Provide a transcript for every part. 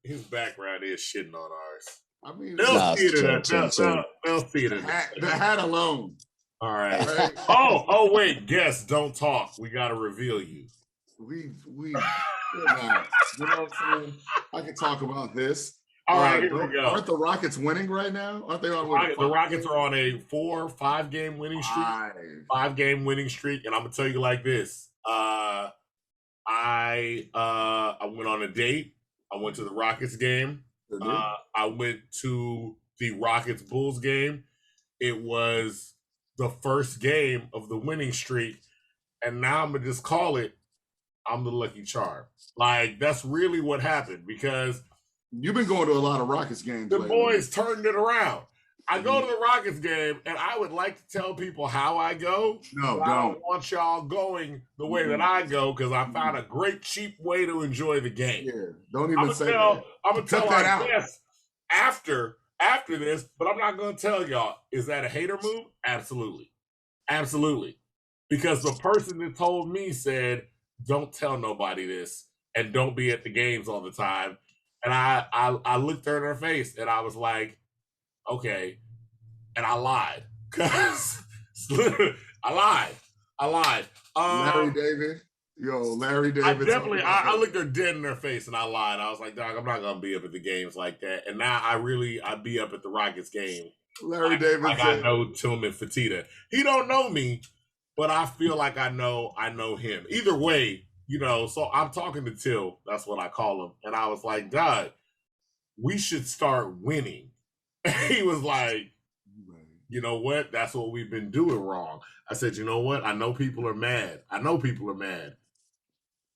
his background is shitting on ours. I mean, they'll see it. They'll see it. The hat alone. All right. Oh, wait. Guests, don't talk. We got to reveal you. We you know what I'm saying? I can talk about this. All right, here we go. Aren't the Rockets winning right now? Aren't they on the Rockets are on a 5-game winning streak. 5-game winning streak, and I'm gonna tell you like this. I went on a date. I went to the Rockets game. I went to the Rockets Bulls game. It was the first game of the winning streak, and now I'm gonna just call it. I'm the lucky charm. Like, that's really what happened, because you've been going to a lot of Rockets games. The boys turned it around. I go to the Rockets game, and I would like to tell people how I go. No, I don't want y'all going the way that I go, because I found a great, cheap way to enjoy the game. Yeah, don't even say that. I'm going to tell our guests after this, but I'm not going to tell y'all. Is that a hater move? Absolutely. Absolutely. Because the person that told me said, don't tell nobody this, and don't be at the games all the time. And I looked her in her face, and I was like, okay. And I lied. Because I lied. Larry David. Larry David. I looked her dead in her face, and I lied. I was like, dog, I'm not going to be up at the games like that. And now I be up at the Rockets game. Larry David. Like I know Tillman Fertitta. He don't know me, but I feel like I know him. Either way, so I'm talking to Till, that's what I call him. And I was like, Dad, we should start winning. And he was like, you know what? That's what we've been doing wrong. I said, you know what? I know people are mad.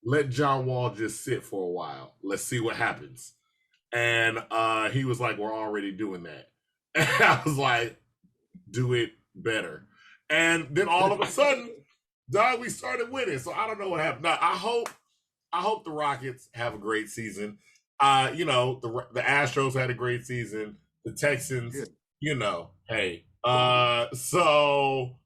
Let John Wall just sit for a while. Let's see what happens. And he was like, we're already doing that. And I was like, do it better. And then all of a sudden, dog, we started winning. So I don't know what happened. Now, I hope the Rockets have a great season. The Astros had a great season. The Texans, hey. So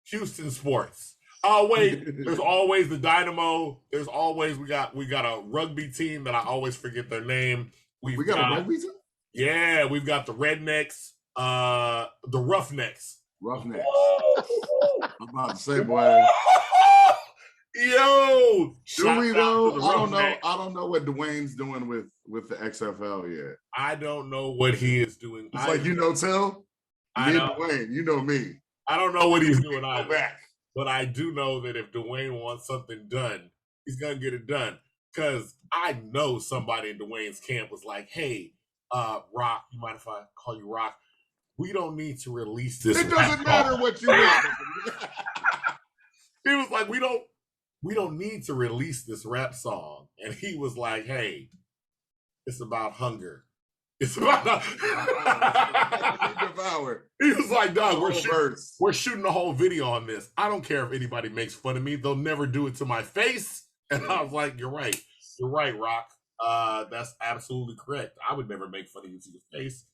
Houston sports. Oh wait, there's always the Dynamo. There's always we got a rugby team that I always forget their name. We got a rugby team? Yeah, we've got the Rednecks, the Roughnecks. Roughnecks. I'm about to say, boy. Yo, do we though? I don't know what Dwayne's doing with the XFL yet. I don't know what he is doing. It's like Till. I know Dwayne. You know me. I don't know what he's doing either. But I do know that if Dwayne wants something done, he's gonna get it done. Because I know somebody in Dwayne's camp was like, "Hey, Rock, you mind if I call you Rock? We don't need to release this. It doesn't matter what you want." He was like, we don't need to release this rap song. And he was like, hey, it's about hunger. It's about He was like, dog, we're shooting the whole video on this. I don't care if anybody makes fun of me. They'll never do it to my face. And I was like, you're right. You're right, Rock. That's absolutely correct. I would never make fun of you to your face.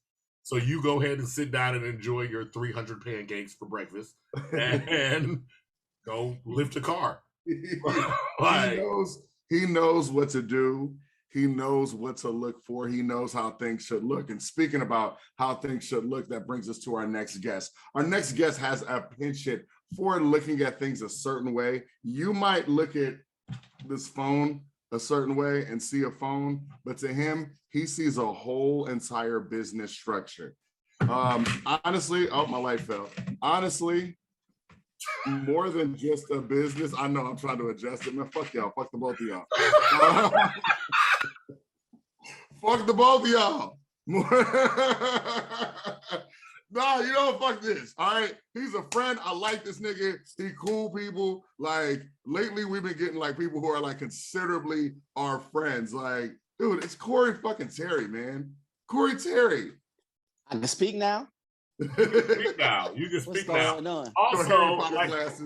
So you go ahead and sit down and enjoy your 300 pancakes for breakfast and go lift a car. He knows what to do. He knows what to look for. He knows how things should look. And speaking about how things should look, that brings us to our next guest. Our next guest has a penchant for looking at things a certain way. You might look at this phone a certain way and see a phone, but to him, he sees a whole entire business structure. Honestly, oh, my light fell. Honestly, more than just a business. I know I'm trying to adjust it, man. Fuck y'all. Fuck the both of y'all. Fuck the both of y'all. Nah, fuck this. All right. He's a friend. I like this nigga. He cool people. Like, lately we've been getting like people who are like considerably our friends. Like, dude, it's Coreigh fucking Terry, man. Coreigh Terry. I can speak now. You can speak now. Also,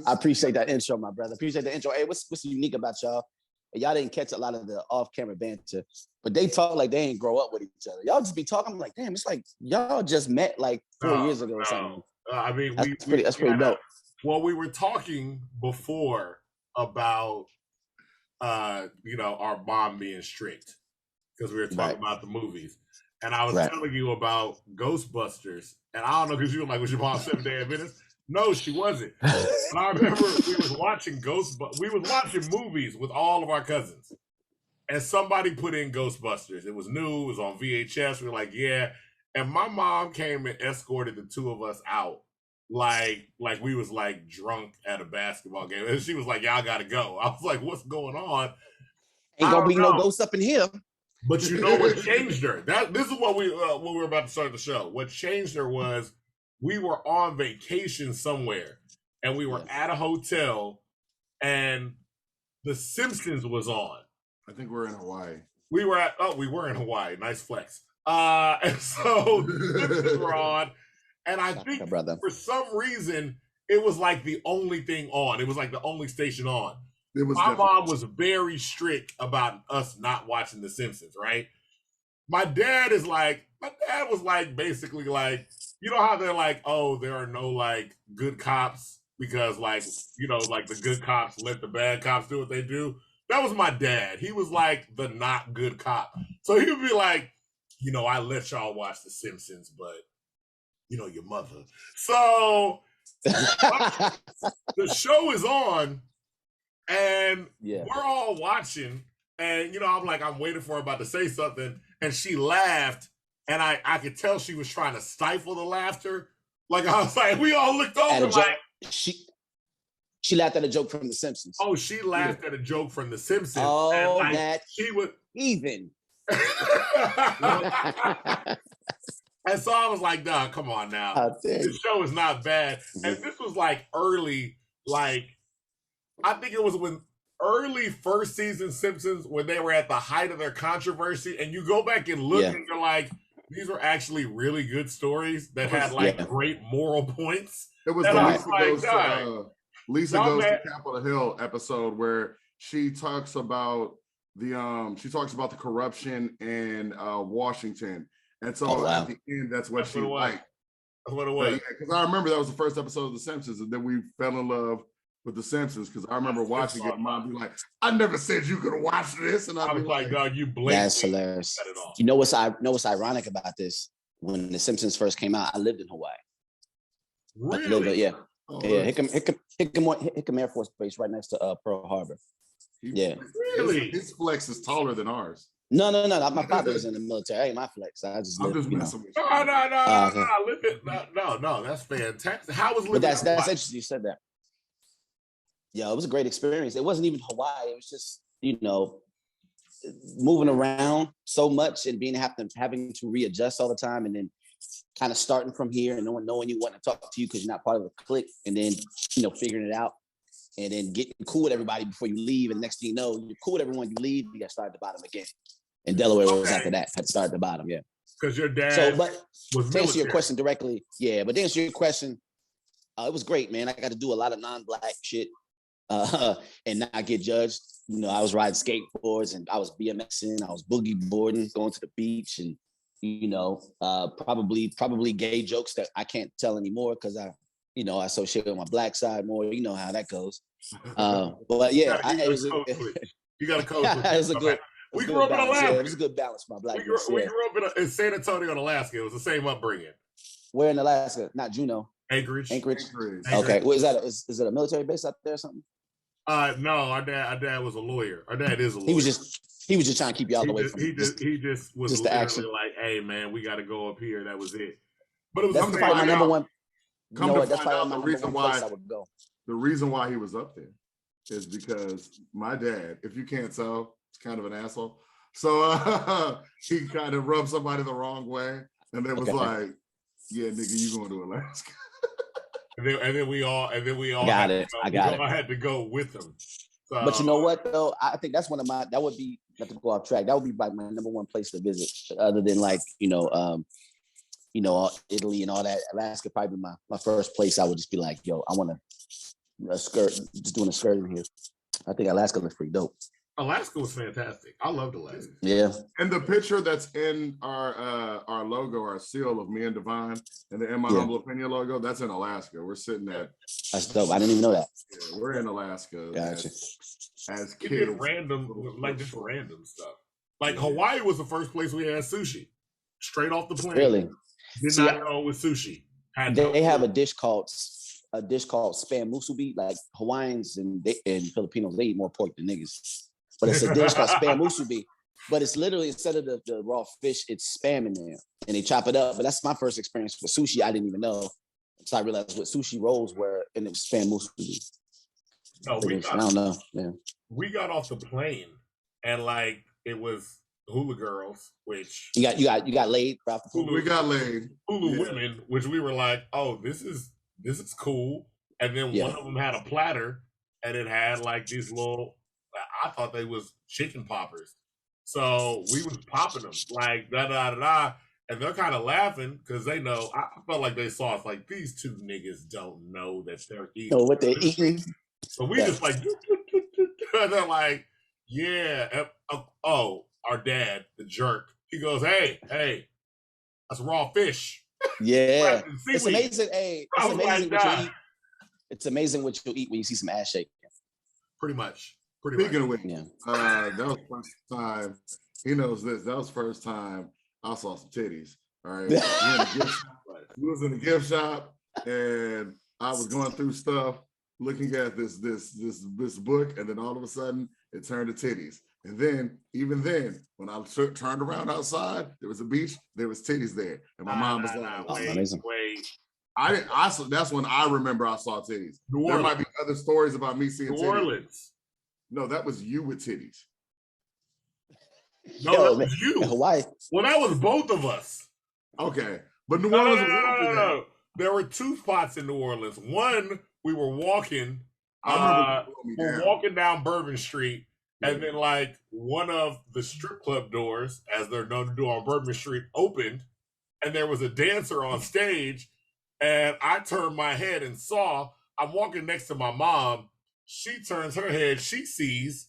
I appreciate that intro, my brother. Appreciate the intro. Hey, what's unique about y'all? Y'all didn't catch a lot of the off-camera banter, but they talk like they ain't grow up with each other. Y'all just be talking. I'm like, damn, it's like y'all just met like 4 years ago or something. I mean, that's pretty dope. Well, we were talking before about our mom being strict because we were talking Right. about the movies. And I was Right. telling you about Ghostbusters. And I don't know because you were like, was your mom 7-Day Adventist? No, she wasn't. But I remember we was watching movies with all of our cousins. And somebody put in Ghostbusters. It was new, it was on VHS. We were like, yeah. And my mom came and escorted the two of us out. Like we was like drunk at a basketball game. And she was like, y'all gotta go. I was like, what's going on? Ain't gonna be no ghosts up in here. But you know what changed her? This is what we were about to start the show. What changed her was we were on vacation somewhere and we were at a hotel and The Simpsons was on. I think we're in Hawaii. We were in Hawaii. Nice flex. And so The Simpsons were on. And I think for some reason it was like the only thing on. It was like the only station on. My mom was very strict about us not watching The Simpsons, right? My dad was like, basically like, you know how they're like, oh, there are no like good cops because like, like the good cops let the bad cops do what they do. That was my dad. He was like the not good cop. So he would be like, I let y'all watch The Simpsons, but your mother. So the show is on. And we're all watching, and I'm waiting for her about to say something, and she laughed, and I could tell she was trying to stifle the laughter. Like I was like, we all looked over like she laughed at a joke from The Simpsons. Oh, she laughed at a joke from The Simpsons. Oh, and that she would even. And so I was like, nah, come on now. This show is not bad. And this was like early, like I think it was when early first season Simpsons when they were at the height of their controversy, and you go back and look and you're like, these were actually really good stories that had like great moral points. It was the Lisa Goes to Capitol Hill episode where she talks about the corruption in Washington. And so at the end, that's what she liked. That's what it was. Because I remember that was the first episode of The Simpsons, and then we fell in love with The Simpsons because I remember watching it. Mom be like, "I never said you could watch this," and I was like, "God, you blatantly." That's hilarious. You know what's ironic about this? When The Simpsons first came out, I lived in Hawaii. Really? Hickam Air Force Base, right next to Pearl Harbor. Really? His flex is taller than ours. No. My father was in the military. Hey, my flex. I just live, No. That's fantastic. How was living? But that's interesting. You said that. Yeah, it was a great experience. It wasn't even Hawaii. It was just, moving around so much and having to readjust all the time, and then kind of starting from here and no one knowing you want to talk to you because you're not part of the clique, and then figuring it out, and then getting cool with everybody before you leave. And next thing you know, you're cool with everyone. You leave, you got to start at the bottom again. And Delaware was after that. Had to start at the bottom. Yeah. Because your dad. Was to answer your question directly, but to answer your question, it was great, man. I got to do a lot of non-Black shit. And not get judged. I was riding skateboards and I was BMXing, I was boogie boarding, going to the beach, and probably gay jokes that I can't tell anymore because I associate with my Black side more. You know how that goes. But yeah, you got to coach. It was a good. We grew up in Alaska. Yeah, it was a good balance for my Black. We grew up in San Antonio, in Alaska. It was the same upbringing. Where in Alaska? Not Juneau. Anchorage. Okay. Well, is it a military base out there or something? No, our dad was a lawyer. Our dad is a lawyer. He was just trying to keep you all the way from he just was the action. Like, hey man, we got to go up here. That was it. But it was that's probably my number one. That's probably my reason why I would go. The reason why he was up there is because my dad, if you can't tell, is kind of an asshole. So he kind of rubbed somebody the wrong way, and it was like, yeah, nigga, you going to Alaska. And then we all got it. I got it. I had to go with them. So, but you know what though? I think that's that would be, not to go off track, that would be like my number one place to visit, other than like Italy and all that. Alaska probably my first place. I would just be like, yo, I want to just do an excursion here. I think Alaska looks pretty dope. Alaska was fantastic. I loved Alaska. Yeah. And the picture that's in our logo, our seal of me and Divine, and the In My Humble Opinion logo, that's in Alaska. We're sitting at. That's dope. I didn't even know that. Yeah, we're in Alaska. Gotcha. As We kids, did random, like just random stuff. Like Hawaii was the first place we had sushi, straight off the plane. Really? Did not know it was sushi. They have a dish called spam musubi. Like Hawaiians and Filipinos, they eat more pork than niggas. But it's a dish called spam musubi. But it's literally, instead of the raw fish, it's spam in there, and they chop it up. But that's my first experience with sushi. I didn't even know, so I realized what sushi rolls were, and it was spam musubi. No, I don't know. Yeah. We got off the plane, and like it was hula girls, which you got laid. We got laid. Hula women, which we were like, oh, this is cool. And then one of them had a platter, and it had like these little. I thought they was chicken poppers, so we was popping them like da da da da, and they're kind of laughing because they know. I felt like they saw us like these two niggas don't know that they're eating. Know what they're eating. So we just like, and they're like, yeah. Oh, our dad, the jerk, he goes, hey, that's raw fish. Yeah, it's amazing. Hey, it's amazing what you eat. It's amazing what you'll eat when you see some ass shaking. Pretty much. Speaking of which, that was first time. He knows this. That was first time I saw some titties. All right, we was in the gift shop, and I was going through stuff, looking at this book, and then all of a sudden it turned to titties. And then, even then, when I turned around outside, there was a beach, there was titties there, and my mom was like, "Wait." That's when I remember I saw titties. There might be other stories about me seeing titties. New Orleans. No, that was you with titties. No, that was you. Hawaii. Well, that was both of us. Okay, but New Orleans was no. There were two spots in New Orleans. One, we were walking. We're walking down Bourbon Street, and then like one of the strip club doors, as they're known to do on Bourbon Street, opened, and there was a dancer on stage. And I turned my head and saw, I'm walking next to my mom. She turns her head, she sees.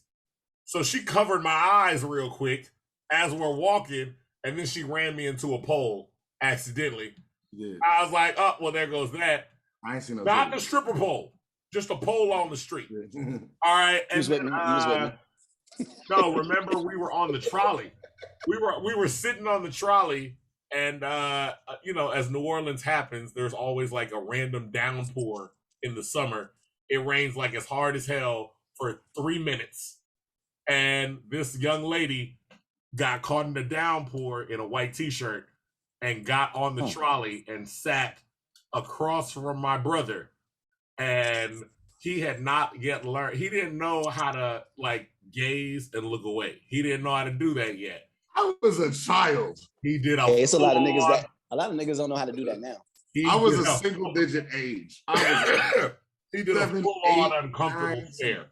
So she covered my eyes real quick as we're walking. And then she ran me into a pole accidentally. Yeah. I was like, oh, well, there goes that. I ain't seen no Not the stripper pole, just a pole on the street. Yeah. All right. And with me. No, remember we were on the trolley. We were sitting on the trolley. And, as New Orleans happens, there's always like a random downpour in the summer. It rains like as hard as hell for 3 minutes. And this young lady got caught in the downpour in a white t-shirt and got on the trolley and sat across from my brother. And he had not yet learned. He didn't know how to like gaze and look away. He didn't know how to do that yet. I was a child. He did it's a lot of niggas don't know how to do that now. I was a single digit age. He did a full-on uncomfortable stare.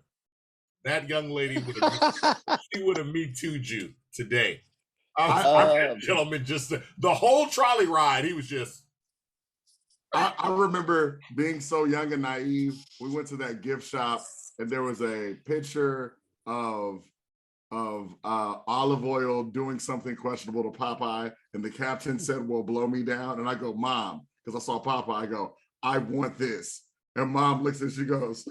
That young lady would have Me Too'd you today. Gentleman, just the whole trolley ride, he was just. I remember being so young and naive. We went to that gift shop, and there was a picture of olive oil doing something questionable to Popeye, and the captain said, well, blow me down. And I go, Mom, because I saw Popeye, I go, I want this. And Mom looks and she goes,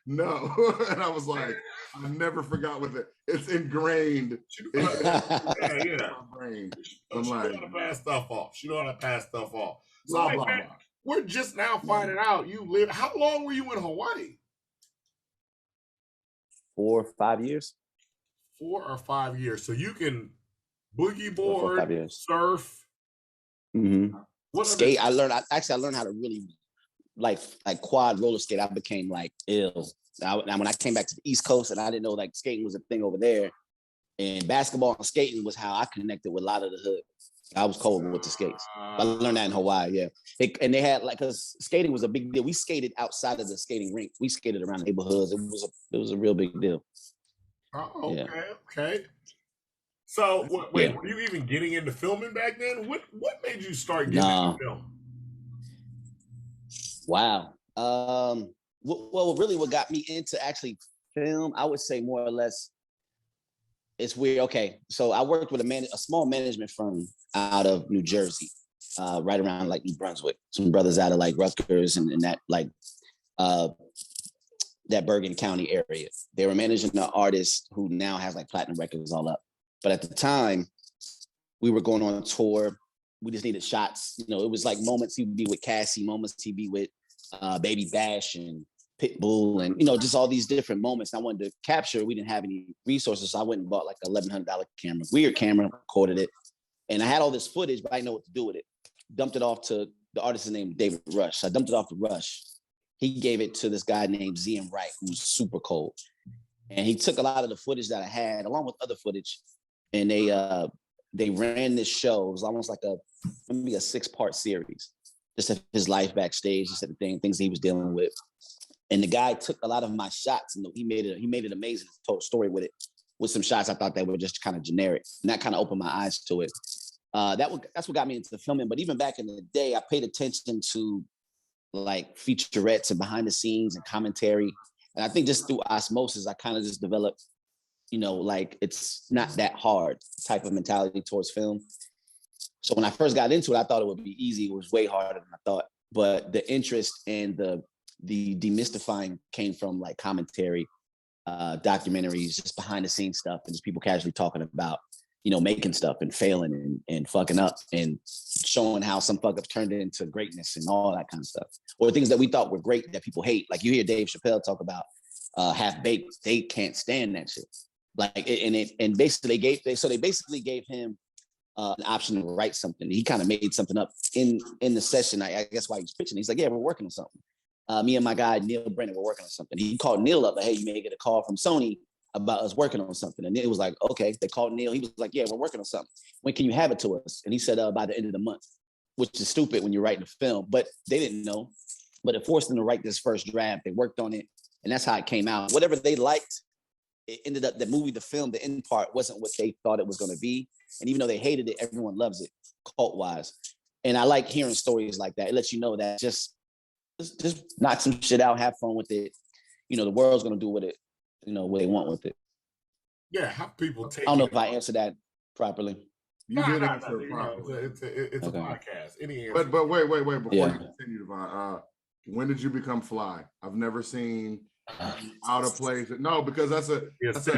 no. And I was like, I never forgot with it. It's ingrained. Yeah. Brain. She know how to pass stuff off. So blah. We're just now finding out you live. How long were you in Hawaii? 4 or 5 years. 4 or 5 years. So you can boogie board, surf. Mm-hmm. Skate. I learned how to really like quad roller skate. I became like ill. Now when I came back to the East Coast, and I didn't know like skating was a thing over there, and basketball and skating was how I connected with a lot of the hood. I was cold with the skates. I learned that in Hawaii, yeah. And they had because skating was a big deal. We skated outside of the skating rink. We skated around the neighborhoods. It was a real big deal. Oh, okay. So wait, were you even getting into filming back then? What made you start getting into film? Wow. Well, really, what got me into actually film, I would say more or less, it's weird. Okay, so I worked with a small management firm out of New Jersey, right around like New Brunswick. Some brothers out of like Rutgers and that like that Bergen County area. They were managing an artist who now has like platinum records all up. But at the time, we were going on tour. We just needed shots. You know, it was like moments he'd be with Cassie, moments he'd be with Baby Bash and Pitbull, and you know, just all these different moments I wanted to capture. We didn't have any resources, so I went and bought like a $1,100 camera, weird camera, recorded it, and I had all this footage, but I didn't know what to do with it. Dumped it off to the artist named David Rush. I dumped it off to Rush. He gave it to this guy named ZM Wright, who's super cold, and he took a lot of the footage that I had, along with other footage, and they ran this show. It was almost like maybe a 6-part series, just of his life backstage, just at the things he was dealing with. And the guy took a lot of my shots and he made it amazing. Told a story with it, with some shots I thought that were just kind of generic. And that kind of opened my eyes to it. That's what got me into filming. But even back in the day, I paid attention to like featurettes and behind the scenes and commentary. And I think just through osmosis, I kind of just developed, you know, like it's not that hard type of mentality towards film. So when I first got into it, I thought it would be easy. It was way harder than I thought. But the interest and the demystifying came from like commentary, documentaries, just behind the scenes stuff, and just people casually talking about, you know, making stuff and failing and fucking up and showing how some fuck ups turned into greatness and all that kind of stuff. Or things that we thought were great that people hate. Like you hear Dave Chappelle talk about Half Baked. They can't stand that shit. Like and basically they basically gave him an option to write something. He kind of made something up in the session. I guess while he was pitching, he's like, yeah, we're working on something. Me and my guy, Neil Brennan, were working on something. He called Neil up, like, hey, you may get a call from Sony about us working on something. And it was like, okay, they called Neil. He was like, yeah, we're working on something. When can you have it to us? And he said, by the end of the month, which is stupid when you're writing a film, but they didn't know. But it forced them to write this first draft. They worked on it, and that's how it came out. Whatever they liked, it ended up, the movie, the film, the end part wasn't what they thought it was going to be. And even though they hated it, everyone loves it, cult-wise. And I like hearing stories like that. It lets you know that just knock some shit out, have fun with it. You know, the world's gonna do with it, you know, what they want with it. Yeah, how people take. I don't know if I answered that properly. You did answer it properly. It's okay. A podcast. Any answer. But wait, before you continue, Devon, when did you become fly? I've never seen out of place. No, because that's an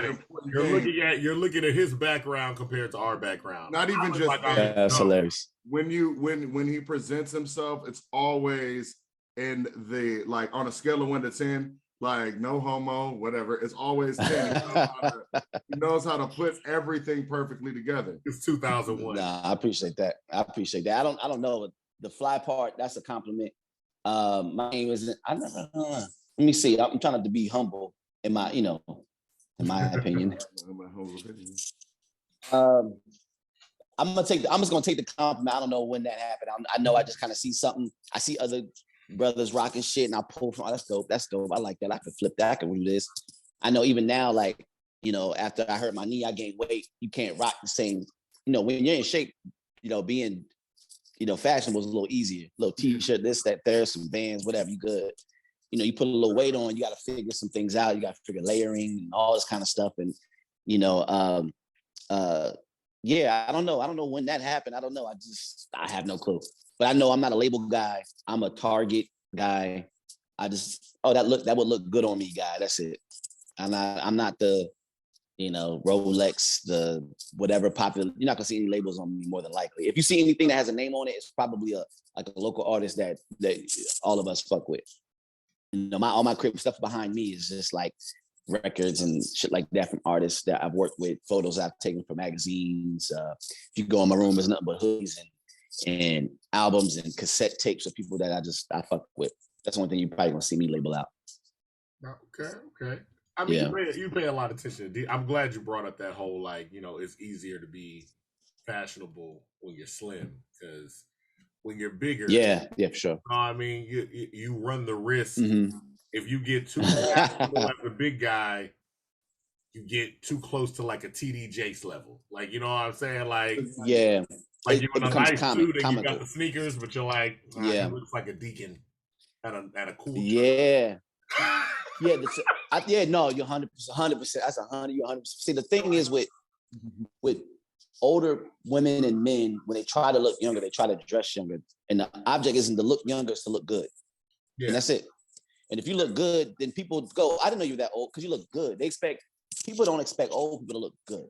important you're looking at his background compared to our background. Not even just like that's hilarious. When he presents himself, it's always in the, like, on a scale of 1 to 10, like no homo, whatever. It's always 10. He knows how to put everything perfectly together. It's 2001. Nah, I appreciate that. I don't know the fly part. That's a compliment. My name is. Let me see. I'm trying to be humble in my, you know, in my opinion. I'm just gonna take the compliment. I don't know when that happened. I know I just kind of see something. I see other brothers rocking shit, and I pull from. Oh, that's dope. That's dope. I like that. I could flip that. I can do this. I know even now, like, you know, after I hurt my knee, I gained weight. You can't rock the same. You know, when you're in shape, you know, being, you know, fashion was a little easier. A little t-shirt, this, that, there, some bands, whatever. You good. You know, you put a little weight on. You got to figure some things out. You got to figure layering and all this kind of stuff. And you know, yeah, I don't know. I don't know when that happened. I don't know. I have no clue. But I know I'm not a label guy. I'm a Target guy. That would look good on me guy. That's it. I'm not the, you know, Rolex, the whatever popular. You're not gonna see any labels on me more than likely. If you see anything that has a name on it, it's probably a local artist that all of us fuck with. You know, all my crib stuff behind me is just like records and shit like that from artists that I've worked with, photos I've taken from magazines. If you go in my room, there's nothing but hoodies and albums and cassette tapes of people that I fuck with. That's one thing you're probably gonna see me label out. Okay. I mean, you pay a lot of attention. I'm glad you brought up that whole, like, you know, it's easier to be fashionable when you're slim, because when you're bigger, for sure. I mean, you run the risk. If you get too fashionable as a big guy, you get too close to like a TD Jakes level. Like, you know what I'm saying? Like, like you're in a nice suit and you got the sneakers, but you're like, he looks like a deacon at a cool church. No, you're 100%. That's 100. You're 100%. See, the thing is with with older women and men, when they try to look younger, they try to dress younger. And the object isn't to look younger, it's to look good. Yeah. And that's it. And if you look good, then people go, I didn't know you were that old because you look good. People don't expect old people to look good.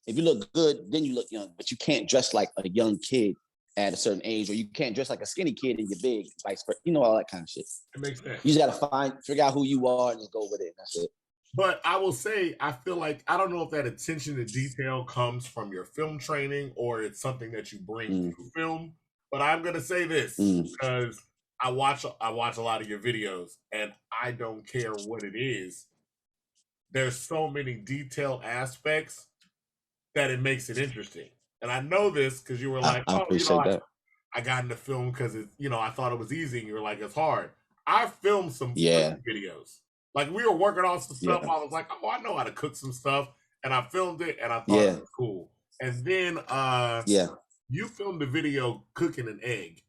If you look good, then you look young, but you can't dress like a young kid at a certain age, or you can't dress like a skinny kid and you're big, vice versa. You know, all that kind of shit. It makes sense. You just got to figure out who you are and just go with it. That's it. But I will say, I feel like, I don't know if that attention to detail comes from your film training or it's something that you bring to film. But I'm going to say this because I watch a lot of your videos and I don't care what it is. There's so many detailed aspects that it makes it interesting. And I know this because you were like, I appreciate that. I got into film because I thought it was easy, and you were like, it's hard. I filmed some videos. Like we were working on some stuff. I was like, oh, I know how to cook some stuff. And I filmed it and I thought it was cool. And then you filmed a video cooking an egg.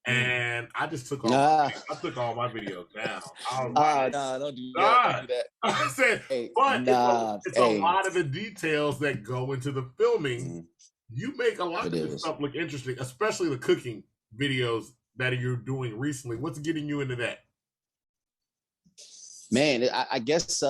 And I just took all my videos down. I was like, don't do that. Don't do that. I said, it's a lot of the details that go into the filming. You make a lot of this stuff look interesting, especially the cooking videos that you're doing recently. What's getting you into that? Man, I guess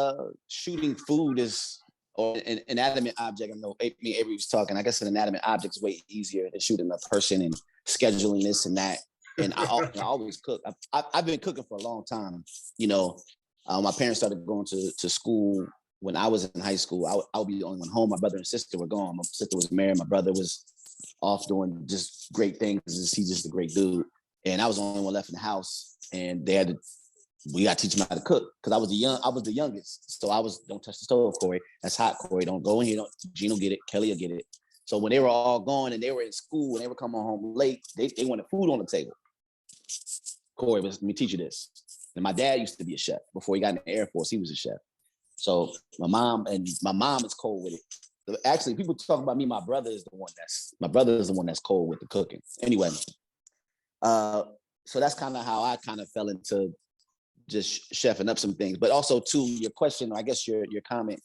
shooting food is, or an inanimate object. I know Avery was talking. I guess an inanimate object is way easier than shooting a person and scheduling this and that. And I always cook. I've been cooking for a long time. My parents started going to school when I was in high school. I would be the only one home. My brother and sister were gone. My sister was married. My brother was off doing just great things. He's just a great dude. And I was the only one left in the house. And we got to teach him how to cook because I was the youngest. So don't touch the stove, Coreigh. That's hot, Coreigh. Don't go in here. Gene will get it. Kelly will get it. So when they were all gone and they were in school and they were coming home late, they wanted food on the table. Coreigh, let me teach you this. And my dad used to be a chef. Before he got in the Air Force, he was a chef. So my mom is cold with it. Actually, people talk about me. My brother is the one that's cold with the cooking. Anyway, so that's kind of how I kind of fell into just chefing up some things. But also, to your question, or I guess your comment,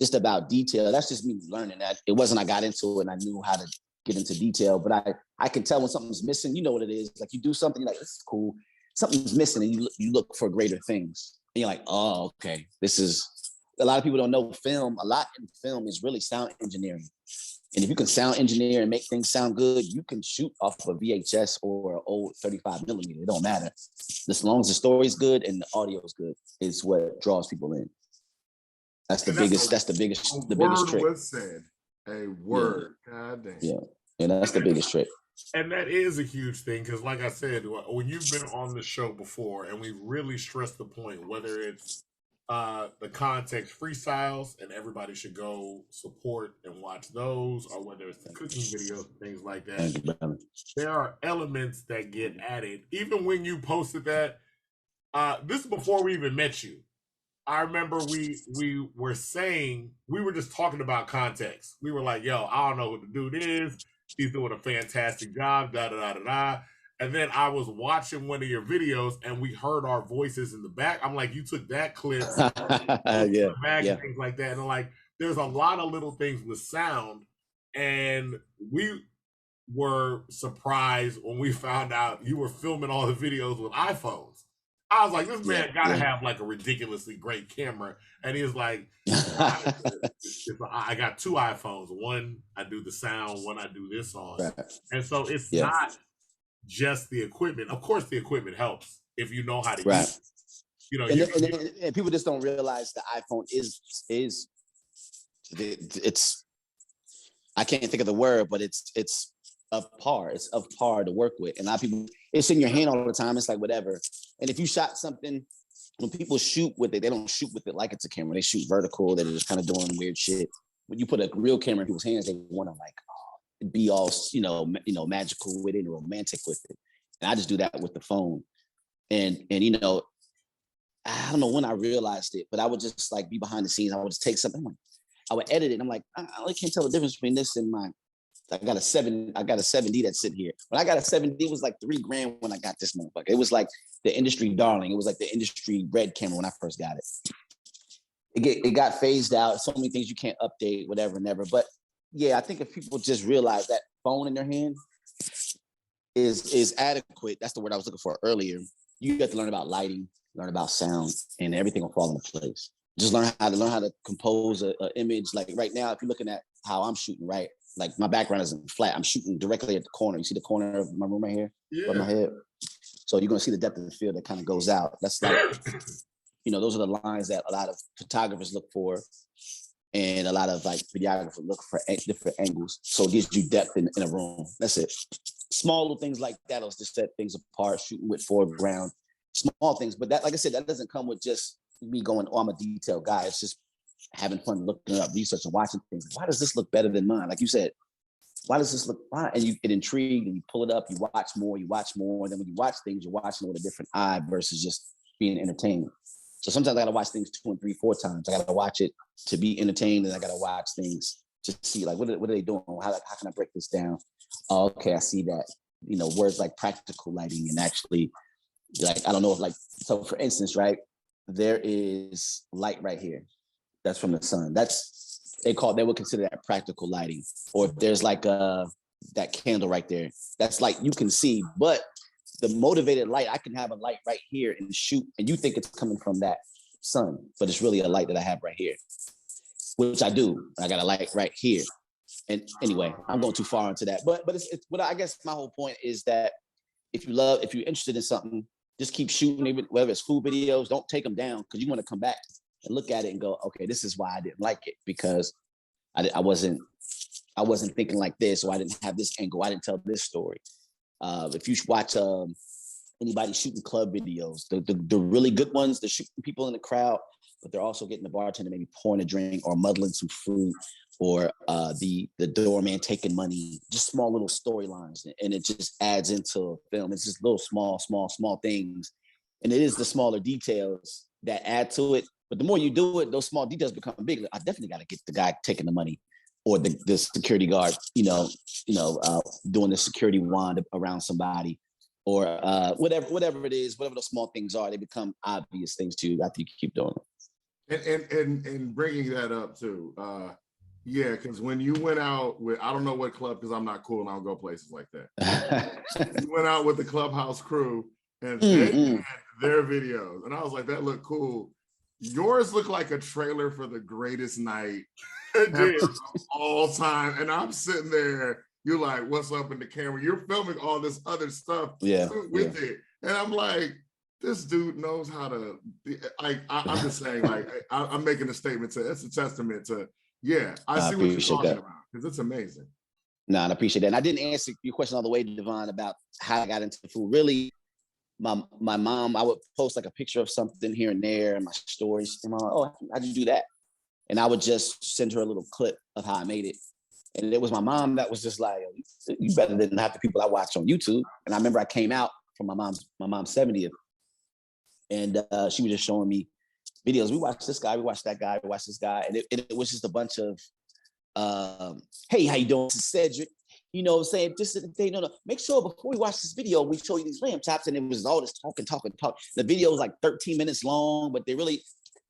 just about detail. That's just me learning that. It wasn't I got into it and I knew how to get into detail, but I can tell when something's missing. You know what it is. Like you do something, you're like, this is cool. Something's missing, and you look for greater things. And you're like, oh, okay. This is, a lot of people don't know film. A lot in film is really sound engineering. And if you can sound engineer and make things sound good, you can shoot off of a VHS or an old 35 millimeter. It don't matter. As long as the story's good and the audio is good, is what draws people in. That's the biggest trick. Was said. A word. Yeah. God damn. Yeah. And that's the biggest trick. And that is a huge thing because, like I said, when you've been on the show before, and we've really stressed the point, whether it's the context freestyles, and everybody should go support and watch those, or whether it's the cooking videos, things like that. There are elements that get added. Even when you posted that, this is before we even met you. I remember we were saying, we were just talking about context. We were like, yo, I don't know who the dude is. He's doing a fantastic job, da-da-da-da-da. And then I was watching one of your videos and we heard our voices in the back. I'm like, you took that clip, and things like that. And I'm like, there's a lot of little things with sound. And we were surprised when we found out you were filming all the videos with iPhones. I was like, this man gotta have like a ridiculously great camera. And he was like, I got two iPhones. One I do the sound, one I do this on. Right. And so it's not just the equipment. Of course the equipment helps if you know how to use it. And people just don't realize the iPhone is it's I can't think of the word, but it's of par. It's of par to work with. And a lot of people, it's in your hand all the time. It's like whatever. And if you shot something, when people shoot with it, they don't shoot with it like it's a camera. They shoot vertical. They're just kind of doing weird shit. When you put a real camera in people's hands, they want to like be all magical with it, romantic with it. And I just do that with the phone. And I don't know when I realized it, but I would just like be behind the scenes. I would just take something. I would edit it. I'm like, I can't tell the difference between this and my. I got a 7D that's sitting here. When I got a 7D, it was like $3,000 when I got this motherfucker. It was like the industry darling. It was like the industry red camera when I first got it. it got phased out. So many things you can't update, whatever, never. But yeah, I think if people just realize that phone in their hand is adequate. That's the word I was looking for earlier. You have to learn about lighting, learn about sound, and everything will fall into place. Just learn how to compose an image. Like right now, if you're looking at how I'm shooting, right? Like my background isn't flat. I'm shooting directly at the corner. You see the corner of my room right here, above my head. So you're gonna see the depth of the field that kind of goes out. That's like, those are the lines that a lot of photographers look for, and a lot of like videographers look for different angles. So it gives you depth in a room. That's it. Small little things like that will just set things apart. Shooting with foreground, small things. But that, like I said, that doesn't come with just me going, "Oh, I'm a detailed guy." It's just having fun looking up, researching, watching things. Why does this look better than mine? Like you said, why does this look fine? And you get intrigued and you pull it up, you watch more. And then when you watch things, you're watching it with a different eye versus just being entertained. So sometimes I gotta watch things 2 and 3, 4 times. I gotta watch it to be entertained, and I gotta watch things to see like what are they doing? How can I break this down? Oh, okay, I see that. Words like practical lighting and actually, like, I don't know if, like, so for instance, right, there is light right here. That's from the sun. They would consider that practical lighting. Or if there's like that candle right there, that's like you can see, but the motivated light, I can have a light right here and shoot, and you think it's coming from that sun, but it's really a light that I have right here, which I do. I got a light right here. And anyway, I'm going too far into that, but it's what I guess my whole point is that if you're interested in something, just keep shooting, even whether it's food videos, don't take them down, because you want to come back and look at it and go, okay, this is why I didn't like it, because I wasn't thinking like this, or I didn't have this angle, I didn't tell this story. If you watch anybody shooting club videos, the really good ones, they're shooting people in the crowd, but they're also getting the bartender maybe pouring a drink or muddling some fruit, or the doorman taking money, just small little storylines, and it just adds into a film. It's just little small things, and it is the smaller details that add to it. But the more you do it, those small details become big. I definitely got to get the guy taking the money, or the security guard, doing the security wand around somebody, or whatever it is, whatever those small things are, they become obvious things to you after you keep doing it. And bringing that up too. Yeah, because when you went out with, I don't know what club, because I'm not cool and I don't go places like that. You went out with the Clubhouse crew and they had their videos, and I was like, that looked cool. Yours looked like a trailer for the greatest night all time, and I'm sitting there. You're like, "What's up?" in the camera. You're filming all this other stuff with it, and I'm like, this dude knows how to. I'm just saying, like, I'm making a statement to. It's a testament to. Yeah, I see what you're talking about, because it's amazing. No, I appreciate that. And I didn't answer your question all the way, Devon, about how I got into food. Really, my mom, I would post like a picture of something here and there in my stories. And my mom, oh, how'd you do that? And I would just send her a little clip of how I made it. And it was my mom that was just like, you better than half the people I watch on YouTube. And I remember I came out from my mom's 70th, and she was just showing me videos. We watched this guy, we watched that guy, we watched this guy. And it was just a bunch of, hey, how you doing? This is Cedric. Saying this is the thing. No. Make sure before we watch this video, we show you these lamb chops. And it was all this talk. The video was like 13 minutes long, but they're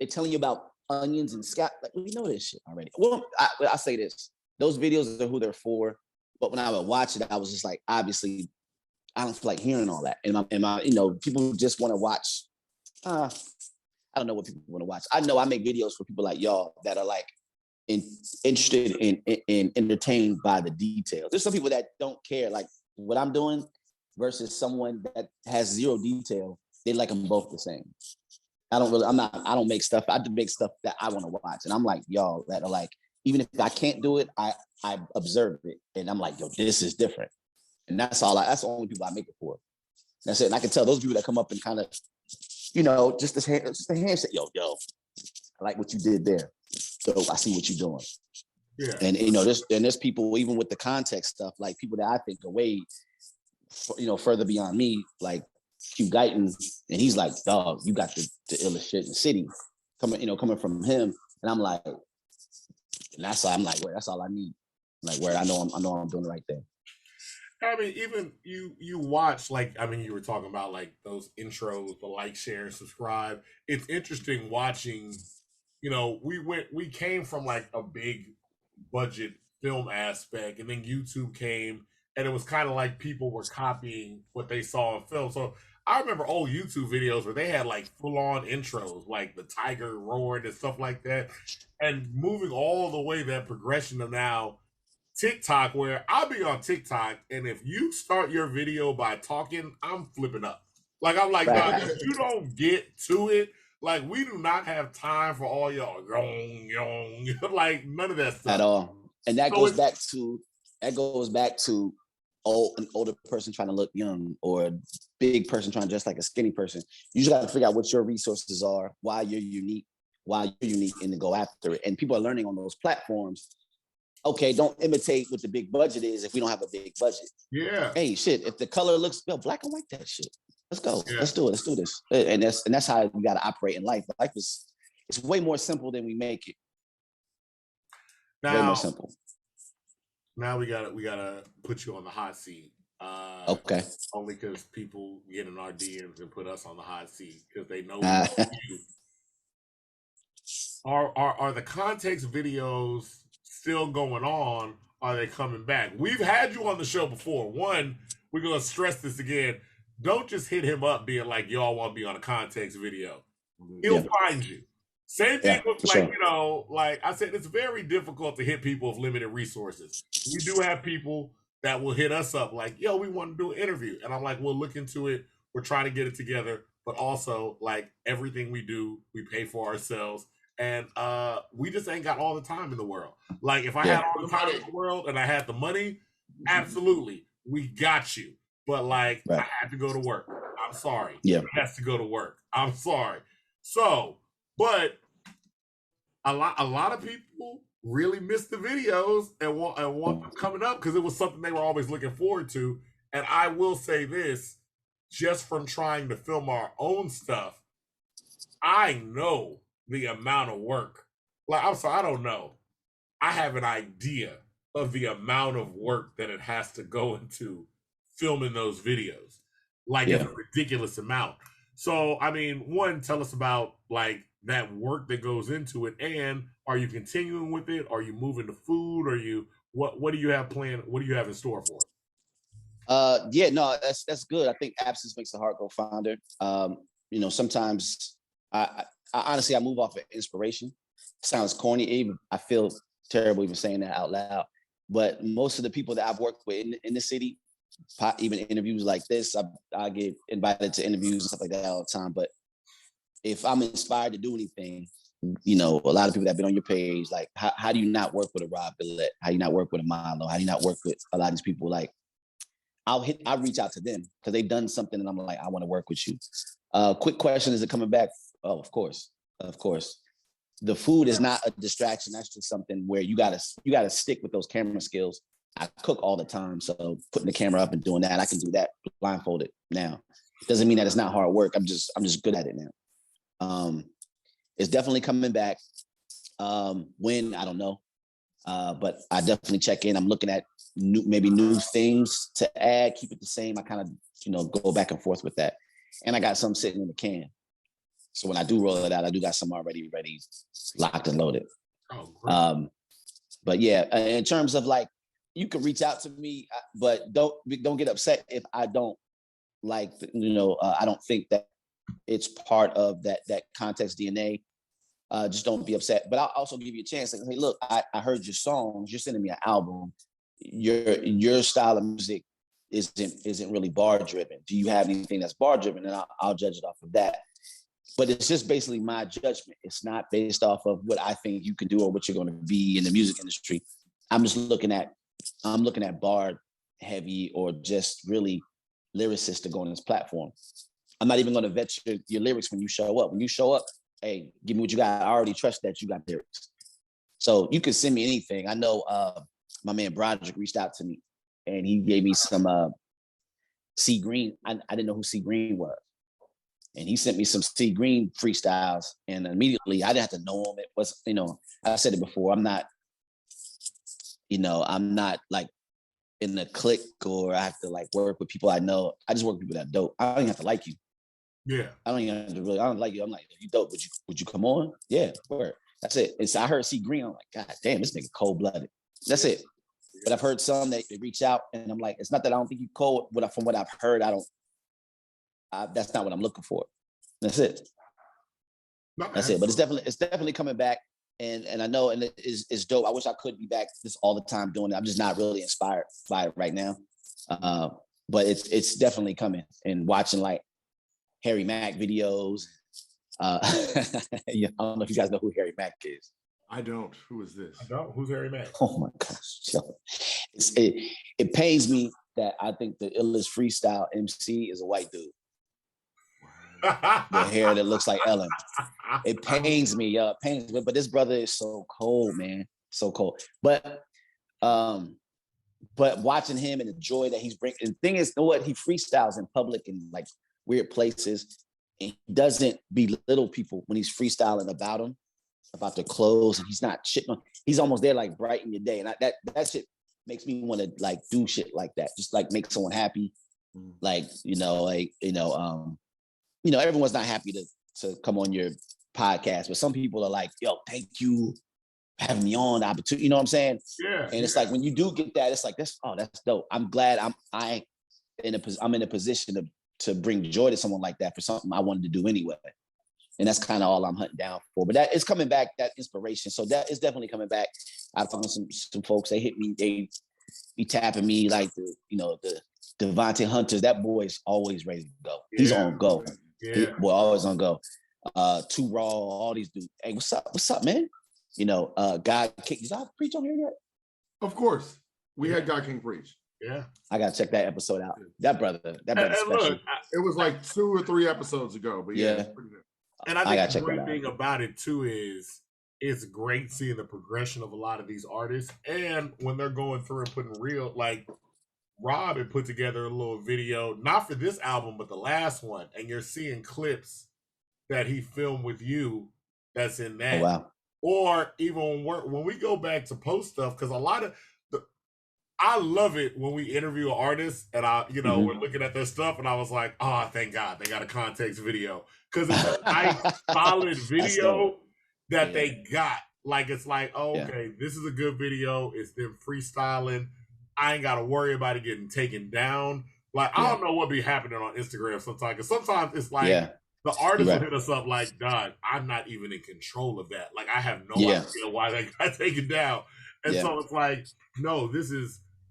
telling you about onions and scallions. Like, we know this shit already. Well, I say this. Those videos are who they're for. But when I would watch it, I was just like, obviously, I don't feel like hearing all that. And people just want to watch. I don't know what people want to watch. I know I make videos for people like y'all that are like interested in entertained by the details. There's some people that don't care, like what I'm doing, versus someone that has zero detail. They like them both the same. I don't make stuff. I make stuff that I want to watch. And I'm like, y'all that are like, even if I can't do it, I observe it. And I'm like, yo, this is different. And that's the only people I make it for. That's it. And I can tell those people that come up and kind of, just a handshake, yo, I like what you did there. So I see what you're doing. Yeah. And there's people, even with the context stuff, like people that I think are way, further beyond me, like Q Guyton, and he's like, dog, you got the illest shit in the city coming from him. And I'm like, and that's all I'm like, where that's all I need. Like, where I know I'm doing the right thing. I mean, even you watch, like, I mean, you were talking about like those intros, the like, share, subscribe. It's interesting watching, we came from like a big budget film aspect, and then YouTube came, and it was kind of like people were copying what they saw in film. So I remember old YouTube videos where they had like full on intros, like the tiger roaring and stuff like that, and moving all the way that progression of now TikTok, where I'll be on TikTok, and if you start your video by talking, I'm flipping up. Like I'm like, nah, Right. if you don't get to it, like we do not have time for all y'all like none of that stuff At all. And that So goes back to an older person trying to look young, or a big person trying to dress like a skinny person. You just got to figure out what your resources are, why you're unique, and to go after it. And people are learning on those platforms. Okay, don't imitate what the big budget is if we don't have a big budget. Yeah. Hey, shit, if the color looks black and white, that shit. Let's go. Yeah. Let's do it. Let's do this. And that's how we got to operate in life. Life is it's way more simple than we make it. Way more simple. Now we gotta put you on the hot seat. Okay. Only because people get in our DMs and put us on the hot seat because they know you. Are the context videos still going on? Are they coming back? We've had you on the show before. One, we're gonna stress this again. Don't just hit him up being like, y'all want to be on a context video. He'll find you. Same thing with like, sure. like I said, it's very difficult to hit people with limited resources. We do have people that will hit us up like, yo, we want to do an interview. And I'm like, we'll look into it. We're trying to get it together. But also, like everything we do, we pay for ourselves. And we just ain't got all the time in the world. Like if I had all the time in the world and I had the money, absolutely, we got you. But like I had to go to work. I'm sorry. Yeah. He has to go to work. I'm sorry. So, but a lot of people really miss the videos and want them coming up because it was something they were always looking forward to. And I will say this, just from trying to film our own stuff, I know the amount of work. Like, I'm sorry, I don't know. I have an idea of the amount of work that it has to go into filming those videos. Like, it's a ridiculous amount. So, I mean, one, tell us about like that work that goes into it, and are you continuing with it? Are you moving to food? Are you what do you have planned? What do you have in store for it? Yeah, no, that's good. I think absence makes the heart go fonder. Sometimes I honestly I move off of inspiration. Sounds corny, even I feel terrible even saying that out loud. But most of the people that I've worked with in the city, even interviews like this, I get invited to interviews and stuff like that all the time. But if I'm inspired to do anything, a lot of people that have been on your page, like how do you not work with a Rob Billette? How do you not work with a Milo? How do you not work with a lot of these people? Like I'll reach out to them because they've done something and I'm like, I want to work with you. Quick question, is it coming back? Oh, of course. The food is not a distraction. That's just something where you gotta stick with those camera skills. I cook all the time, so putting the camera up and doing that, I can do that blindfolded now. Doesn't mean that it's not hard work. I'm just good at it now. It's definitely coming back. When, I don't know. But I definitely check in. I'm looking at new things to add, keep it the same. I kind of, go back and forth with that. And I got some sitting in the can. So when I do roll it out, I do got some already ready, locked and loaded. Oh, great. But yeah, in terms of like, you can reach out to me, but don't get upset if I don't like, I don't think that it's part of that context DNA. Just don't be upset. But I'll also give you a chance. Like, hey, look, I heard your songs. You're sending me an album. Your style of music isn't really bar driven. Do you have anything that's bar driven? And I'll judge it off of that. But it's just basically my judgment. It's not based off of what I think you can do or what you're going to be in the music industry. I'm looking at bar heavy or just really lyricists to go on this platform. I'm not even going to vet your lyrics when you show up. When you show up, hey, give me what you got. I already trust that you got lyrics. So you can send me anything. I know my man Broderick reached out to me and he gave me some C Green. I didn't know who C Green was. And he sent me some C Green freestyles. And immediately I didn't have to know him. It was, I said it before, I'm not like in the clique or I have to like work with people I know. I just work with people that dope. I don't even have to like you. Yeah. I don't like you. I'm like, if you dope, would you come on? Yeah, word. That's it. It's I heard C Green. I'm like, God damn, this nigga cold blooded. That's it. But I've heard some that they reach out, and I'm like, it's not that I don't think you cold. From what I've heard, that's not what I'm looking for. That's it. That's it. But it's definitely coming back, and I know, and it's dope. I wish I could be back just all the time doing it. I'm just not really inspired by it right now. But it's definitely coming. And watching like Harry Mack videos. Yeah, I don't know if you guys know who Harry Mack is. I don't. Who is this? I don't. Who's Harry Mack? Oh my gosh, yo. It pains me that I think the illest freestyle MC is a white dude. The hair that looks like Ellen. It pains me, It pains me. But this brother is so cold, man. So cold. But watching him and the joy that he's bringing. The thing is, you know what? He freestyles in public in like weird places. And he doesn't belittle people when he's freestyling about them, about their clothes, and he's not shitting on. He's almost there, like brighten your day, and that shit makes me want to like do shit like that, just like make someone happy, like everyone's not happy to come on your podcast, but some people are like, yo, thank you for having me on the opportunity. You know what I'm saying? Yeah. And it's like when you do get that, it's like that's dope. I'm glad I'm in a position to bring joy to someone like that for something I wanted to do anyway. And that's kind of all I'm hunting down for. But that is coming back, that inspiration. So that is definitely coming back. I found some folks, they hit me, they be tapping me like the Devontae Hunters. That boy's always ready to go. He's on go. Yeah. Boy, always on go. Too Raw, all these dudes. Hey, what's up, man? God King. Is I preach on here yet? Of course. We had God King preach. Yeah. I gotta check that episode out. That brother special. Look, it was like 2 or 3 episodes ago, but yeah. It's pretty good. And I think the great thing about it too is it's great seeing the progression of a lot of these artists, and when they're going through and putting real, like Rob had put together a little video, not for this album, but the last one, and you're seeing clips that he filmed with you that's in that. Oh, wow. Or even when we go back to post stuff, because a lot of I love it when we interview an artist and we're looking at their stuff and I was like, oh, thank God they got a context video, because it's a nice solid video that they got. Like, it's like, oh, okay, this is a good video. It's them freestyling. I ain't got to worry about it getting taken down. Like, I don't know what be happening on Instagram sometimes, because sometimes it's like the artist will hit us up like, God, I'm not even in control of that. Like, I have no idea why that got taken down. And so it's like, no,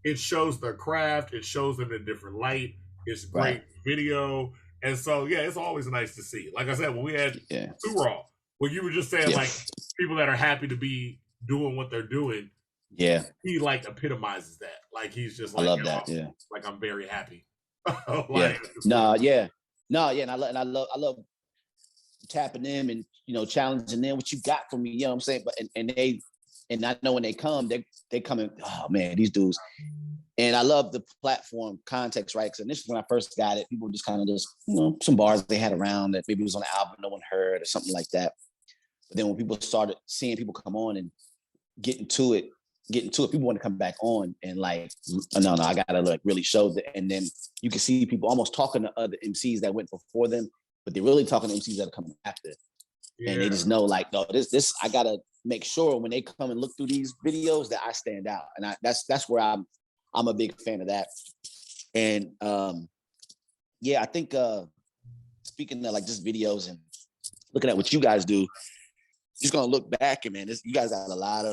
it shows their craft. It shows them in a different light. It's great video. And so, it's always nice to see. Like I said, when we had Too Raw, when you were just saying, like, people that are happy to be doing what they're doing, he, like, epitomizes that. Like, he's just like, I love that, like, I'm very happy. Like, and I love tapping them and, challenging them, what you got for me, you know what I'm saying? But, and I know when they come, they come in, oh, man, these dudes. And I love the platform context, right? Because initially when I first got it, people just kind of just, some bars they had around that maybe was on the album no one heard or something like that. But then when people started seeing people come on and getting to it, people want to come back on and like, no, I gotta like really show that. And then you can see people almost talking to other MCs that went before them, but they're really talking to MCs that are coming after. And they just know, like, no, this I gotta make sure when they come and look through these videos that I stand out. And that's where I'm a big fan of that. And I think speaking of like just videos and looking at what you guys do, just gonna look back and man, you guys got a lot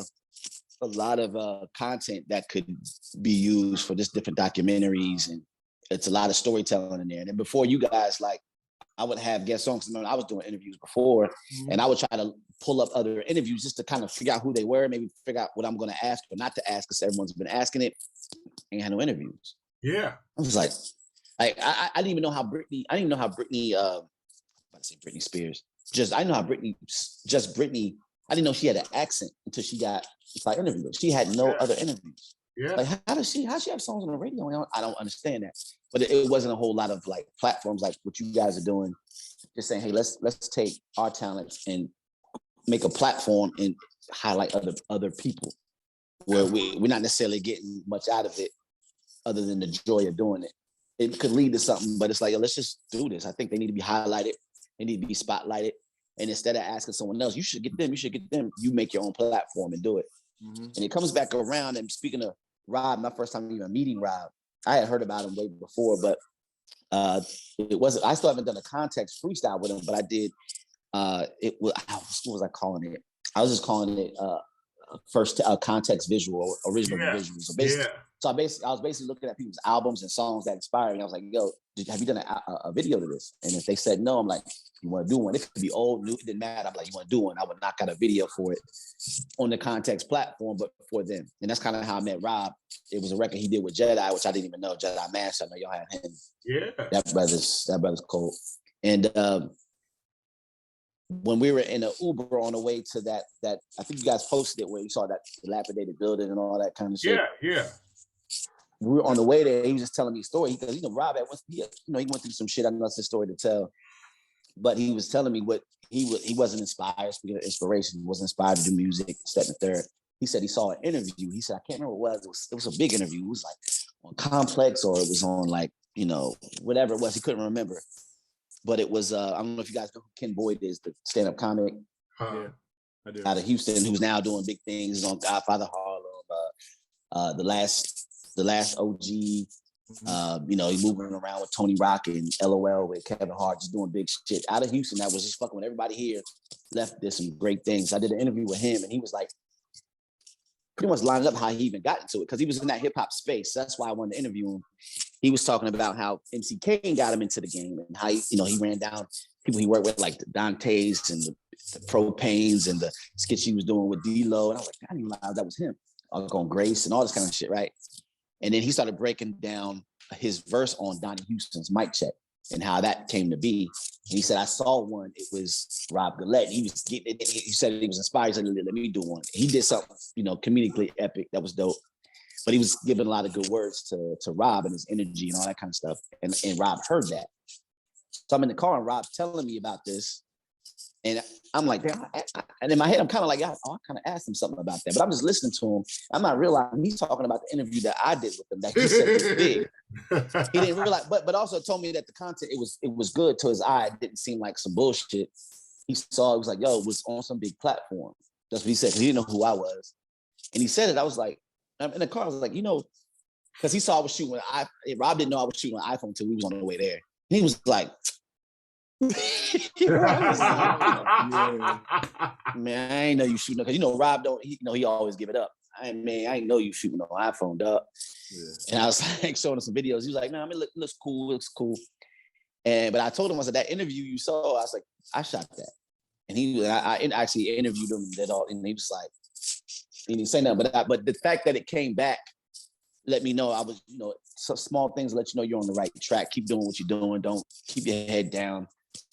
of content that could be used for just different documentaries, and it's a lot of storytelling in there. And before you guys, like, I would have guest songs. I was doing interviews before, and I would try to pull up other interviews just to kind of figure out who they were, maybe figure out what I'm going to ask or not to ask, because everyone's been asking it. Ain't had no interviews. Yeah, I was like I didn't even know how Britney. I didn't even know how Britney. I'm about to say Britney Spears. I didn't know how Britney. I didn't know she had an accent until she got like interviewed. She had no other interviews. Yeah. Like how she have songs on the radio? I don't understand that. But it wasn't a whole lot of like platforms like what you guys are doing. Just saying, hey, let's take our talents and make a platform and highlight other people where we're not necessarily getting much out of it other than the joy of doing it. It could lead to something, but it's like, let's just do this. I think they need to be highlighted. They need to be spotlighted. And instead of asking someone else, you should get them, you make your own platform and do it. And it comes back around. And speaking of Rob, my first time even meeting Rob, I had heard about him way before, but it wasn't, I still haven't done a context freestyle with him, but I did, it was, what was I calling it? I was just calling it first context visual, original visual. So basically, I was basically looking at people's albums and songs that inspired me. I was like, yo, have you done a video to this? And if they said no, I'm like, you want to do one? It could be old, new, it didn't matter. I'm like, you want to do one? I would knock out a video for it on the context platform, but for them. And that's kind of how I met Rob. It was a record he did with Jedi, which I didn't even know. Jedi Master, I know y'all had him. Yeah. That brother's cool. And when we were in an Uber on the way to that I think you guys posted it where you saw that dilapidated building and all that kind of shit. Yeah. We were on the way there. He was just telling me a story because Rob he went through some shit. I know that's his story to tell, but he was telling me what he wasn't inspired. Speaking of inspiration, he wasn't inspired to do music. Step and third. He said he saw an interview. He said, I can't remember what it was. It was a big interview. It was like on Complex or it was on like whatever it was. He couldn't remember. But it was, I don't know if you guys know who Ken Boyd is, the stand-up comic. Yeah, I do. Out of Houston, who's now doing big things. He's on Godfather Harlem, the last OG. He's moving around with Tony Rock and LOL with Kevin Hart, just doing big shit. Out of Houston, that was just fucking with everybody here. Did some great things. I did an interview with him, and he was like, pretty much lining up how he even got into it, because he was in that hip-hop space. That's why I wanted to interview him. He was talking about how MC Kane got him into the game and how he ran down people he worked with, like the Dantes and the Propanes and the skits he was doing with D-Lo. And I was like, I didn't even realize that was him. On Grace and all this kind of shit, right? And then he started breaking down his verse on Donnie Houston's Mic Check and how that came to be. And he said, I saw one. It was Rob Gillette. He was getting it. He said he was inspired. He said, let me do one. He did something, comedically epic. That was dope. But he was giving a lot of good words to Rob and his energy and all that kind of stuff. And Rob heard that. So I'm in the car and Rob's telling me about this. And I'm like, damn. And in my head, I'm kind of like, I kind of asked him something about that. But I'm just listening to him. I'm not realizing he's talking about the interview that I did with him that he said was big. He didn't realize, but also told me that the content, it was good to his eye. It didn't seem like some bullshit. He saw, it was like, yo, it was on some big platform. That's what he said, because he didn't know who I was. And he said it, I was like, I'm in the car, I was like, because he saw I was shooting with Rob didn't know I was shooting an iPhone until we was on the way there. And he was like, man, I ain't know you shooting, because Rob don't, he always give it up. I ain't know you shooting on iPhone, dog. Yeah. And I was like showing him some videos. He was like, no, it looks cool. But I told him, I said, that interview you saw, I was like, I shot that. And I actually interviewed him and all, and he was like, he didn't say nothing, but the fact that it came back let me know I was, some small things let you know you're on the right track. Keep doing what you're doing. Don't keep your head down.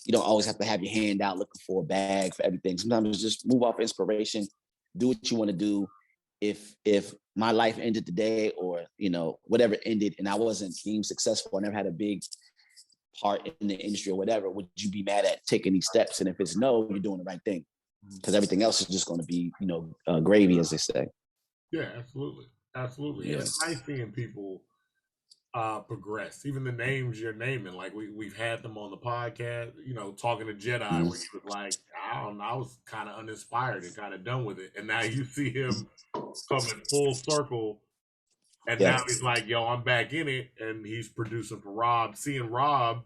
You don't always have to have your hand out looking for a bag for everything. Sometimes just move off inspiration, do what you want to do. If my life ended today or, whatever ended and I wasn't deemed successful, I never had a big part in the industry or whatever, would you be mad at taking these steps? And if it's no, you're doing the right thing. Because everything else is just going to be, gravy, as they say. Yeah, absolutely. Yeah. It's nice seeing people progress. Even the names you're naming, like we've had them on the podcast, talking to Jedi, where he was like, I don't know, I was kind of uninspired and kind of done with it. And now you see him coming full circle. And now he's like, yo, I'm back in it. And he's producing for Rob. Seeing Rob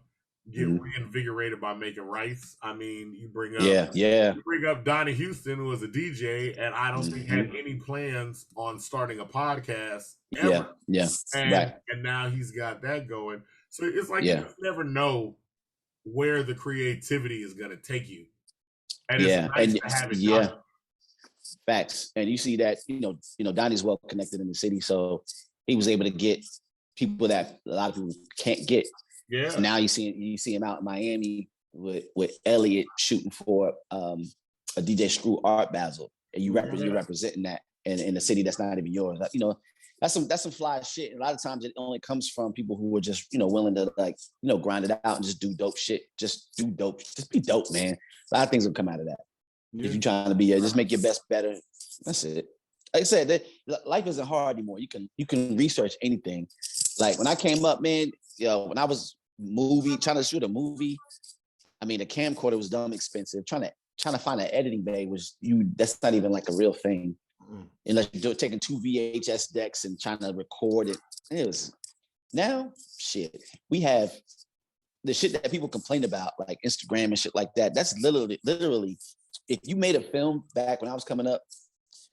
get reinvigorated by making rice. I mean, you bring up Donnie Houston, who was a DJ, and I don't think had any plans on starting a podcast ever. And now he's got that going. So it's like you just never know where the creativity is going to take you. And it's nice to have it done. Facts. And you see that, Donnie's well connected in the city, so he was able to get people that a lot of people can't get. Yeah. So now you see him out in Miami with Elliot shooting for a DJ Screw Art Basel, and you're representing that in a city that's not even yours. That's some fly shit. And a lot of times it only comes from people who are just willing to grind it out and just do dope shit. Just be dope, man. A lot of things will come out of that. Yeah. If you're trying to be just make your best better. That's it. Like I said, life isn't hard anymore. You can research anything. Like when I came up, man, when I was trying to shoot a movie, I mean, the camcorder was dumb expensive. Trying to trying to find an editing bay that's not even like a real thing. Unless you're taking 2 VHS decks and trying to record it. It was now shit. We have the shit that people complain about, like Instagram and shit like that. That's literally, if you made a film back when I was coming up,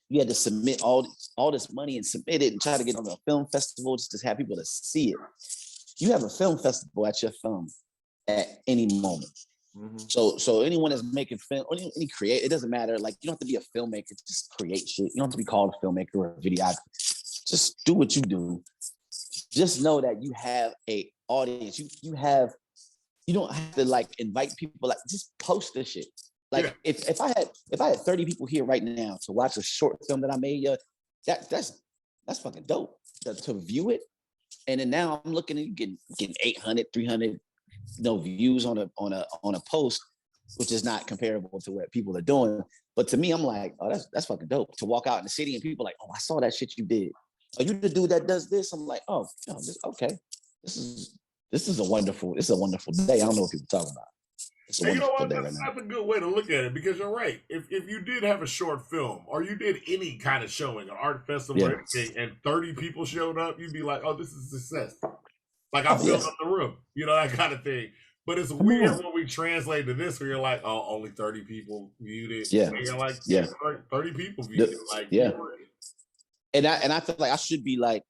you had to submit all this money and submit it and try to get on a film festival just to have people to see it. You have a film festival at your film at any moment. So anyone that's making film, or any create, it doesn't matter. Like, you don't have to be a filmmaker to just create shit. You don't have to be called a filmmaker or a videographer. Just do what you do. Just know that you have a audience. You don't have to like invite people. Like, just post this shit. Like, if I had 30 people here right now to watch a short film that I made, that's fucking dope to view it. And then now I'm looking at getting 800, 300, views on a post, which is not comparable to what people are doing. But to me, I'm like, oh, that's fucking dope. To walk out in the city and people like, oh, I saw that shit you did. Are you the dude that does this? I'm like, oh, okay. This is a wonderful day. I don't know what people are talking about. It's a wonderful day right now. That's a good way to look at it, because you're right. If you did have a short film, or you did any kind of showing, an art festival, or anything, and 30 people showed up, you'd be like, oh, this is a success. Like, I filled up the room, that kind of thing. But it's weird when we translate to this, where you're like, oh, only 30 people viewed it. Yeah. And you're like, 30 people viewed it. Like, And I feel like I should be like,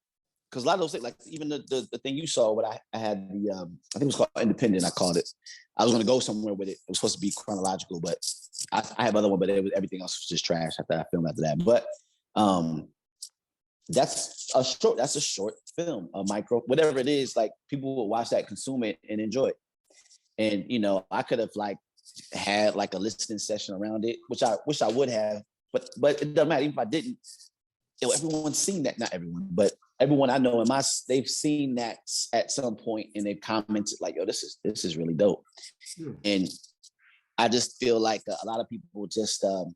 because a lot of those things, like even the thing you saw, what I had I think it was called Independent. I called it. I was going to go somewhere with it. It was supposed to be chronological, but I have other one, but everything else was just trash after I filmed after that. But that's a short film, a micro, whatever it is. Like, people will watch that, consume it, and enjoy it. And I could have like had like a listening session around it, which I wish I would have, but it doesn't matter. Even if I didn't, everyone's seen that. Not everyone, but everyone I know they've seen that at some point, and they've commented like, "Yo, this is really dope." And I just feel like a lot of people just are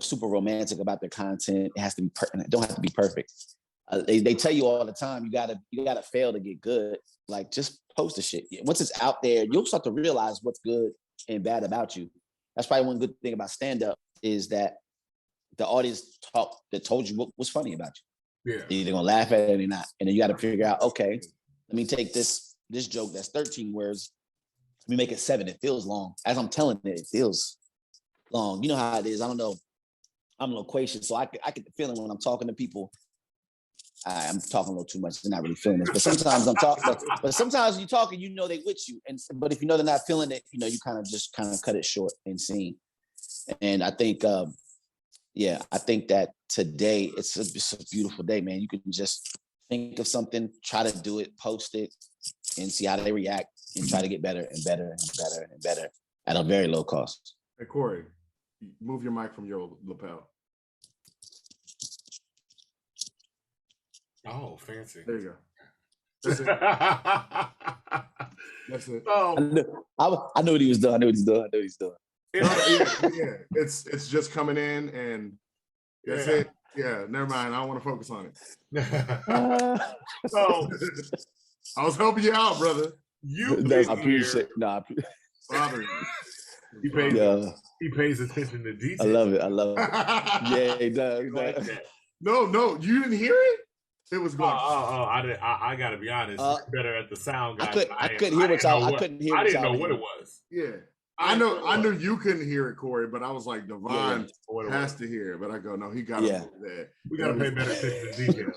super romantic about their content. It has to be it don't have to be perfect. They tell you all the time, you gotta fail to get good. Like, just post the shit. Once it's out there, you'll start to realize what's good and bad about you. That's probably one good thing about stand-up, is that the audience told you what was funny about you. Yeah. They're either gonna laugh at it or not. And then you got to figure out, okay, let me take this joke that's 13 words, let me make it 7. It feels long. As I'm telling it feels long. You know how it is. I don't know. I'm loquacious, so I get the feeling when I'm talking to people, I'm talking a little too much. They're not really feeling this, but sometimes I'm talking. But sometimes you talk and they with you, but if they're not feeling it, you kind of cut it short and scene. And I think, I think that today it's a beautiful day, man. You can just think of something, try to do it, post it, and see how they react, and try to get better and better and better and better at a very low cost. Hey, Coreigh, move your mic from your lapel. Oh, fancy. There you go. That's it. That's it. I knew what he was doing. Yeah, it's just coming in, and that's it. Yeah, never mind. I don't want to focus on it. So I was helping you out, brother. I appreciate. Father. He pays attention to detail. I love it. Yeah, he does. Like that. No, you didn't hear it? It was going. I gotta be honest. Better at the sound guy. I couldn't hear what y'all. I couldn't hear. I didn't know what it was. Yeah. I know you couldn't hear it, Coreigh, but I was like, Devon has to hear it. But I go, no, he got to move that. We got to pay better attention to details.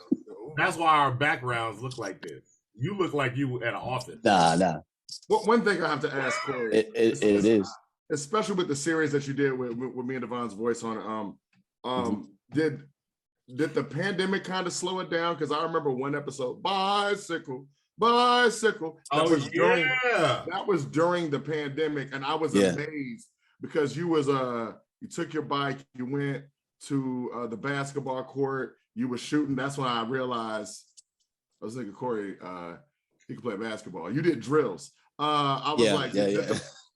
That's why our backgrounds look like this. You look like you at an office. Nah. Well, one thing I have to ask, Coreigh. It is. Especially with the series that you did with me and Devon's voice on it. Did the pandemic kind of slow it down? Because I remember one episode, bicycle. That was during the pandemic, and I was amazed because you took your bike, you went to the basketball court, you were shooting. That's when I realized I was thinking, Coreigh, he could play basketball. You did drills. I was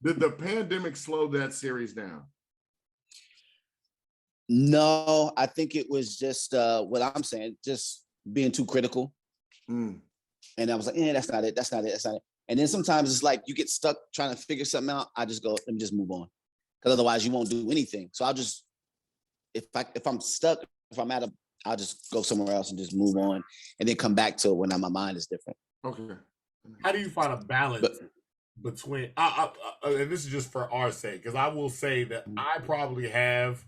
did the pandemic slow that series down? No, I think it was just what I'm saying, just being too critical. And I was like, that's not it. And then sometimes it's like you get stuck trying to figure something out. I just go, let me just move on. because otherwise you won't do anything. So I'll just, if I'm stuck, if I'm I'll just go somewhere else and just move on, and then come back to it when my mind is different. Okay. How do you find a balance between? And this is just for our sake, because I will say that I probably have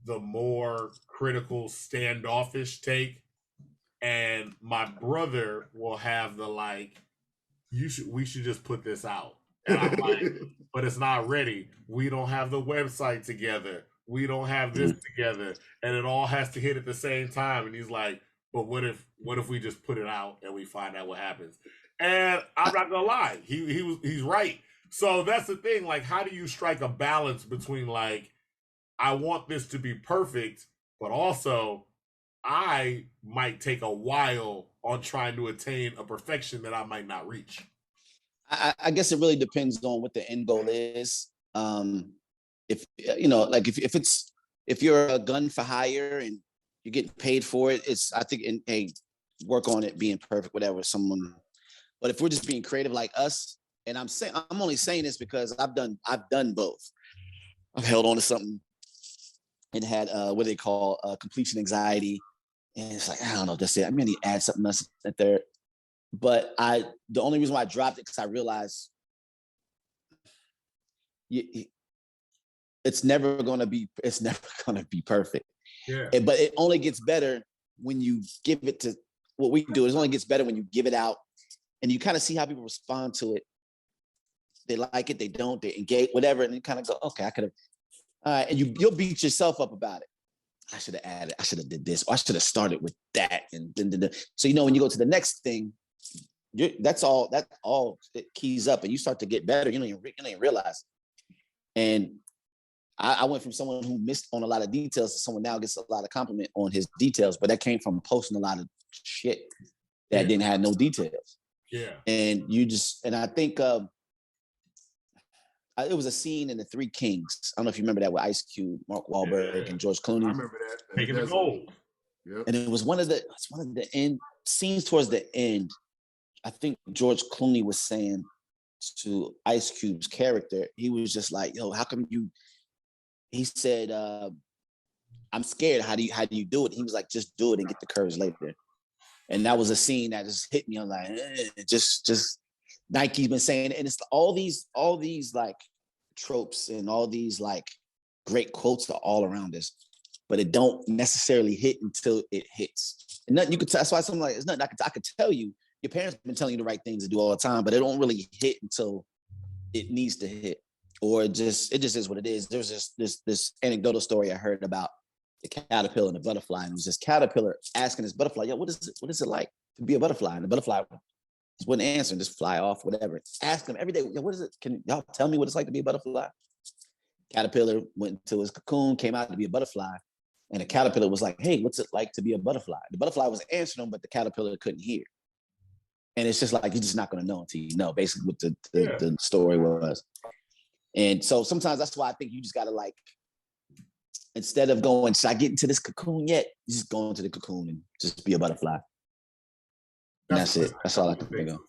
the more critical, standoffish take, and my brother will have the like, we should just put this out, and I'm like, but it's not ready. We don't have the website together. We don't have this together, and it all has to hit at the same time. And he's like, but what if we just put it out and we find out what happens? And I'm not gonna lie, he's right. So that's the thing. Like, how do you strike a balance between like, I want this to be perfect, but also I might take a while on trying to attain a perfection that I might not reach? I guess it really depends on what the end goal is. If you know, like if you're a gun for hire and you're getting paid for it, it's, I think, hey, work on it being perfect, whatever. Someone, but if we're just being creative like us, and I'm only saying this because I've done both. I've held on to something and had what they call completion anxiety, and it's like, I don't know, that's it. I'm gonna add something else at there. But the only reason why I dropped it, because I realized it's never gonna be perfect. Yeah. But it only gets better when you give it to, what we do is only gets better when you give it out and you kind of see how people respond to it. They like it, they don't, they engage, whatever, and you kind of go, okay, I could have, all right, and you'll beat yourself up about it. I should have added, I should have did this, or I should have started with that, and then. So when you go to the next thing, that's all it keys up, and you start to get better. You don't even realize. And I went from someone who missed on a lot of details to someone now gets a lot of compliment on his details, but that came from posting a lot of shit that didn't have no details. Yeah. And I think it was a scene in The Three Kings. I don't know if you remember that, with Ice Cube, Mark Wahlberg, and George Clooney. I remember that. Taking the gold. Yep. And it was one of the end scenes towards the end. I think George Clooney was saying to Ice Cube's character, he was just like, yo, how come you, he said, I'm scared. How do you do it? He was like, just do it and get the courage later. And that was a scene that just hit me. I'm like, just Nike's been saying, and it's all these like tropes and all these like great quotes are all around us, but it don't necessarily hit until it hits. And nothing you could tell. That's why something like, it's nothing I could tell you. Your parents have been telling you the right things to do all the time, but it don't really hit until it needs to hit, or it just is what it is. There's just this anecdotal story I heard about the caterpillar and the butterfly, and it was this caterpillar asking this butterfly, yo, what is it like to be a butterfly? And the butterfly just wouldn't answer and just fly off, whatever. Ask him every day, yo, what is it? Can y'all tell me what it's like to be a butterfly? Caterpillar went into his cocoon, came out to be a butterfly, and the caterpillar was like, hey, what's it like to be a butterfly? The butterfly was answering him, but the caterpillar couldn't hear. And it's just like, you're just not going to know until you know, basically what the story was. And so sometimes that's why I think you just got to, like, instead of going, should I get into this cocoon yet? You just go into the cocoon and just be a butterfly. And that's it. That's all I can think of.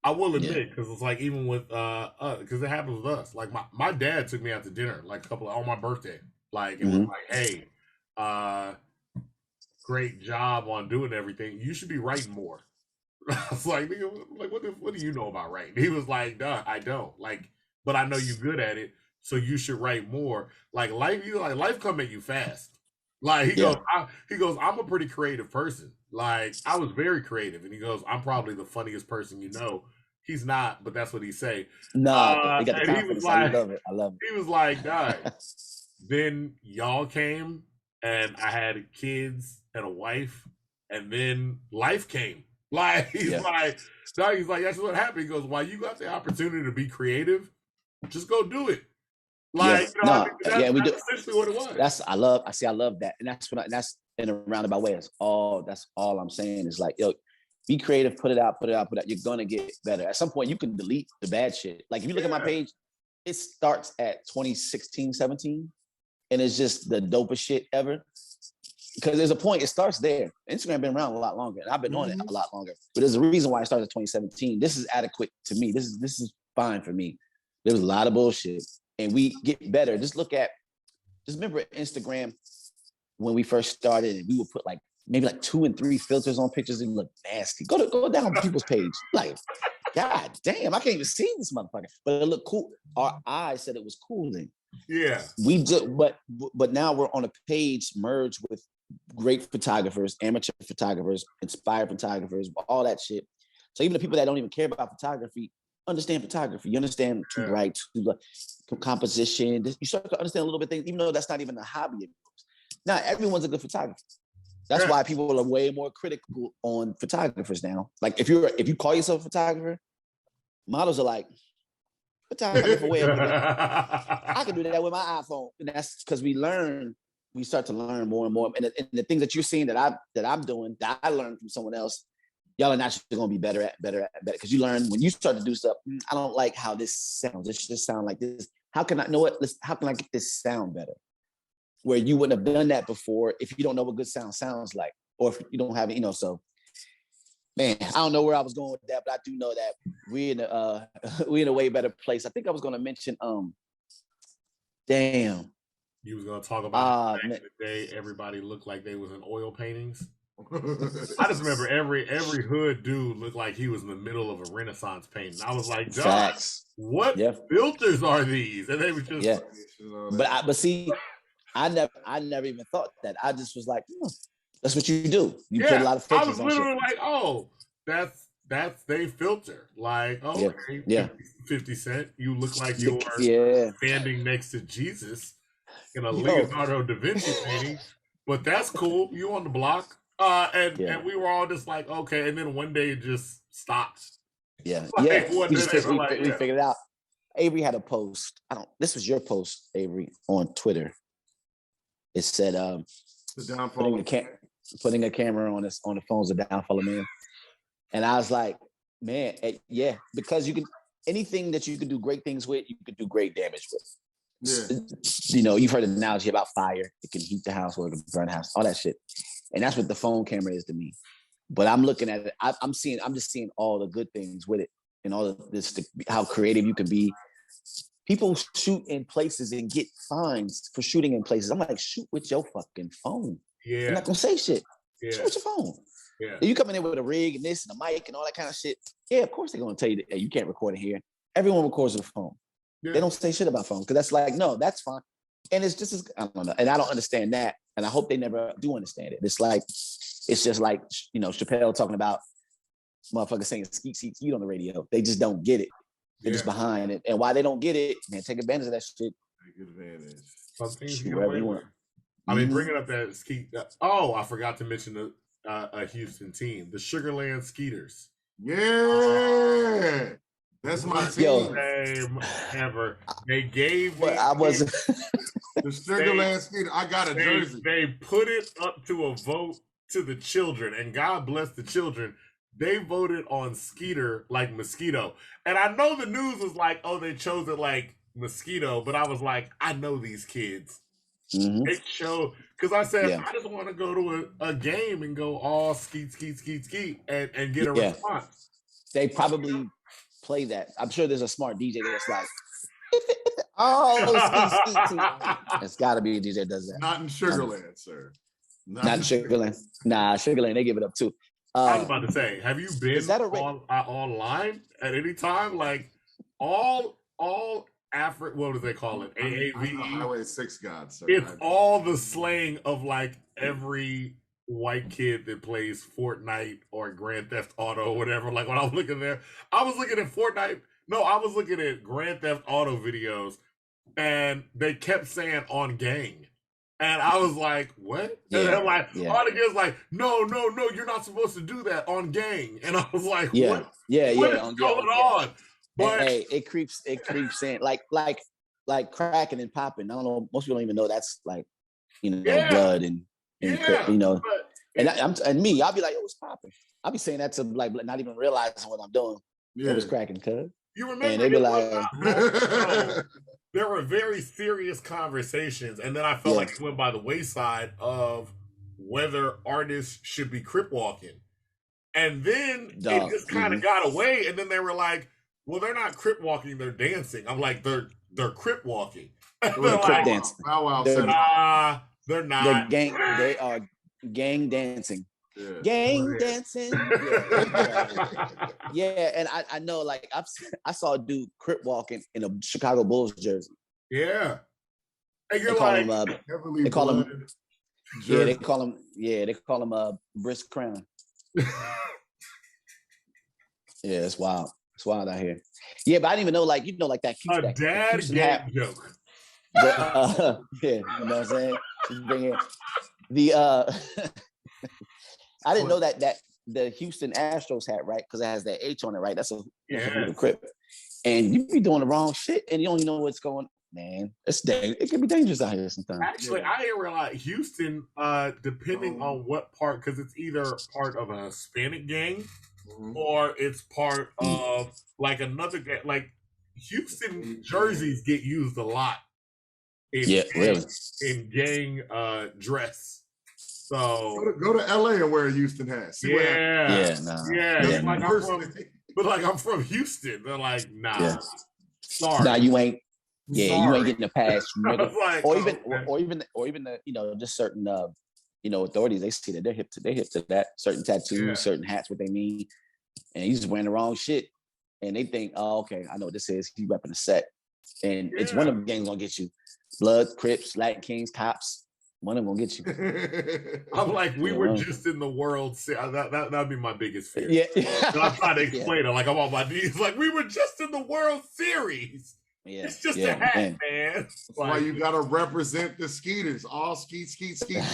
I will admit, because it's like, even with, because it happens with us. Like, my dad took me out to dinner, like, on my birthday. Like, it was like, hey, great job on doing everything. You should be writing more. I was like, nigga, like, what do you know about writing? He was like, duh, I don't. Like, but I know you're good at it, so you should write more. Like, life come at you fast. Like, he goes, I'm a pretty creative person. Like, I was very creative. And he goes, I'm probably the funniest person you know. He's not, but that's what he say. No, he got the confidence. I love it. He was like, guys, then y'all came, and I had kids and a wife, and then life came. Like, he's like, that's what happened. He goes, while you got the opportunity to be creative, just go do it. Like, we do. That's essentially what it was. I love that. And that's in a roundabout way. That's all I'm saying is, like, yo, be creative, put it out. You're gonna get better. At some point, you can delete the bad shit. Like, if you look at my page, it starts at 2016, 17, and it's just the dopest shit ever. Because there's a point, it starts there. Instagram been around a lot longer, and I've been on it a lot longer. But there's a reason why it started in 2017. This is adequate to me. This is fine for me. There was a lot of bullshit, and we get better. Just remember Instagram when we first started, and we would put like maybe like 2 and 3 filters on pictures and look nasty. Go down people's page. Like, God damn, I can't even see this motherfucker. But it looked cool. Our eyes said it was cool then. Yeah. We just, but now we're on a page merged with great photographers, amateur photographers, inspired photographers, all that shit. So even the people that don't even care about photography understand photography. You understand too bright, composition. You start to understand a little bit of things, even though that's not even a hobby of yours. Now everyone's a good photographer. That's why people are way more critical on photographers now. Like if you call yourself a photographer, models are like, photographer, I can do that with my iPhone. And that's because we start to learn more and more. And the things that you're seeing that I'm doing, that I learned from someone else, y'all are naturally gonna be better at because you learn when you start to do stuff. I don't like how this sounds. This should sound like this. How can I know what? How can I get this sound better? Where you wouldn't have done that before if you don't know what good sound sounds like, or if you don't have it, so. Man, I don't know where I was going with that, but I do know that we're in a way better place. I think I was going to mention, damn. You was going to talk about back in the day, everybody looked like they was in oil paintings. I just remember every hood dude looked like he was in the middle of a Renaissance painting. I was like, John, what filters are these? And they were just but see, I never even thought that. I just was like, that's what you do. You put a lot of filters. I was literally like, oh, that's they filter. Like, okay, 50 Cent, you look like you're standing next to Jesus in a Leonardo da Vinci painting, but that's cool. You on the block. And we were all just like, okay. And then one day it just stopped. Yeah. We figured it out. Avery had a post. This was your post, Avery, on Twitter. It said, the downfall putting a camera on the phone's the downfall of man. And I was like, man, because anything that you can do great things with, you could do great damage with. Yeah. You've heard the analogy about fire. It can heat the house or it can burn the house, all that shit. And that's what the phone camera is to me. But I'm looking at it, I'm just seeing all the good things with it and all of this, how creative you can be. People shoot in places and get fines for shooting in places. I'm like, shoot with your fucking phone. Yeah. You're not gonna say shit. Yeah. Shoot with your phone. Yeah. If you come in there with a rig and this and a mic and all that kind of shit, of course they're gonna tell you that, hey, you can't record it here. Everyone records with a phone. Yeah. They don't say shit about phones because that's like, no, that's fine. And it's just I don't know. And I don't understand that. And I hope they never do understand it. It's just like, Chappelle talking about motherfuckers saying skeet, skeet, skeet on the radio. They just don't get it. They're just behind it. And why they don't get it, man, take advantage of that shit. Take advantage. Some things get away with. I mean, bringing up that skeet. I forgot to mention a Houston team, the Sugarland Skeeters. Yeah. That's my team. Name ever. They gave me the Sugarland Skeeter. I got a jersey. They put it up to a vote to the children, and God bless the children. They voted on Skeeter like mosquito. And I know the news was like, oh, they chose it like mosquito, but I was like, I know these kids. Mm-hmm. It showed, because I said, I just want to go to a game and go all skeet, skeet, skeet, skeet, and get a response. They probably play that. I'm sure there's a smart DJ that's like, skeet, skeet, skeet. It's got to be a DJ that does that. Not in Sugarland, sir. Not in Sugarland. Nah, Sugarland, they give it up too. I was about to say, have you been online at any time? Like all what do they call it? AAVE. Highway 6 God, sir. It's all the slang of like every white kid that plays Fortnite or Grand Theft Auto or whatever. Like when I was looking there, I was looking at Fortnite. No, I was looking at Grand Theft Auto videos, and they kept saying on gang. And I was like, what? And they're like, all the kids like, no, you're not supposed to do that on gang. And I was like, what? What is going on? But hey, it creeps in like cracking and popping. I don't know. Most people don't even know that's like, blood and and me, I'll be like, it's popping. I'll be saying that to like not even realizing what I'm doing. Yeah. It was cracking, cuz. You remember? And they be like, there were very serious conversations, and then I felt like it went by the wayside of whether artists should be crip walking. And then it just kind of got away, and then they were like, well, they're not crip walking, they're dancing. I'm like, they're they're crip walking. They're crip dancing. Bow Wow They're- said it. Nah, they're not. They are gang dancing. Yeah. Gang dancing. Yeah, and I know, like I saw a dude crip walking in a Chicago Bulls jersey. Yeah. And you're They call like, him. Heavily They call him. blooded Yeah, they jersey. call him. Yeah, they call him Brisk Crown. Yeah, it's wild. It's wild out here. Yeah, but I didn't even know, like, like that. a that dad Houston game hat. joke. Yeah, you know what I'm saying? Just bring in the I didn't know that the Houston Astros hat, right? Because it has that H on it, right? That's a crip. And you be doing the wrong shit and you don't even know what's going on. Man, it can be dangerous out here sometimes. Actually, I didn't realize Houston, depending on what part, because it's either part of a Hispanic gang or it's part of like another gang. Like Houston jerseys get used a lot in gang dress. So Go to LA and wear a Houston hat. See what happens. I'm from Houston. They're like, nah, Yeah. sorry. Nah, you ain't. Yeah, you ain't getting a pass, like, or even the just certain authorities. They see that they're hip to that certain tattoos, certain hats, what they mean, and he's just wearing the wrong shit, and they think, oh, okay, I know what this is. He's repping a set, and it's one of them gangs gonna get you. Blood, Crips, Latin Kings, cops. One of them gonna get you. I'm like, we were just in the World Series. That'd be my biggest fear. Yeah, I'm trying to explain it. Like I'm on my knees. Like we were just in the World Series. Yeah, it's just a hat, man. That's why you gotta represent the Skeeters. All skeet. Somebody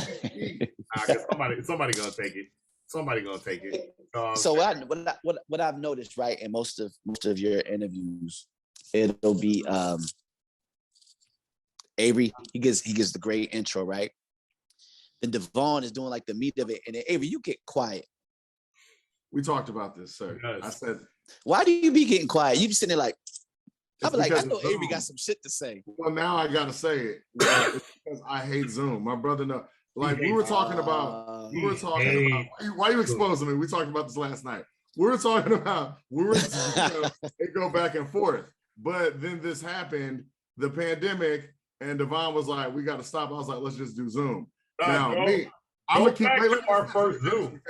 gonna take it. Somebody gonna take it. So what I've noticed, right, in most of your interviews, it'll be Avery. He gives the great intro, right? Then Devon is doing like the meat of it, and then Avery, you get quiet. We talked about this, sir. Yes. I said, why do you be getting quiet? You be sitting there like. I'm like, I know Avery got some shit to say. Well, now I gotta say it. It's because I hate Zoom. My brother knows. Like we were talking about. Why are you exposing me? We talked about this last night. We were talking about. They go back and forth. But then this happened, the pandemic, and Devon was like, "We got to stop." I was like, "Let's just do Zoom." I'm gonna keep our first Zoom.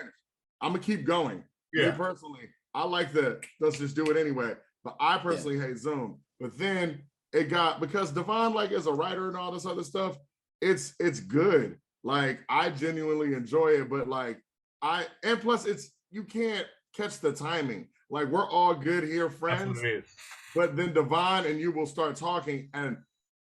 I'm gonna keep going. Yeah. Me personally, I like let's just do it anyway. But I personally hate Zoom. But then it got, because Devon, like, is a writer and all this other stuff, it's good. Like, I genuinely enjoy it, but like and plus you can't catch the timing. Like, we're all good here, friends. But then Devon and you will start talking, and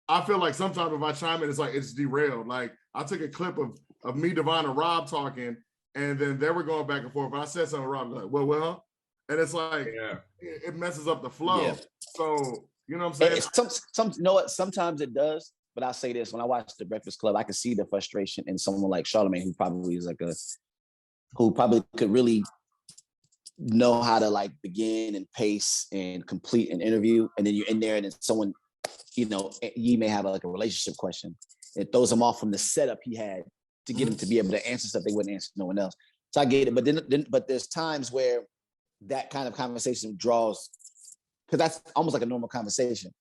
I feel like sometimes if I chime in, it's derailed. Like, I took a clip of me, Devon, and Rob talking, and then they were going back and forth. But I said something, Rob was like, well, and it's like it messes up the flow. Yeah. So you know what I'm saying? You know what? Sometimes it does, but I'll say this: when I watch The Breakfast Club, I can see the frustration in someone like Charlamagne, who probably is who probably could really know how to like begin and pace and complete an interview, and then you're in there, and then someone, you may have like a relationship question. It throws him off from the setup he had to get him to be able to answer stuff they wouldn't answer no one else. So I get it, but there's times where that kind of conversation draws, because that's almost like a normal conversation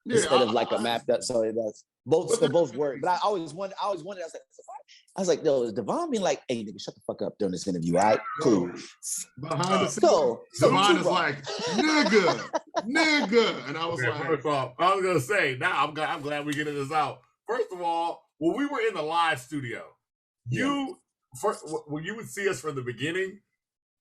instead of like a map. So it does both work. But I always wondered. I was like, yo, is Devon being like, hey, nigga, shut the fuck up during this interview? All right, cool. Behind the scenes, Devon is like, nigga, and I was like, first off, I was gonna say, now I'm glad we're getting this out. First of all, when we were in the live studio, when you would see us from the beginning,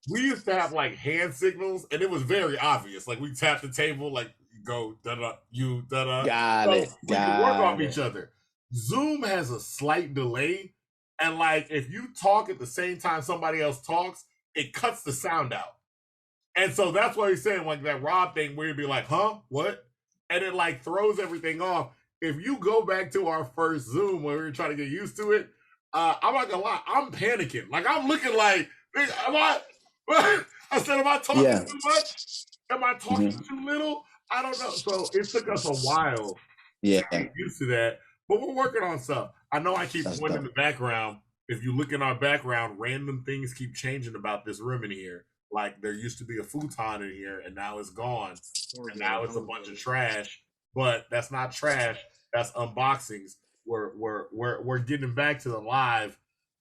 we used to have like hand signals, and it was very obvious. Like we tapped the table, like go da-da, you da-da. Got it. We can work off each other. Zoom has a slight delay, and like if you talk at the same time somebody else talks, it cuts the sound out. And so that's why he's saying like that Rob thing where you'd be like, huh? What? And it like throws everything off. If you go back to our first Zoom where we were trying to get used to it, I'm not gonna lie, I'm panicking. Like I'm looking like, I said, am I talking too much? Am I talking too little? I don't know. So it took us a while to get used to that. But we're working on stuff. I know I keep pointing in the background. If you look in our background, random things keep changing about this room in here. Like there used to be a futon in here, and now it's gone. And now it's a bunch of trash. but that's not trash. That's unboxings. We're getting back to the live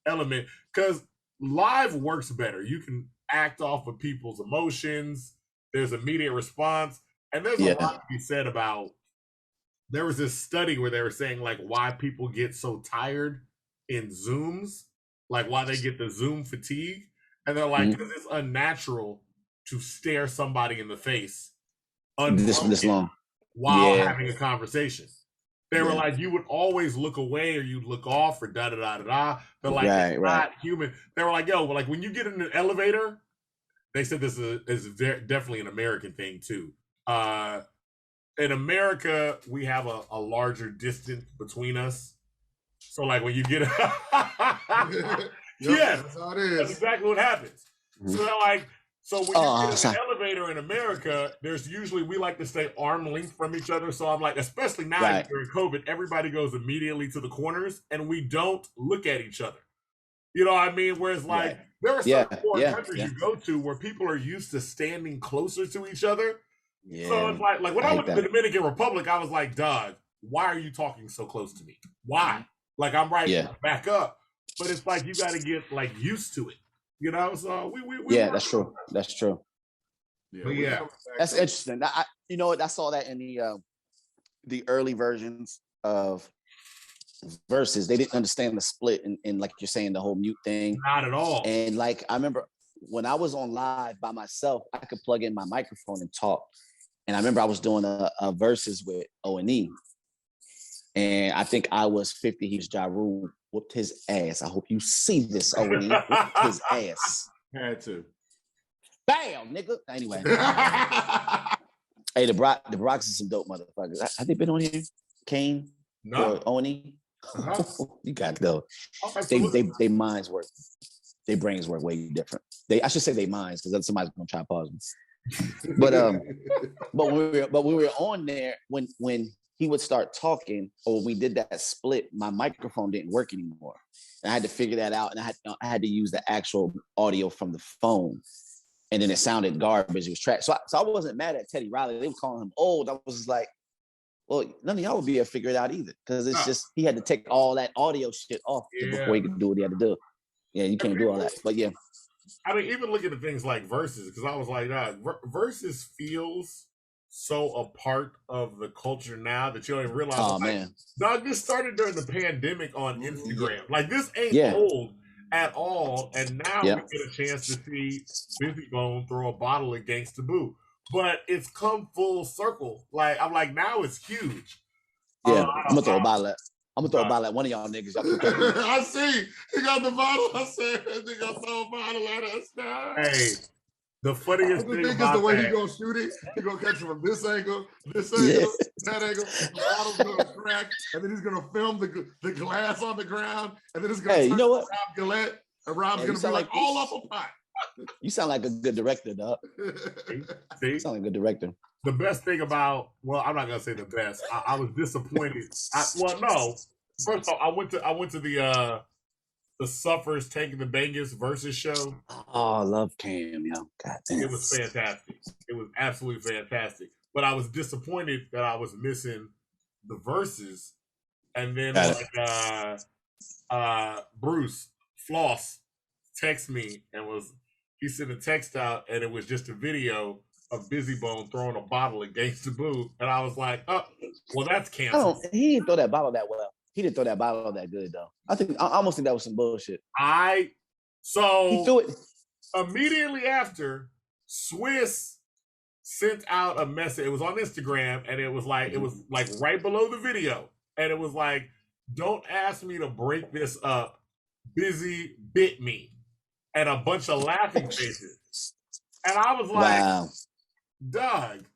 element because live works better. You can act off of people's emotions. There's immediate response, and there's a Yeah. lot to be said about. There was this study where they were saying like why people get so tired in Zooms, like why they get the Zoom fatigue, and they're like, because it's unnatural to stare somebody in the face This long. while Yeah. having a conversation. They were like, you would always look away or you'd look off or da da da da da. They're like, it's not human. They were like, yo, like when you get in an elevator, they said this is definitely an American thing too. In America, we have a larger distance between us. So like when you get yeah, that's how it is. That's exactly what happens. So they're like, so when you get in an elevator in America, there's usually, we like to stay arm length from each other. So I'm like, especially now during COVID, everybody goes immediately to the corners and we don't look at each other. You know what I mean? Whereas like there are some foreign countries you go to where people are used to standing closer to each other. Yeah. So it's like when I went to the Dominican Republic, I was like, Doug, why are you talking so close to me? Why? Like I'm right back up. But it's like you got to get like used to it. You know, so we that's true. That's true. Yeah, that's interesting. You know what? I saw that in the early versions of Versus. They didn't understand the split and like you're saying, the whole mute thing. Not at all. And like I remember when I was on live by myself, I could plug in my microphone and talk. And I remember I was doing a Versus with O&E. And I think I was 50. He was Ja Rule. Whooped his ass. I hope you see this, O&E. Whooped his ass. Had to. Bam, nigga. Anyway. Hey, the Brox is some dope motherfuckers. Have they been on here? Kane? No. Or O&E? You got to go. They minds work. Their brains work way different. I should say they minds because somebody's gonna try to pause me. But when we were on there, when he would start talking, or we did that split, my microphone didn't work anymore. And I had to figure that out, and I had to use the actual audio from the phone. And then it sounded garbage. It was trash. So I wasn't mad at Teddy Riley. They were calling him old. I was just like, well, none of y'all would be able to figure it out either. Because it's just, he had to take all that audio shit off before he could do what he had to do. Yeah, you can't do all that. But yeah. I mean, even looking at things like Versus, because I was like, Versus feels so a part of the culture now that you don't even realize. Oh, man. Dog, this started during the pandemic on Instagram. Like, this ain't old at all. And now we get a chance to see Busy Bone throw a bottle against the boot. But it's come full circle. Like, I'm like, now it's huge. Yeah, I'm going to throw a bottle at. I'm gonna throw a bottle at one of y'all niggas. I see. He got the bottle. I said, he gonna throw a bottle at us now. Hey, the funniest thing is the way he gonna shoot it. He gonna catch it from this angle, that angle. The bottle's gonna crack, and then he's gonna film the glass on the ground, and then it's gonna. Hey, you know what? Rob Gillette, and Rob's gonna be like all up a pot. You sound like a good director, dog. See? You sound like a good director. The best thing about, well, I'm not gonna say the best. I was disappointed. No. First of all, I went to the Suffers Taking the Bangers Versus show. Oh, I love Cam, yo. God damn. It was fantastic. It was absolutely fantastic. But I was disappointed that I was missing the Verses. And then Bruce Floss texted me and he sent a text out, and it was just a video of Busy Bone throwing a bottle against the booth, and I was like, "Oh, well, that's canceled." He didn't throw that bottle that well. He didn't throw that bottle that good though. I almost think that was some bullshit. He threw it immediately after. Swiss sent out a message. It was on Instagram, and it was like right below the video, and it was like, "Don't ask me to break this up. Busy bit me," and a bunch of laughing faces. And I was like, wow. Doug,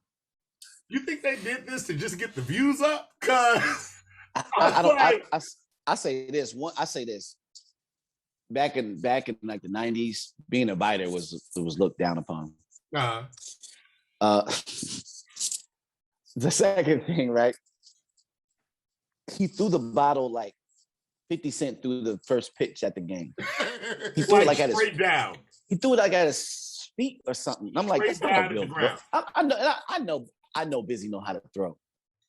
you think they did this to just get the views up? Cause I say this. I say this. Back in like the 90s, being a biter was looked down upon. The second thing, right? He threw the bottle like 50 Cent threw the first pitch at the game. He threw it like at his down. He threw it like at his feet or something. I'm like, that's not a real. I know Busy know how to throw.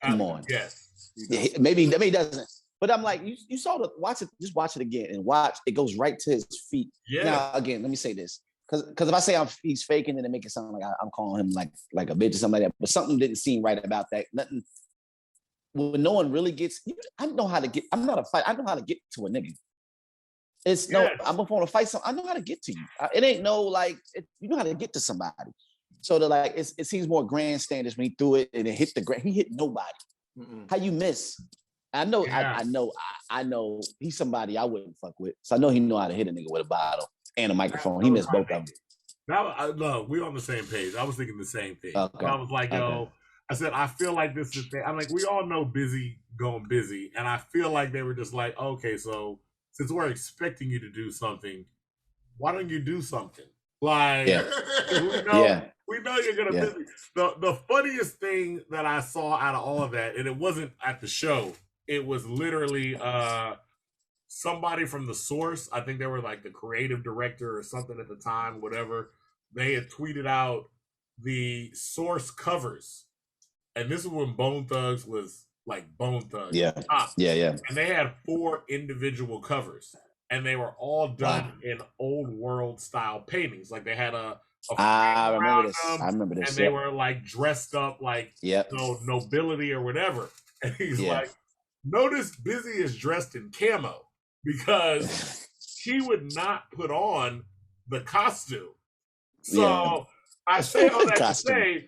Come on. Yes. Yeah, maybe he doesn't. But I'm like, you saw watch it, just watch it again and watch. It goes right to his feet. Yeah. Now, again, let me say this. Because if I say he's faking, then it make it sound like I'm calling him like a bitch or something like that. But something didn't seem right about that. Nothing. When no one really gets, I know how to get. I'm not a fight. I know how to get to a nigga. It's no, I'm gonna want to fight something. I know how to get to you. It ain't no you know how to get to somebody. So it seems more grandstandish when he threw it and it hit the ground. He hit nobody. How you miss? I know, I know he's somebody I wouldn't fuck with. So I know he know how to hit a nigga with a bottle and a microphone. He missed both of them. No, we're on the same page. I was thinking the same thing. Okay. I was like, yo, I said, I feel like this is the thing. I'm like, we all know busy going busy. And I feel like they were just like, okay, so since we're expecting you to do something, why don't you do something? Like, we know you're gonna busy. The funniest thing that I saw out of all of that, and it wasn't at the show, it was literally somebody from the source. I think they were like the creative director or something at the time, whatever. They had tweeted out the source covers. And this is when Bone Thugs was like Bone Thugs. Yeah. And they had 4 individual covers. And they were all done in old world style paintings. Like they had I remember this. And they were like dressed up like nobility or whatever. And he's like, notice Busy is dressed in camo because he would not put on the costume. So I say all that to say,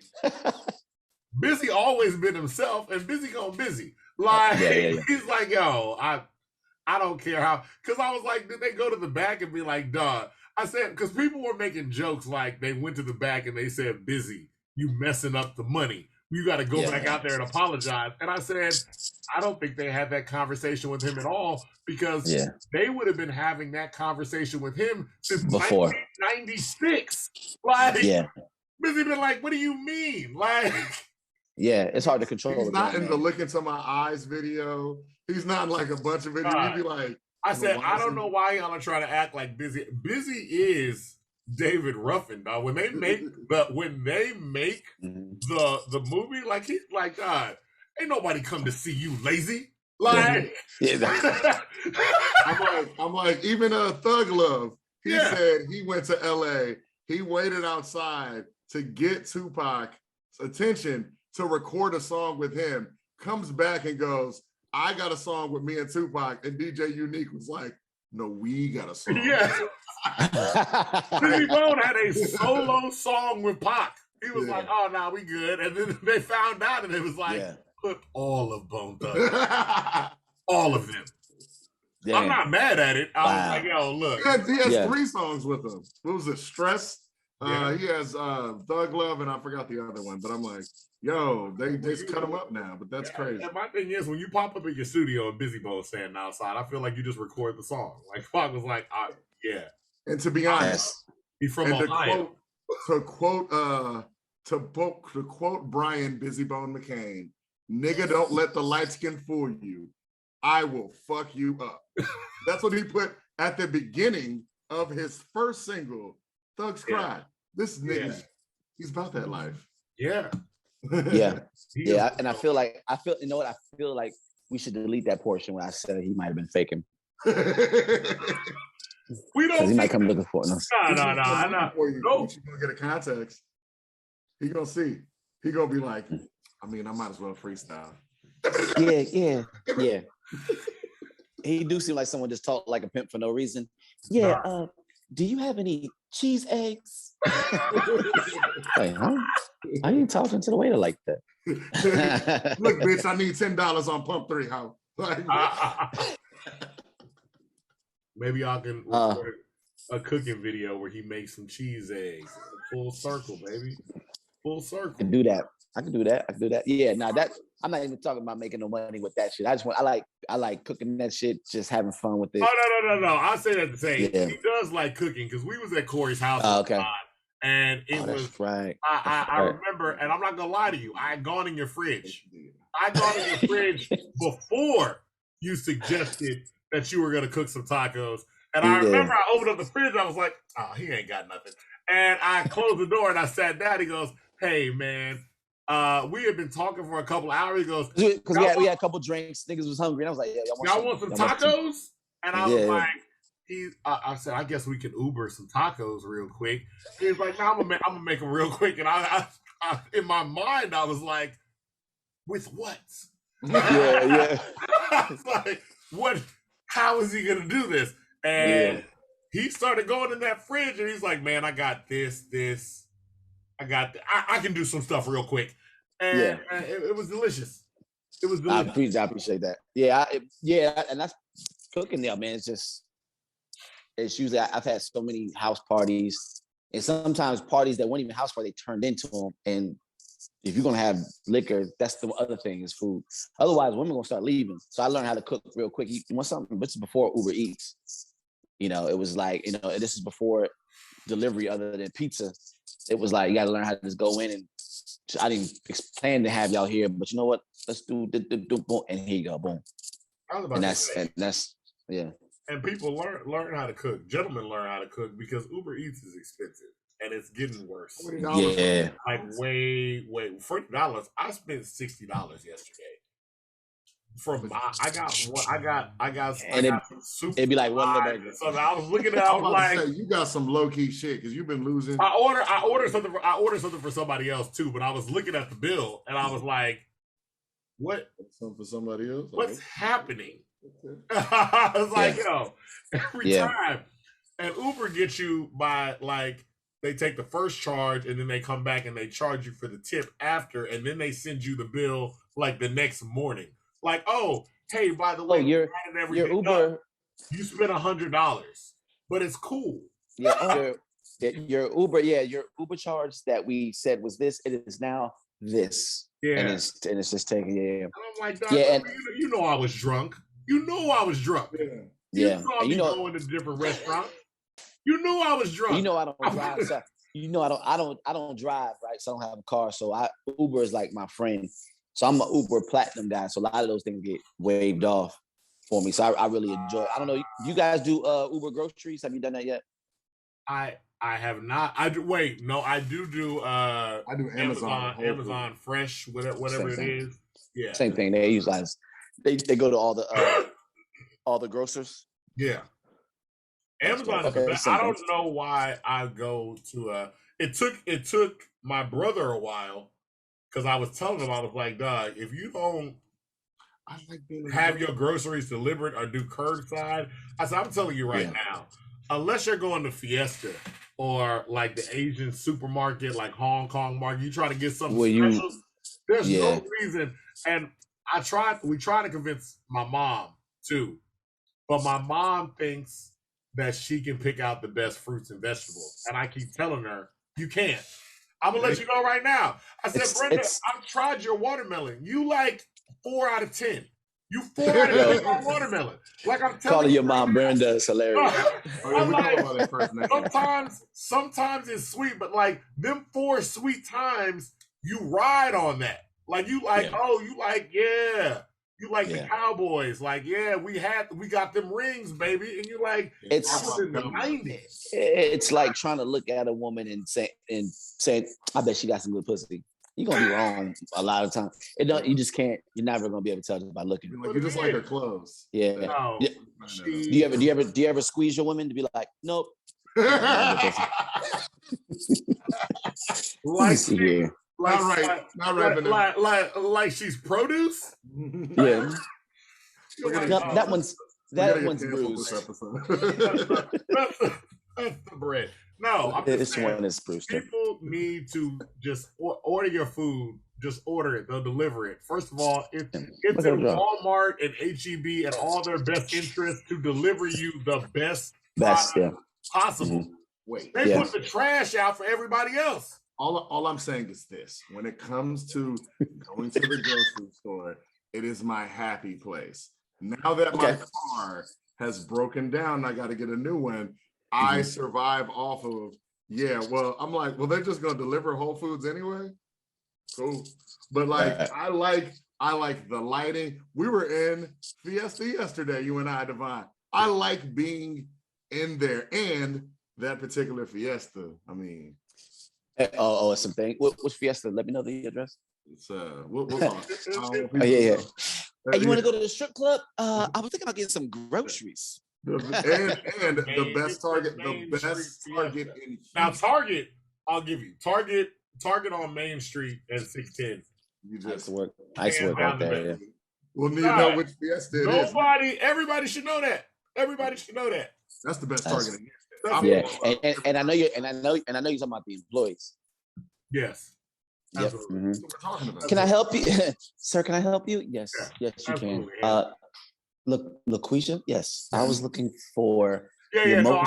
Busy always been himself, and Busy gonna busy. Like he's like, yo, I don't care how. Because I was like, did they go to the back and be like, dog? I said, because people were making jokes like they went to the back and they said, Busy, you messing up the money. You got to go back out there and apologize. And I said, I don't think they had that conversation with him at all because they would have been having that conversation with him since before 1996. Like, Busy been like, what do you mean? Like, it's hard to control. He's not in the look into my eyes video. He's not in like a bunch of videos. He'd be like, I said, I don't know why y'all are trying to act like Busy. Busy is David Ruffin, dog. When they make the movie, like he's like, God, ain't nobody come to see you, lazy. Like, I'm like, even Thug Love. He said he went to LA. He waited outside to get Tupac's attention to record a song with him. Comes back and goes, I got a song with me and Tupac, and DJ Unique was like, no, we got a song. Busy Bone had a solo song with Pac. He was like, oh, no, we good. And then they found out, and it was like, put all of Bone Thugs. All of them. I'm not mad at it. I was like, yo, look. He has 3 songs with him. What was it? Stress? He has Thug Love, and I forgot the other one. But I'm like, yo, they just cut him up now. But that's crazy. And my thing is, when you pop up in your studio and Busy Bone standing outside, I feel like you just record the song. Like Pac was like, And to be honest, he's from Ohio. To quote Brian Busy Bone McCain, nigga, don't let the light skin fool you. I will fuck you up. That's what he put at the beginning of his first single, Thugs Cry. This nigga, he's about that life. And I feel you know what? I feel like we should delete that portion where I said he might have been faking. We don't. He might come looking for it. No. You're gonna get a context. He gonna see. He gonna be like, I mean, I might as well freestyle. Yeah. He do seem like someone just talked like a pimp for no reason. Do you have any cheese eggs? Like, huh? Why are you talking to the waiter like that? Look, bitch, I need $10 on pump 3. How? Maybe I can record a cooking video where he makes some cheese eggs. Full circle, baby. Full circle. I can do that. Yeah, I'm not even talking about making no money with that shit. I like cooking that shit, just having fun with it. Oh, no. I say that to say he does like cooking because we was at Coreigh's house and it was right. I remember, and I'm not gonna lie to you, I had gone in your fridge. Before you suggested that you were gonna cook some tacos. And I remember I opened up the fridge, I was like, oh, he ain't got nothing. And I closed the door and I sat down. He goes, hey man, we had been talking for a couple hours. He goes, Because we had a couple drinks. Niggas was hungry. And I was like, yeah, y'all want some tacos? And I was like, I said, I guess we can Uber some tacos real quick. He was like, no, I'm gonna make them real quick. And I in my mind, I was like, with what? Yeah. I was like, what? How is he gonna do this? And he started going in that fridge, and he's like, man, I got this. I can do some stuff real quick. And it was delicious. It was delicious. I appreciate that. Yeah, and that's cooking there, man. It's usually I've had so many house parties, and sometimes parties that weren't even house parties, they turned into them. And if you're gonna have liquor, that's the other thing is food. Otherwise, women gonna start leaving. So I learned how to cook real quick. You want something? This is before Uber Eats. You know, it was like, you know, this is before delivery other than pizza. It was like you got to learn how to just go in, and I didn't plan to have y'all here, but you know what? Let's do boom, and here you go, boom. And that's yeah. And people learn how to cook. Gentlemen learn how to cook because Uber Eats is expensive, and it's getting worse. Yeah, like way $40. I spent $60 yesterday. I got some soup. It'd be like one of the so I was looking at. I was like, say, you got some low key shit because you've been losing. I ordered something for somebody else too, but I was looking at the bill and I was like, what? Something for somebody else. What's happening? I was like, every time, and Uber gets you by like they take the first charge and then they come back and they charge you for the tip after, and then they send you the bill like the next morning. Like, oh, hey, by the way, your Uber, you spent $100, but it's cool. Yeah, your Uber charge that we said was this, it is now this. Yeah, and it's just taking. Yeah. And I'm like, and you know I was drunk. You know I was drunk. Yeah, you saw me going to different restaurants. You knew I was drunk. You know I don't drive. So, you know I don't drive, right? So I don't have a car. So Uber is like my friend. So I'm an Uber Platinum guy. So a lot of those things get waived off for me. So I really enjoy it. I don't know. You guys do Uber groceries? Have you done that yet? I have not. I do. Wait, no, I do. I do Amazon Fresh, whatever it is. Yeah, same thing. They use they go to all the grocers. Yeah, Amazon is the best. I don't know why I go to It took my brother a while because I was telling him, I was like, dog, if you don't have your groceries delivered or do curbside, I said, I'm telling you right now, unless you're going to Fiesta or like the Asian supermarket, like Hong Kong market, you try to get something special. There's no reason. And we tried to convince my mom too, but my mom thinks that she can pick out the best fruits and vegetables. And I keep telling her, you can't. I'm gonna let you know right now. I said, Brenda, I've tried your watermelon. You like 4 out of 10. You 4 out of 10 on watermelon. Like I'm telling calling you your mom Brenda is hilarious. Sometimes it's sweet, but like them 4 sweet times, you ride on that. Like you like, you like the Cowboys. Like, we got them rings, baby. And you like, it's in the 90s. It's like trying to look at a woman and say, I bet she got some good pussy. You're gonna be wrong a lot of times. You just can't. You're never gonna be able to tell just by looking. You just like her clothes. Yeah. No, do you ever squeeze your women to be like, nope? Like she's produce. Yeah. That one's bruised. That's the bread. No, I'm just saying, one is bruised. People need to just order your food. Just order it. They'll deliver it. First of all, it's in Walmart and HEB and all their best interests to deliver you the best possible. Mm-hmm. Wait, they put the trash out for everybody else. All I'm saying is this: when it comes to going to the grocery store, it is my happy place. Now that my car has broken down, I got to get a new one. I survive off of I'm like, well, they're just gonna deliver Whole Foods anyway. Cool. But like I like the lighting. We were in Fiesta yesterday, you and I, Devon. I like being in there and that particular Fiesta. I mean, it's something. What's Fiesta? Let me know the address. It's we'll talk. Oh, yeah. Hey, you want to go to the strip club? I was thinking about getting some groceries. And the best target, in now Target, I'll give you Target on Main Street at 610. I used to work out there. Yeah. We'll need to know which Fiesta it is. Everybody should know that. Everybody should know that. That's the best Target. Yeah, and I know you're talking about the employees. Yes. Yep. Mm-hmm. That's what we're talking about. Can I help you, sir? Can I help you? Yes, yes, you can. Yeah. Look, LaQuisha. Yes, I was looking for. Yeah. No,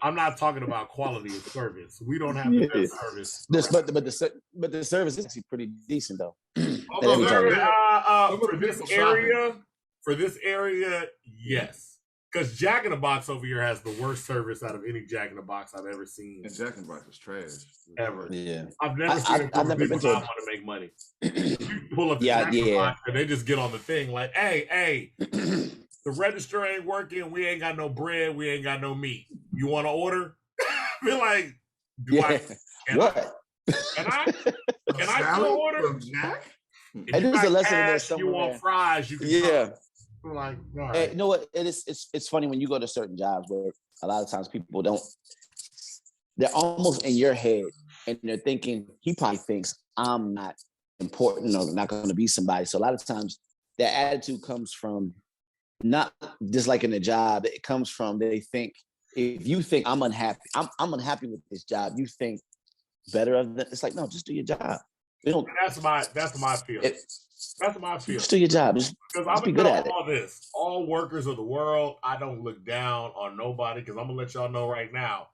I'm not talking about quality of service. We don't have the best service. But the service is actually pretty decent though. For this area, yes. Because Jack in the Box over here has the worst service out of any Jack in the Box I've ever seen. And Jack in the Box is trash. Ever. Yeah. I've never seen I've never been to want to make money. You pull up the Jack in the Box and they just get on the thing like, hey, the register ain't working. We ain't got no bread. We ain't got no meat. You want to order? Be like, can I still order? From Jack? And there's a lesson in there somewhere. You want fries? You can like, all right. Hey, you know what? It's funny when you go to certain jobs where a lot of times people they're almost in your head and they're thinking, he probably thinks I'm not important or not going to be somebody. So a lot of times that attitude comes from not disliking the job. It comes from they think, if you think I'm unhappy, I'm unhappy with this job, you think better of it. It's like, no, just do your job. That's my feeling. That's my feeling. Just do your job. Just be good at it. All workers of the world, I don't look down on nobody because I'm gonna let y'all know right now,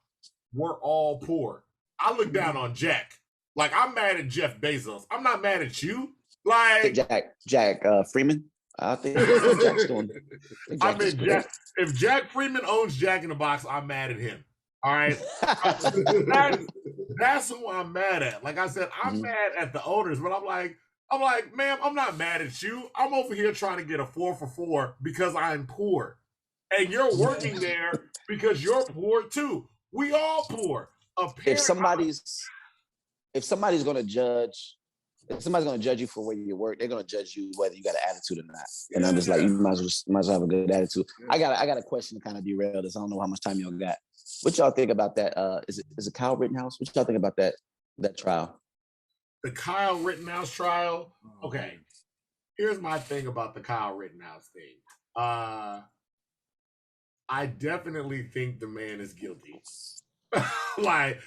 we're all poor. I look down on Jack. Like, I'm mad at Jeff Bezos. I'm not mad at you. Like Jack Freeman. I think Jack's doing. If Jack Freeman owns Jack in the Box, I'm mad at him. All right, that's who I'm mad at. Like I said, I'm mad at the owners, but I'm like, ma'am, I'm not mad at you. I'm over here trying to get a 4 for $4 because I'm poor, and you're working there because you're poor too. We all poor. If somebody's gonna judge. If somebody's gonna judge you for where you work, they're gonna judge you whether you got an attitude or not. And I'm just like, you might as well have a good attitude. I got a question to kind of derail this. I don't know how much time y'all got. What y'all think about that? Is it Kyle Rittenhouse? What y'all think about that trial? The Kyle Rittenhouse trial? Okay. Here's my thing about the Kyle Rittenhouse thing. I definitely think the man is guilty. But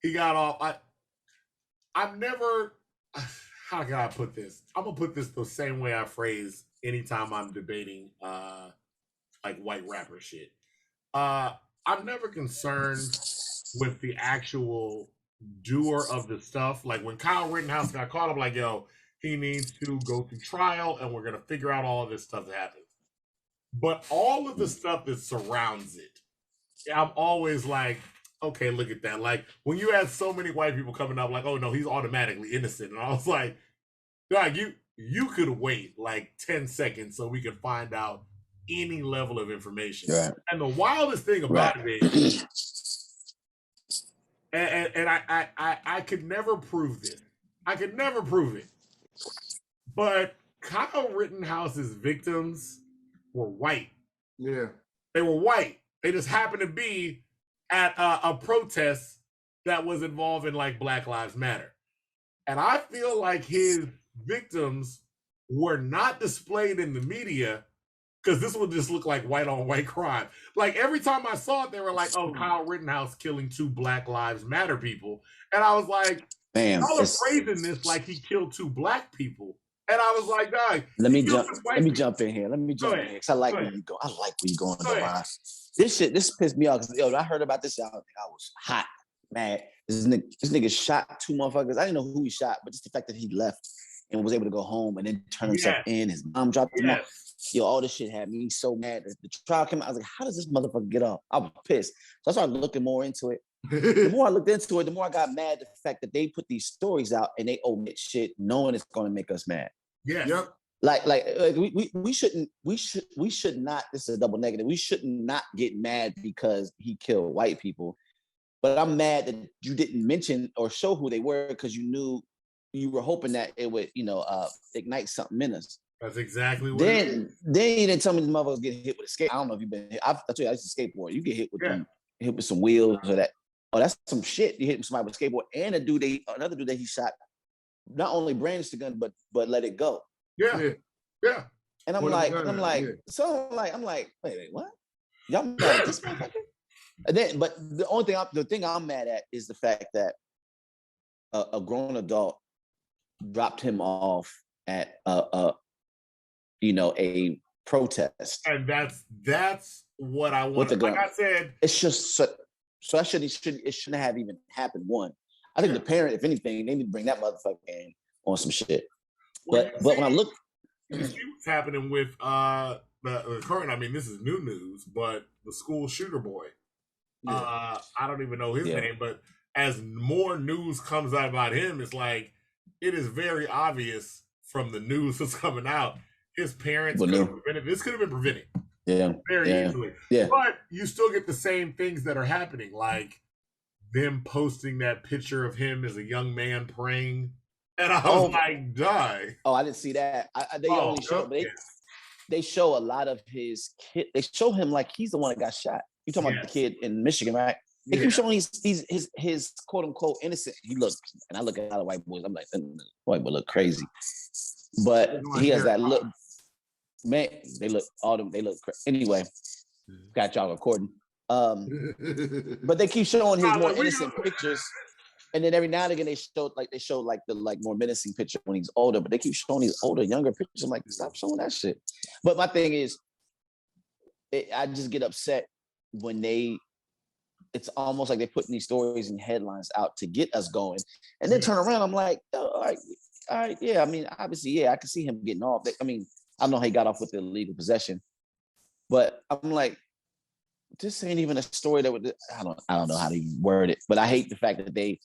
he got off. I've never, how can I put this? I'm going to put this the same way I phrase anytime I'm debating like white rapper shit. I'm never concerned with the actual doer of the stuff. Like when Kyle Rittenhouse got caught, I'm like, yo, he needs to go through trial and we're going to figure out all of this stuff that happens. But all of the stuff that surrounds it, I'm always like, okay, look at that. Like when you had so many white people coming up like, oh no, he's automatically innocent. And I was like, God, you could wait like 10 seconds so we could find out any level of information. Right. And the wildest thing about it is, and I could never prove this. I could never prove it. But Kyle Rittenhouse's victims were white. Yeah. They were white. They just happened to be at a protest that was involving like Black Lives Matter. And I feel like his victims were not displayed in the media because this would just look like white on white crime. Like every time I saw it, they were like, oh, Kyle Rittenhouse killing 2 Black Lives Matter people. And I was like, y'all are phrasing this like he killed 2 Black people. And I was like, God, let me jump in here. Because I like where you go. I like where you going, Devon. This pissed me off because I heard about this. I was hot, mad. This nigga shot 2 motherfuckers. I didn't know who he shot, but just the fact that he left and was able to go home and then turn himself in. His mom dropped him off. Yo, all this shit had me so mad. The trial came out. I was like, how does this motherfucker get off? I was pissed. So I started looking more into it. The more I looked into it, the more I got mad at the fact that they put these stories out and they omit shit knowing it's going to make us mad. Yeah. Yep. Like we should not, this is a double negative. We should not get mad because he killed white people. But I'm mad that you didn't mention or show who they were because you knew you were hoping that it would, ignite something in us. That's exactly what Then you didn't tell me the motherfuckers get hit with a skate. I don't know if you've been hit. I told you I used to skateboard. You get hit with hit with some wheels or that. Oh, that's some shit. You hit somebody with a skateboard. And another dude that he shot, not only brandished the gun, but let it go. Yeah. And I'm like, wait, what? Y'all mad at this motherfucker? And then, but the thing I'm mad at is the fact that a grown adult dropped him off at a protest. And that's what I want. Like I said, it's just so it shouldn't have even happened. One, I think the parent, if anything, they need to bring that motherfucker in on some shit. But when I look, you see what's happening with the current. I mean, this is new news, but the school shooter boy. I don't even know his name, but as more news comes out about him, it's like it is very obvious from the news that's coming out. His parents could have prevented. This could have been prevented. Very easily. But you still get the same things that are happening, like them posting that picture of him as a young man praying. And I was like, die. Oh, I didn't see that. They show a lot of his kid. They show him like he's the one that got shot. You talking about the kid in Michigan, right? They keep showing his quote unquote innocent. He looks, and I look at a lot of white boys. I'm like, white boy look crazy, but he has that look. Man, they look anyway. Got y'all recording. But they keep showing his more innocent pictures, and then every now and again they show the more menacing picture when he's older. But they keep showing these older, younger pictures. I'm like, stop showing that shit. But my thing is, I just get upset when it's almost like they're putting these stories and headlines out to get us going, and then turn around. I'm like, all right, yeah. I mean, obviously, I can see him getting off. I mean, I don't know how he got off with the illegal possession, but I'm like, this ain't even a story that would. I don't know how to word it, but I hate the fact that they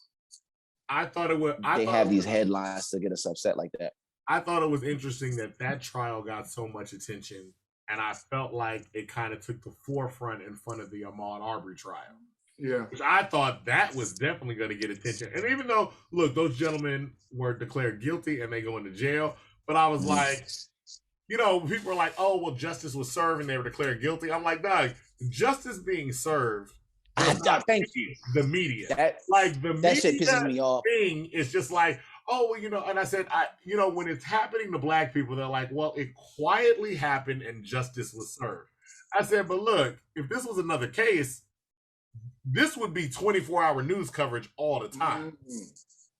have these headlines to get us upset like that. I thought it was interesting that trial got so much attention. And I felt like it kind of took the forefront in front of the Ahmaud Arbery trial. Yeah. Which I thought that was definitely going to get attention. And even though, look, those gentlemen were declared guilty and they go into jail. But I was like, people were like, oh, well, justice was served and they were declared guilty. I'm like, dog, justice being served. Thank you. The media. That shit pisses me off. Thing is just like, oh, well, and I said, when it's happening to black people, they're like, well, it quietly happened and justice was served. I said, but look, if this was another case, this would be 24-hour news coverage all the time. Mm-hmm.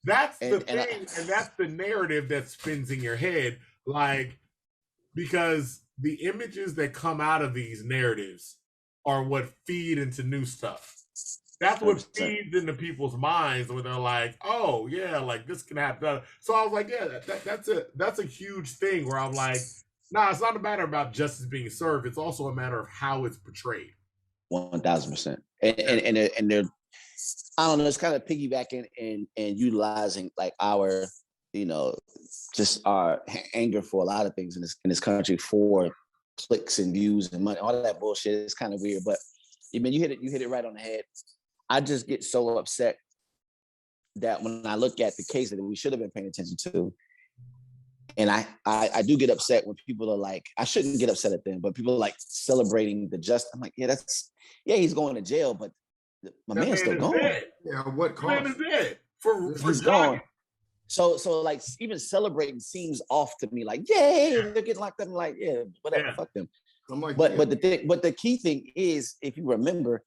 That's the thing, and that's the narrative that spins in your head, like, because the images that come out of these narratives are what feed into new stuff. That's what feeds into people's minds when they're like, oh, yeah, like this can happen. So I was like, yeah, that's a huge thing where I'm like, nah, it's not a matter about justice being served. It's also a matter of how it's portrayed. 1,000%. And they're, I don't know, it's kind of piggybacking and utilizing like our, just our anger for a lot of things in this country for clicks and views and money, all of that bullshit. It's kind of weird, but I mean, you hit it right on the head. I just get so upset that when I look at the case that we should have been paying attention to, and I do get upset when people are like, I shouldn't get upset at them, but people are like celebrating the justice. I'm like, he's going to jail, but my man's still going. Yeah, what cost? Man is dead for he's gone. So like even celebrating seems off to me. Like, yay, they're getting locked up. I'm like, yeah, whatever, fuck them. I'm like, but the key thing is, if you remember,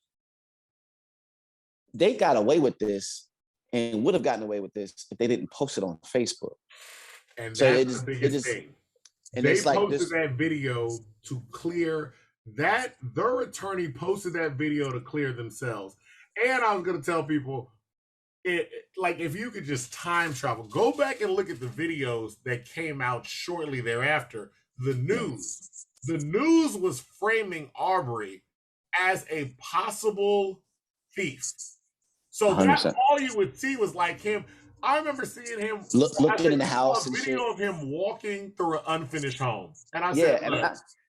they got away with this and would have gotten away with this if they didn't post it on Facebook. And that's the biggest thing. And they posted that video to clear that. Their attorney posted that video to clear themselves. And I was going to tell people, if you could just time travel, go back and look at the videos that came out shortly thereafter. The news was framing Arbery as a possible thief. So 100%. That's all you would see was like him. I remember seeing him looking in the house. A video of him walking through an unfinished home, and I said,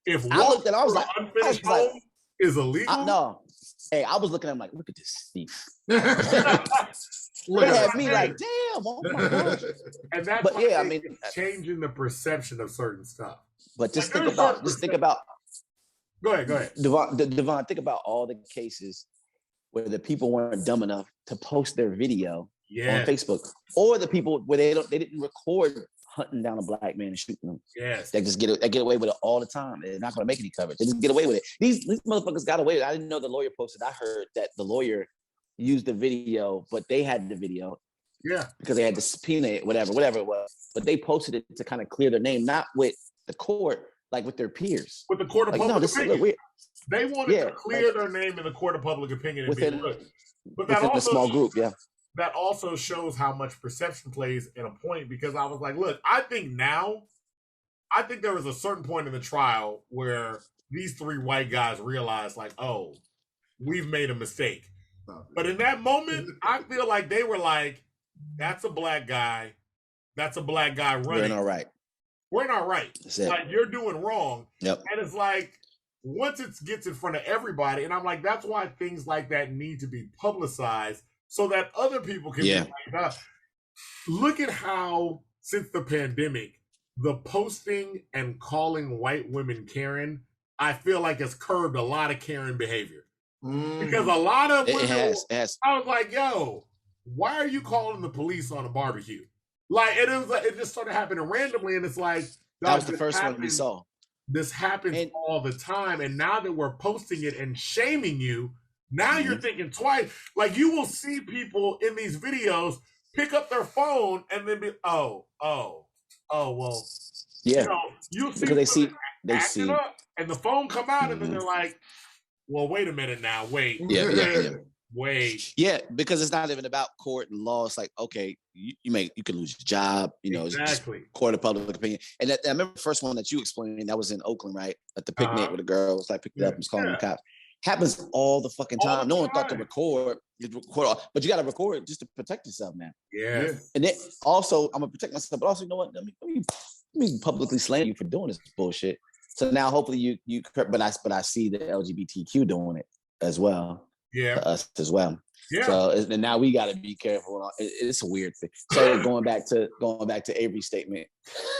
if walking through an unfinished home is illegal, no, Hey, I was looking at him like, look at this thief. Look It at had me like, damn, oh my gosh. And that's But why yeah, I mean, it's changing the perception of certain stuff. but just Like, think about. Go ahead. Devon, think about all the cases where the people weren't dumb enough to post their video on Facebook, or the people where they didn't record hunting down a black man and shooting him. Yes. They just get away with it all the time. They're not going to make any coverage. They just get away with it. These motherfuckers got away with it. I didn't know the lawyer posted. I heard that the lawyer used the video, but they had the video. Yeah. Because they had to subpoena it, whatever it was. But they posted it to kind of clear their name, not with the court, like with their peers. With the court of public opinion. They wanted to clear their name in the court of public opinion and within, be look. But that also, a small group, yeah. That also shows how much perception plays in a point, because I was like, look, I think there was a certain point in the trial where these three white guys realized, like, oh, we've made a mistake. But in that moment, I feel like they were like, that's a black guy. That's a black guy running. We're in all right. We're in all right. Like, you're doing wrong. Yep. And it's like, once it gets in front of everybody, and I'm like, that's why things like that need to be publicized so that other people can be like, look at how, since the pandemic, the posting and calling white women Karen, I feel like has curbed a lot of Karen behavior. Because a lot of women, I was like, yo, why are you calling the police on a barbecue? Like, it just started happening randomly, and it's like, that was the first one we saw. This happens all the time, and now that we're posting it and shaming you, now you're thinking twice. Like, you will see people in these videos pick up their phone and then be, well, yeah, you see, because they see up, and the phone come out, and then they're like, well, wait a minute now, wait, wait, because it's not even about court and law. It's like, okay, you can lose your job, exactly. It's court of public opinion. And I remember the first one that you explained, that was in Oakland, right? At the picnic with a girl was like picked it up and was calling the cops. Happens all the fucking time. No one thought to record, but you got to record just to protect yourself, man. Yeah. And then also, I'm gonna protect myself, but also, you know what? Let me publicly slam you for doing this bullshit. So now, hopefully, but I see the LGBTQ doing it as well. Yeah. To us as well. Yeah. So and now we got to be careful. It's a weird thing. So going back to Avery's statement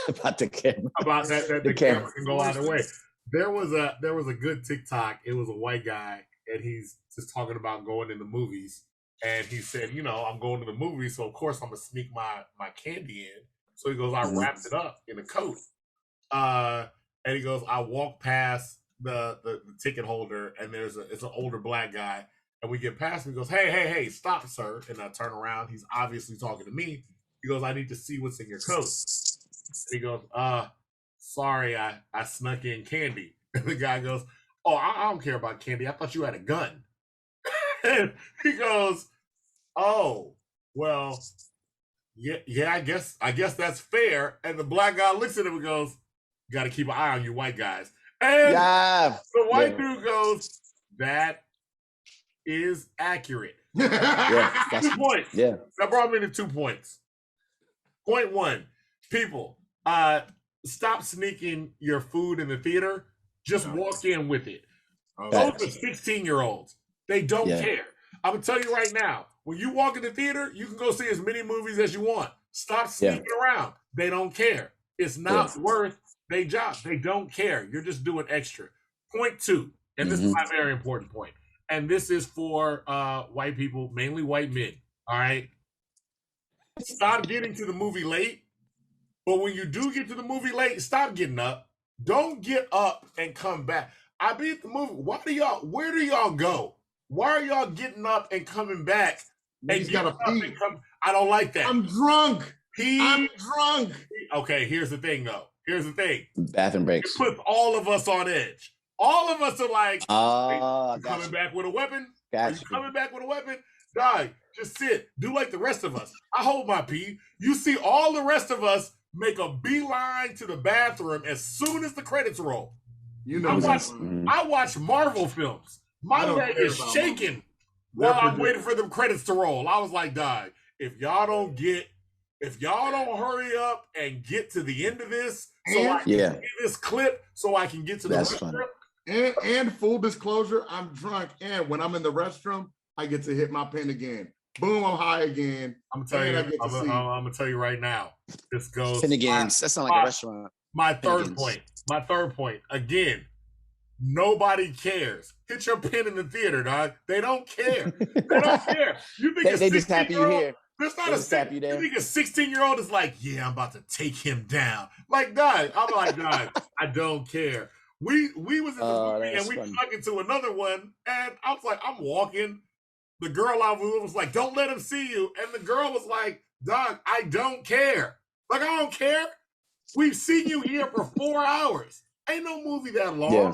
about the camera. About that the camera can go either way. There was a good TikTok. It was a white guy, and he's just talking about going in the movies. And he said, I'm going to the movies, so of course I'm gonna sneak my candy in. So he goes, I wrapped it up in a coat. And he goes, I walk past the ticket holder, and it's an older black guy. And we get past him. He goes, hey, stop, sir. And I turn around. He's obviously talking to me. He goes, I need to see what's in your coat. And he goes, sorry, I snuck in candy. And the guy goes, oh, I don't care about candy. I thought you had a gun. And he goes, oh, well, yeah, I guess that's fair. And the black guy looks at him and goes, got to keep an eye on you white guys. And the white dude goes, that is accurate. 2 points. Yeah. That brought me to 2 points. Point one, people, stop sneaking your food in the theater. Just walk in with it. Those are 16-year-olds. They don't care. I'm going to tell you right now, when you walk in the theater, you can go see as many movies as you want. Stop sneaking around. They don't care. It's not worth their job. They don't care. You're just doing extra. Point two, and this is my very important point, and this is for white people, mainly white men, all right? Stop getting to the movie late, but when you do get to the movie late, stop getting up. Don't get up and come back. I be at the movie. Where do y'all go? Why are y'all getting up and coming back? He's got to pee. I don't like that. I'm drunk. I'm drunk. Okay, here's the thing, though. Here's the thing. Bathroom breaks. It puts all of us on edge. All of us are like, coming back with a weapon? Are you coming back with a weapon? Dog, just sit. Do like the rest of us. I hold my pee. You see all the rest of us make a beeline to the bathroom as soon as the credits roll. You know, I watch Marvel films. My leg is shaking while I'm waiting for the credits to roll. I was like, dog, if y'all don't hurry up and get to the end of this, so I can get this clip, so I can get to the rest of it. And full disclosure, I'm drunk. And when I'm in the restroom, I get to hit my pen again. Boom, I'm high again. I'm gonna tell you right now. This goes Finnegan's. That sounds like a restaurant. My third point. Again, nobody cares. Hit your pin in the theater, dog. They don't care. They don't care. You think they just happy you here. There's not a happy you think a 16-year-old is like, yeah, I'm about to take him down. Like, dog, I'm like, dog, I don't care. We was in the movie and we stuck into another one, and I was like, I'm walking. The girl I was like, don't let him see you. And the girl was like, dog, I don't care. Like, I don't care. We've seen you here for 4 hours. Ain't no movie that long. Yeah.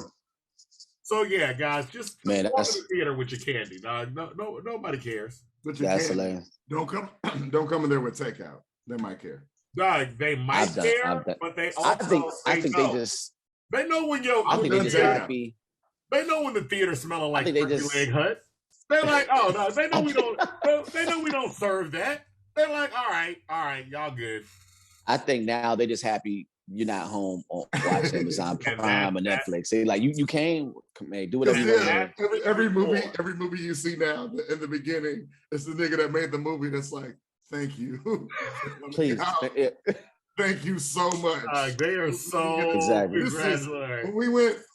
So yeah, guys, just walk in the theater with your candy, dog. No, nobody cares. But that's hilarious. Don't come in there with takeout. They might care. Dog, they might care, but they also they know when they know when the theater's smelling like leg hut. They're like, oh no, they know we don't. They know we don't serve that. They're like, all right, y'all good. I think now they just happy you're not home on watching Amazon Prime or Netflix. They like you came, man, do whatever you want. Every movie you see now in the beginning, it's the nigga that made the movie that's like, thank you, please, thank you so much. They are so exactly.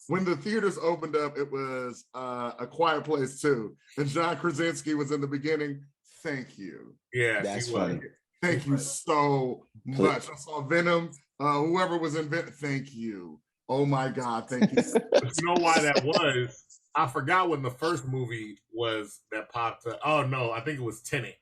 When the theaters opened up, it was A Quiet Place 2, and John Krasinski was in the beginning. Thank you. Yeah, that's funny. Thank you so much. I saw Venom. Whoever was in Venom, thank you. Oh my God, thank you. But you know why that was? I forgot when the first movie was that popped up. Oh no, I think it was Tenet.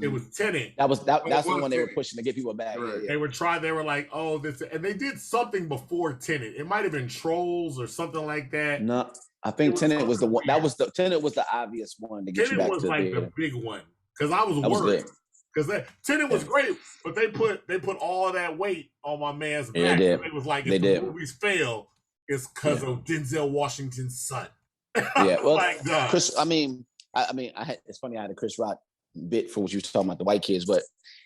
It was Tenet. That's the one they were pushing to get people back. Right. Yeah. They were like, oh, this, and they did something before Tenet. It might have been Trolls or something like that. No, I think Tenet was the one. Tenet was the obvious one to get you back to the theater. Tenet was like the big one because I was worried. Because Tenet was great, but they put all of that weight on my man's back. Yeah, they did. It was like, if the movies fail, it's because of Denzel Washington's son. Yeah, well, like, Chris. I mean, it's funny. I had a Chris Rock bit for what you was talking about the white kids, but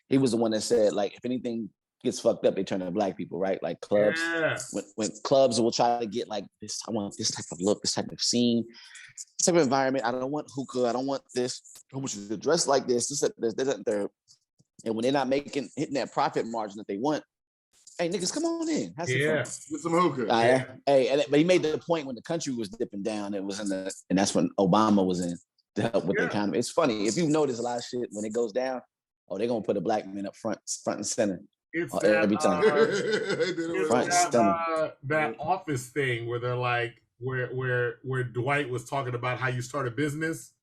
he was the one that said, like, if anything gets fucked up, they turn to black people, right? Like clubs. Yeah. When clubs will try to get like this, I want this type of look, this type of scene, this type of environment. I don't want hookah. I don't want this. I want you to dress like this. And when they're not hitting that profit margin that they want, hey niggas, come on in. Have some fun. Get some hookah. But he made the point when the country was dipping down. It was and that's when Obama was in to help with the economy. It's funny if you notice a lot of shit when it goes down. Oh, they're gonna put a black man up front and center. It's every time. That Office thing where they're like, where Dwight was talking about how you start a business,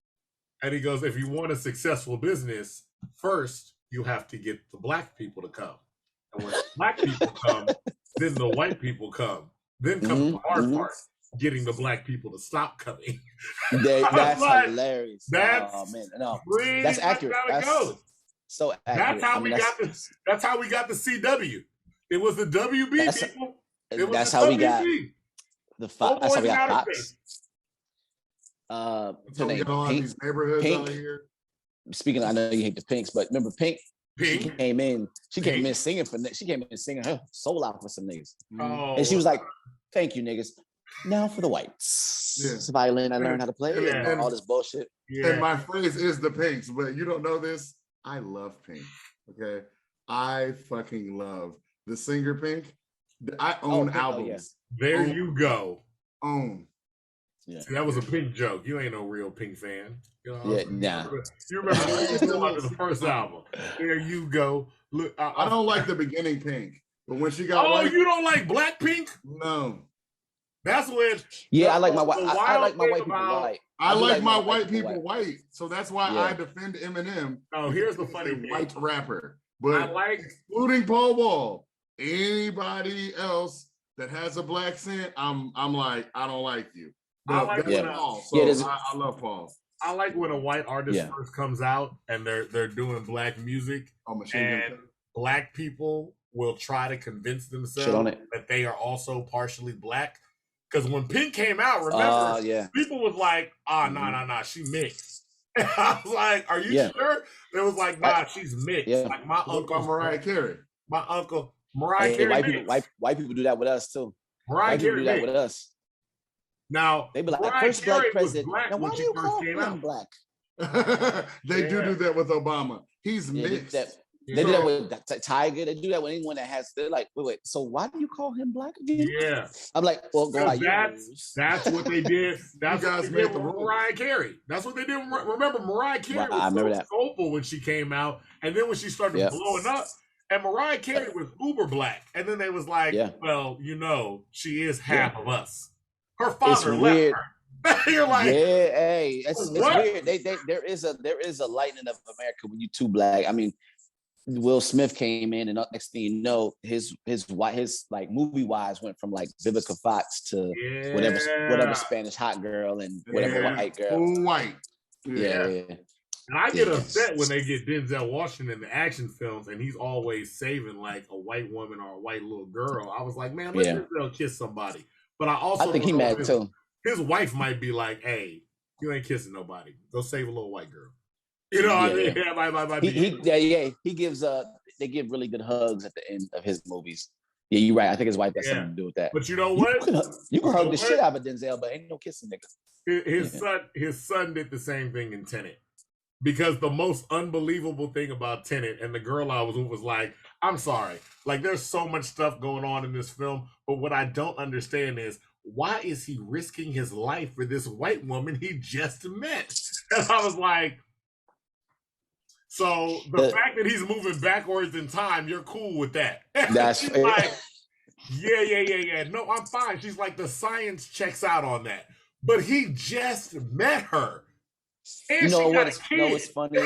and he goes, if you want a successful business, first you have to get the black people to come, and when black people come, then the white people come, then comes the hard part, getting the black people to stop coming. That's like, hilarious. That's accurate. That's so accurate. That's how we got the CW. It was the WB people. That's how we got the Fox. That's how we got Fox. These neighborhoods out here. Speaking of, I know you hate the Pinks, but remember Pink? She came in singing her soul out for some niggas. Oh. And she was like, thank you, niggas. Now for the whites. Yeah. It's a violin I learned how to play and all this bullshit. Yeah. And my phrase is the Pinks, but you don't know this. I love Pink. Okay. I fucking love the singer Pink. I own albums. There you go. Own. Yeah. See, that was a Pink joke. You ain't no real Pink fan. You know, You remember the first album. There you go. Look, I don't like the beginning Pink, but when she got you don't like Black Pink? No. That's when I like my white people white. I like my white people white. So that's why I defend Eminem. Oh, here's the funny thing. White rapper. But excluding Paul Wall, anybody else that has a black scent, I'm like, I don't like you. But Paul. So I love Paul. I like when a white artist first comes out and they're doing black music, and black people will try to convince themselves that they are also partially black. Because when Pink came out, remember, people was like, nah, she mixed. I was like, are you sure? They was like, nah, she's mixed. Yeah. Like my uncle Mariah Carey. My uncle Mariah Carey. White people do that with us too. Mariah Carey do that with us. Now, They be like, Mariah first black Carey was president. black Now, when why do she you first call came him out. black? They do Yeah. that with Obama. He's Yeah, mixed. they do that So- with Tiger. They do that with anyone that has. They're like, wait. So why do you call him black again? Yeah. I'm like, well, go by your rules. That's what they did. That's You what guys they made did the with rules. Mariah Carey. That's what they did. Remember, Mariah Carey Right, I was remember so that. soulful when she came out, and then when she started Yep. blowing up, and Mariah Carey was uber black, and then they was like, Yeah. well, she is Yeah. half of us. Her It's father left weird. her. You're like, Yeah, hey, it's what? weird. There is a lightning of America when you too black. I mean, Will Smith came in, and next thing you know, his like movie wise went from like Vivica Fox to whatever Spanish hot girl and whatever Yeah. white girl. Full white. Yeah. And I get Yeah. upset when they get Denzel Washington in the action films and he's always saving like a white woman or a white little girl. I was like, man, let Denzel kiss somebody. But I also think he don't know mad if too. his wife might be like, hey, you ain't kissing nobody. Go save a little white girl. You know what I mean? Yeah, might be. He gives they give really good hugs at the end of his movies. Yeah, you're right. I think his wife has something to do with that. But you know what? You can hug the shit out of Denzel, but ain't no kissing, nigga. His son did the same thing in Tenet. Because the most unbelievable thing about Tenet, and the girl I was with was like, I'm sorry. Like, there's so much stuff going on in this film, but what I don't understand is, why is he risking his life for this white woman he just met? And I was like, so the fact that he's moving backwards in time, you're cool with that. That's like, yeah. No, I'm fine. She's like, the science checks out on that. But he just met her. And you know what's funny? It's funny.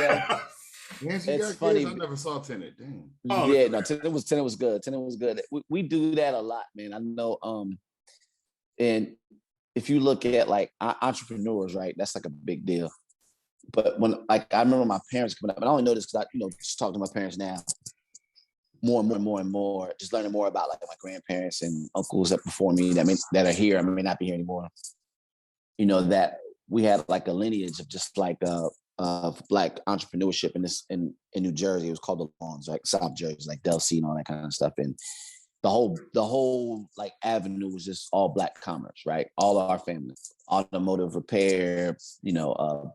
I never saw Tenet. Damn. Oh, yeah, no, Tenet was good. Tenet was good. We do that a lot, man. I know. And if you look at like entrepreneurs, right, that's like a big deal. But when I remember my parents coming up, and I only know this because I just talk to my parents now, more and more, just learning more about like my grandparents and uncles that before me that are here. I may not be here anymore. You know that we had like a lineage of just like of black entrepreneurship in New Jersey. It was called the Lawns, like South Jersey, like Delcy and all that kind of stuff. And the whole like avenue was just all black commerce, right? All of our family, automotive repair,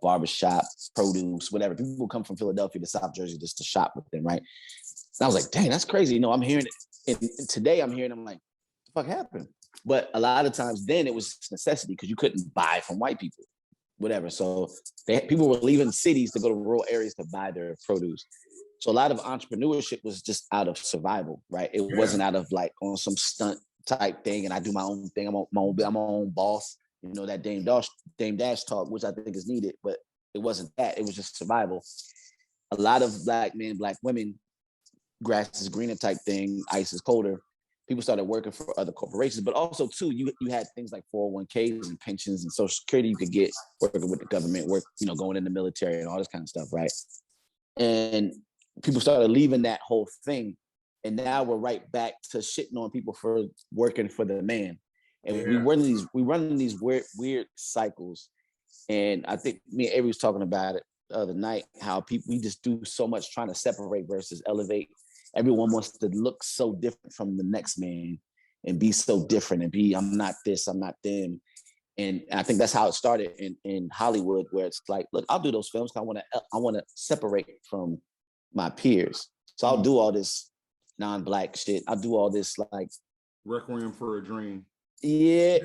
barbershop, produce, whatever. People come from Philadelphia to South Jersey just to shop with them, right? And I was like, dang, that's crazy. I'm hearing it. And today I'm hearing, I'm like, what the fuck happened? But a lot of times then it was necessity because you couldn't buy from white people, whatever. So people were leaving cities to go to rural areas to buy their produce. So a lot of entrepreneurship was just out of survival, right? It wasn't out of like on some stunt type thing and I do my own thing. I'm my own boss. That Dame Dash talk, which I think is needed, but it wasn't that. It was just survival. A lot of black men, black women, grass is greener type thing, ice is colder. People started working for other corporations, but also too, you had things like 401ks and pensions and Social Security you could get working with the government, going in the military and all this kind of stuff, right? And people started leaving that whole thing, and now we're right back to shitting on people for working for the man, and we run in these weird cycles. And I think me and Avery was talking about it the other night, how we just do so much trying to separate versus elevate. Everyone wants to look so different from the next man and be so different and be, I'm not this, I'm not them. And I think that's how it started in Hollywood, where it's like, look, I'll do those films because I want to separate from my peers. So I'll do all this non-black shit. I'll do all this like Requiem for a Dream. Yeah.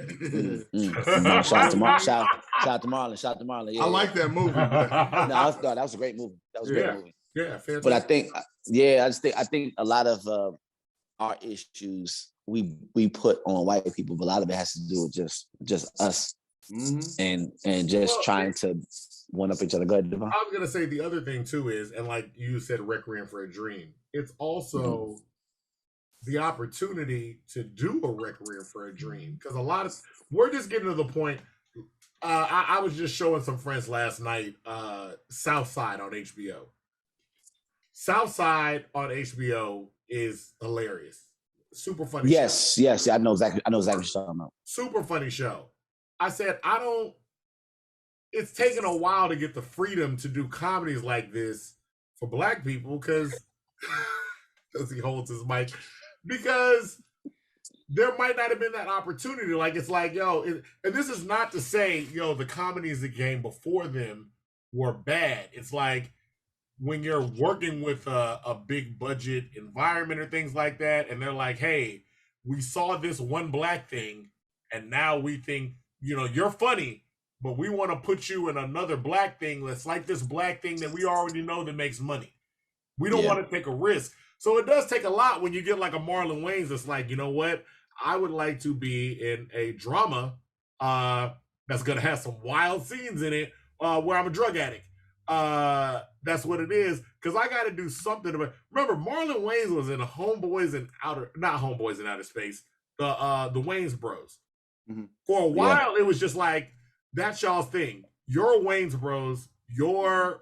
Shout out to Marlon. Yeah, I like that movie. that was a great movie. That was a great movie. Yeah, fantastic. But I think a lot of our issues we put on white people, but a lot of it has to do with just us and just trying to one up each other. Go ahead, Devon. I was gonna say the other thing too is, and like you said, Requiem for a Dream. It's also the opportunity to do a Requiem for a Dream, because we're just getting to the point. I was just showing some friends last night Southside on HBO. Southside on HBO is hilarious. Super funny. Yes, I know exactly what you're talking about. Super funny show. I said, it's taken a while to get the freedom to do comedies like this for black people because he holds his mic. Because there might not have been that opportunity. Like, it's like, yo, and this is not to say, yo, the comedies that came before them were bad. It's like when you're working with a big budget environment or things like that, and they're like, hey, we saw this one black thing, and now we think, you're funny, but we want to put you in another black thing that's like this black thing that we already know that makes money. We don't want to take a risk. So it does take a lot when you get like a Marlon Wayans that's like, you know what? I would like to be in a drama that's going to have some wild scenes in it where I'm a drug addict. That's what it is. Because I got to do something about. Remember, Marlon Wayans was in not Homeboys in Outer Space, the Wayans Bros. Mm-hmm. For a while, it was just like, that's y'all's thing. You're Wayans Bros. You're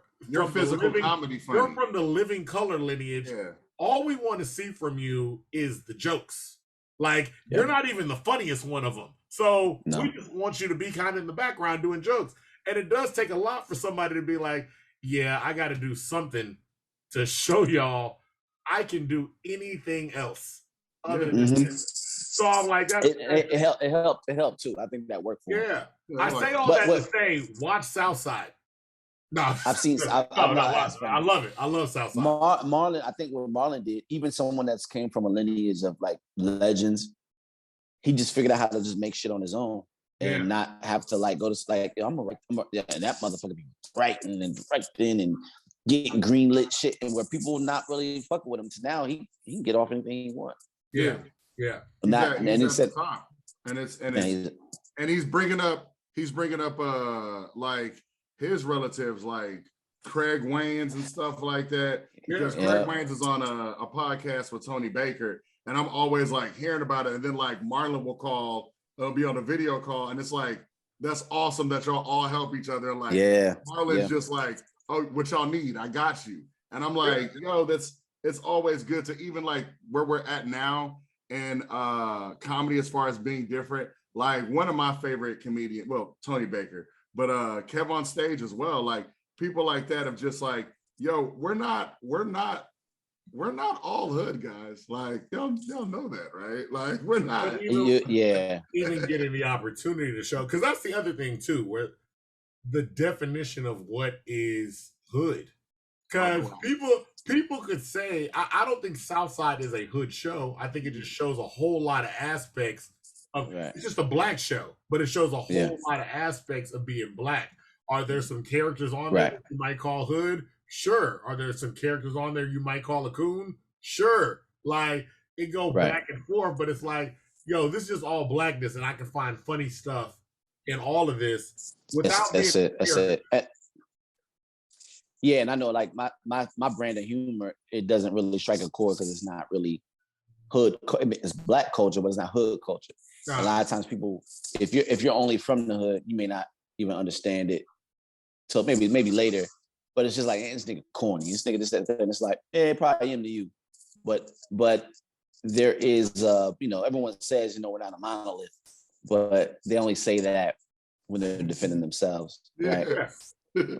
physical comedy funny. You're from the Living Color lineage. Yeah. All we want to see from you is the jokes. Like, you're not even the funniest one of them. So we just want you to be kind of in the background doing jokes. And it does take a lot for somebody to be like, yeah, I got to do something to show y'all I can do anything else other than this. So I'm like, it helped too. I think that worked for him. Yeah. I say all that to say, watch Southside. No, I've seen. I love it. I love Southside. Marlon, I think what Marlon did, even someone that's came from a lineage of like legends, he just figured out how to just make shit on his own and not have to like go to like, and that motherfucker be writing and getting greenlit shit, and where people not really fucking with him. So now he can get off anything he wants. Yeah. He's bringing up like his relatives, like Craig Wayans and stuff like that, because Craig Wayans is on a podcast with Tony Baker, and I'm always like hearing about it. And then like Marlon will call, they'll be on a video call, and it's like, that's awesome that y'all all help each other. Like, Marlon's just like, oh, what y'all need, I got you. And I'm like, yo, it's always good to, even like where we're at now in comedy as far as being different. Like, one of my favorite comedians, well, Tony Baker, but Kev on Stage as well. Like, people like that of just like, yo, we're not all hood guys. Like, y'all know that, right? Like, we're not. Even getting the opportunity to show, because that's the other thing too, where the definition of what is hood. Because people could say, I don't think Southside is a hood show. I think it just shows a whole lot of aspects. It's just a black show, but it shows a whole lot of aspects of being black. Are there some characters on there that you might call hood? Sure. Are there some characters on there you might call a coon? Sure. Like, it go back and forth, but it's like, yo, this is just all blackness, and I can find funny stuff in all of this without That's it. Yeah, and I know, like, my brand of humor, it doesn't really strike a chord because it's not really hood. It's black culture, but it's not hood culture. A lot of times people, if you're only from the hood, you may not even understand it till maybe later. But it's just like, hey, this nigga corny. This nigga this, that, and it's like, it probably am to you. But there is, everyone says, we're not a monolith, but they only say that when they're defending themselves, right? Yeah.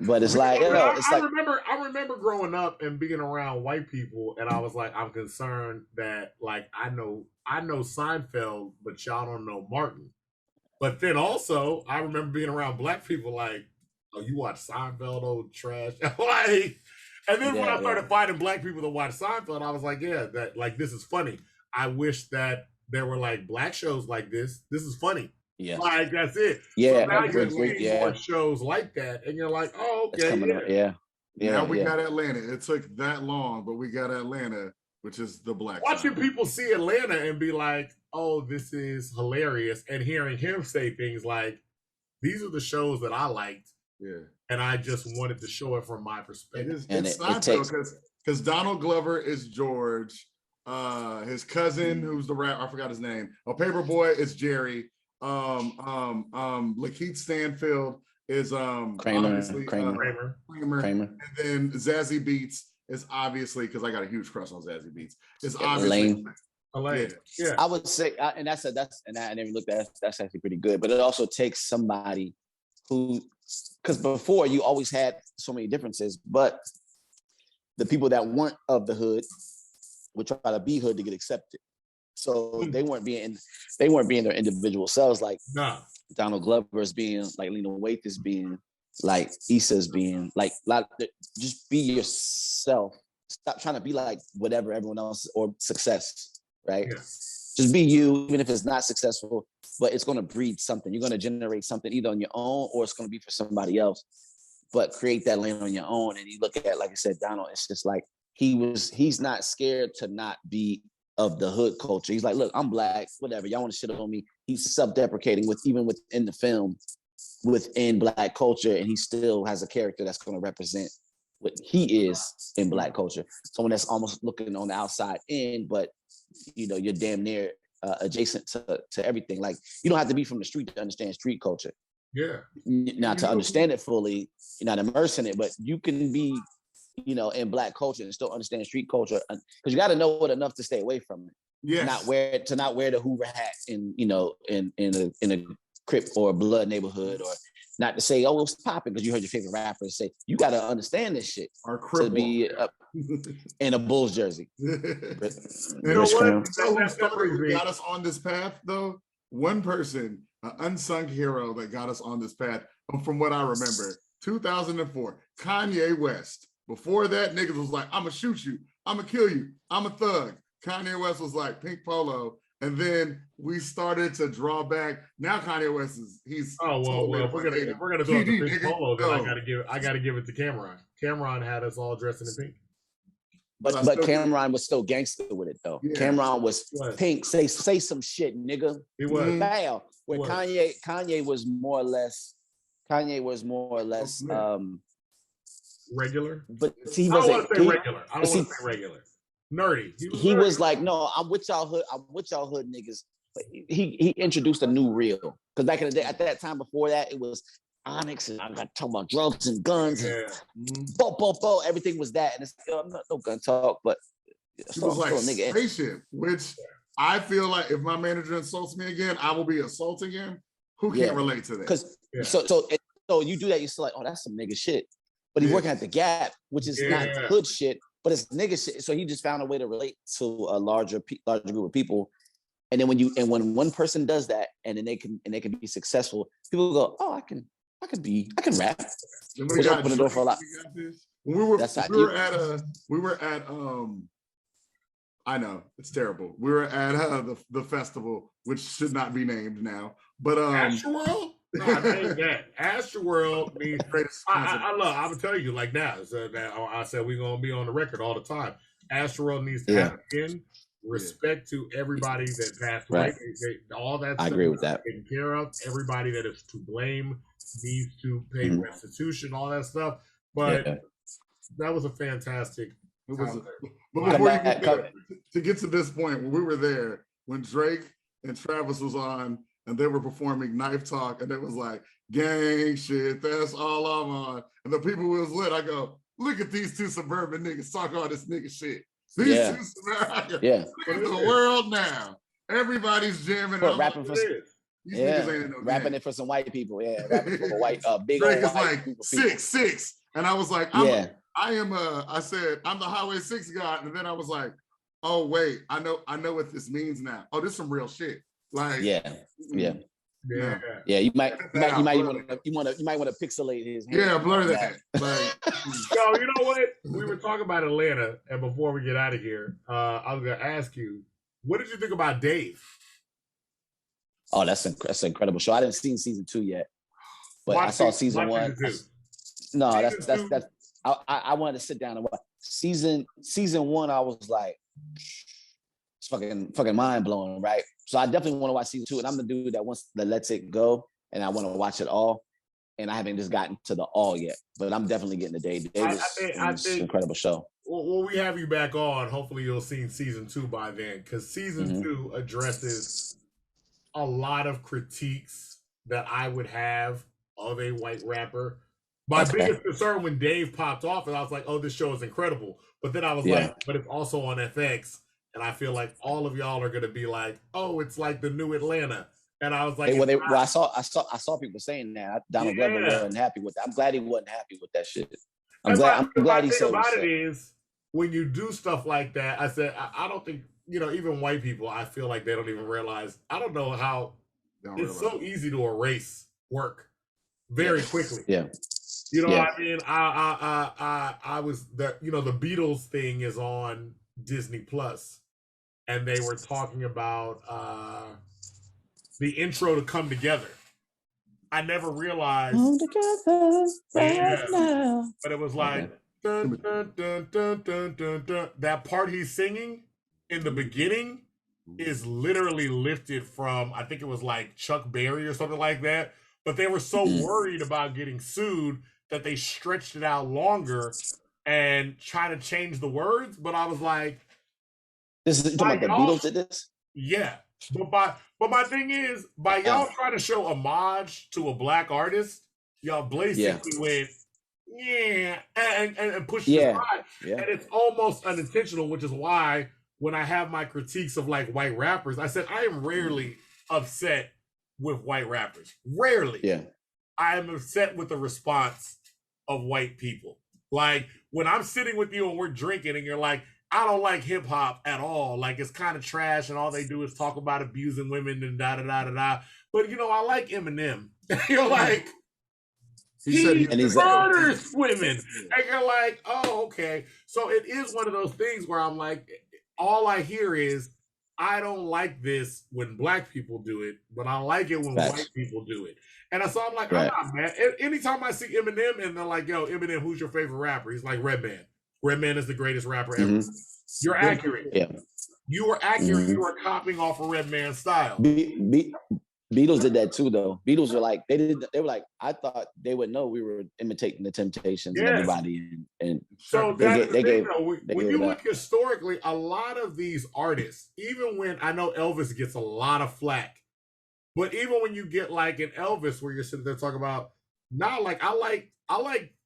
But it's like, I remember growing up and being around white people, and I was like, I'm concerned that, like, I know Seinfeld, but y'all don't know Martin. But then also, I remember being around black people, like, oh, you watch Seinfeld, old trash, like. And then when I started finding black people that watch Seinfeld, I was like, this is funny. I wish that there were like black shows like this. This is funny. Yeah, like, that's it. Yeah, so now you're seeing more shows like that, and you're like, oh, okay, Now we got Atlanta. It took that long, but we got Atlanta, which is the black. Watching people see Atlanta and be like, oh, this is hilarious, and hearing him say things like, these are the shows that I liked. Yeah, and I just wanted to show it from my perspective. It's not because Donald Glover is George, his cousin who's the rap, I forgot his name. Paperboy is Jerry. Lakeith Stanfield is Kramer. And then Zazie Beetz is obviously, because I got a huge crush on Zazie Beetz. Is obviously Elaine. Yeah. I would say, and I never looked at that's actually pretty good. But it also takes somebody who, because before you always had so many differences, but the people that weren't of the hood would try to be hood to get accepted. So they weren't being their individual selves. Like Nah. Donald Glover's being, like Lena Waithe is being, like Issa's being, like just be yourself. Stop trying to be like whatever everyone else or success, right? Yeah. Just be you, even if it's not successful, but it's going to breed something. You're going to generate something either on your own or it's going to be for somebody else. But create that lane on your own. And you look at, like I said, Donald, it's just like he's not scared to not be of the hood culture. He's like, look, I'm black, whatever. Y'all want to shit on me. He's self-deprecating even within the film, within black culture, and he still has a character that's going to represent what he is in black culture. Someone that's almost looking on the outside in, but you're damn near adjacent to everything. Like, you don't have to be from the street to understand street culture. Yeah. Now, to understand it fully, you're not immersed in it, but you can be, in black culture and still understand street culture, because you got to know it enough to stay away from it. Yes. To not wear the Hoover hat in a Crip or a Blood neighborhood, or not to say, oh, it's popping because you heard your favorite rapper say. You got to understand this shit to be in a Bulls jersey. You know what? Who got us on this path, though? One person, an unsung hero that got us on this path, from what I remember, 2004, Kanye West. Before that, niggas was like, I'm gonna shoot you, I'm gonna kill you, I'm a thug. Kanye West was like pink polo, and then we started to draw back. Now Kanye West he's we're gonna go to pink polo, then I gotta give it to Cameron. Cameron had us all dressing in pink. But Cameron was still gangster with it though. Yeah. Cameron was pink. Say some shit, nigga. He was. Bow. Where Kanye was more or less regular. But he wasn't. I don't want to say regular. Nerdy. He was like, no, I'm with y'all hood niggas. But he introduced a new reel. Because back in the day, at that time before that, it was Onyx, and I got talking about drugs and guns and everything was that. And it's no gun talk, but it was like spaceship, which I feel like if my manager insults me again, I will be assaulting him. Who can't relate to that? Because so you do that, you're still like, oh, that's some nigga shit. But he's working at the Gap, which is not hood shit, but it's nigga shit. So he just found a way to relate to a larger group of people. And then when one person does that, and then they can be successful, people go, oh, I can rap. Which opened the door for a lot. We were at I know it's terrible. We were at the festival, which should not be named now, but Astroworld. No, I think that Astroworld means I'm gonna tell you like now. So that I said we're gonna be on the record all the time. Astroworld needs to have respect to everybody that passed away. All that. I agree with that. Taken care of. Everybody that is to blame needs to pay restitution. All that stuff. But that was a fantastic. But before you get there, to get to this point, when we were there, when Drake and Travis was on, and they were performing Knife Talk, and it was like, gang shit, that's all I'm on. And the people who was lit, I go, look at these two suburban niggas talk all this nigga shit. These two suburban, look at the world now. Everybody's jamming. Rapping for rapping it for some white people. Yeah, rapping for white, big Drake old white is like people. 6'6", and I was like, I said, I'm the Highway 6 guy, and then I was like, oh wait, I know what this means now. Oh, this is some real shit. Like, you might want to pixelate his hand. Yeah, blur that. Like, so you know what? We were talking about Atlanta, and before we get out of here, I was gonna ask you, what did you think about Dave? Oh, that's an incredible show. I didn't see season 2 yet, but I saw season 1. No, that's. I wanted to sit down and watch season 1. I was like, it's fucking mind blowing, right? So I definitely want to watch season 2, and I'm the dude that lets it go, and I want to watch it all. And I haven't just gotten to the all yet, but I'm definitely getting the Dave. I think an incredible show. Well, we have you back on. Hopefully, you'll see season 2 by then, because season 2 addresses a lot of critiques that I would have of a white rapper. My biggest concern when Dave popped off, and I was like, "Oh, this show is incredible," but then I was like, "But it's also on FX." And I feel like all of y'all are gonna be like, "Oh, it's like the new Atlanta." And I was like, I saw people saying that. Donald Glover wasn't happy with that. I'm glad he wasn't happy with that shit. I'm glad he said about it is when you do stuff like that. I said I don't think even white people, I feel like they don't even realize. I don't know how it's so easy to erase work very quickly. Yeah. You know what I mean? I was the the Beatles thing is on Disney Plus, and they were talking about the intro to Come Together. I never realized Come together right now. but it was like dun, dun, dun, dun, dun, dun, dun. That part he's singing in the beginning is literally lifted from, I think it was like Chuck Berry or something like that. But they were so worried about getting sued that they stretched it out longer and try to change the words. But I was like, this is talking about the Beatles did this? Yeah. But my thing is, by y'all trying to show homage to a black artist, y'all basically went, and pushed it aside. And it's almost unintentional, which is why when I have my critiques of like white rappers, I said I am rarely upset with white rappers. Rarely. Yeah. I am upset with the response of white people. Like when I'm sitting with you and we're drinking and you're like, I don't like hip hop at all. Like it's kind of trash, and all they do is talk about abusing women and da da da da da. But I like Eminem. You're like, he murders women, and you're like, oh, okay. So it is one of those things where I'm like, all I hear is, I don't like this when black people do it, but I like it when white people do it. And so I'm like, I'm not mad. Anytime I see Eminem and they're like, yo, Eminem, who's your favorite rapper? He's like, Redman. Redman is the greatest rapper ever. You're accurate. Yeah. You were accurate. You were copying off of Redman's style. Beatles did that too, though. Beatles were like, they were like, I thought they would know we were imitating the Temptations and everybody. And so that's the thing, though. When you look historically, a lot of these artists, even when I know Elvis gets a lot of flack, but even when you get like an Elvis where you're sitting there talking about, like I like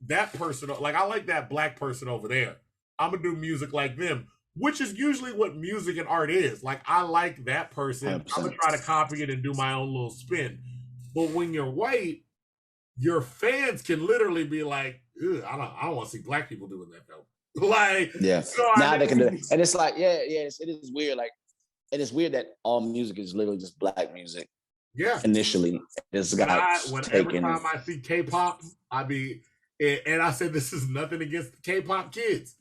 that person, like I like that black person over there. I'm gonna do music like them, which is usually what music and art is. Like I like that person. 100%. I'm gonna try to copy it and do my own little spin. But when you're white, your fans can literally be like, I don't want to see black people doing that though. Like, now they can do it. And it's like, it is weird. Like, and it's weird that all music is literally just black music. Yeah. Initially, this guy every time I see K-pop, and I said this is nothing against the K-pop kids.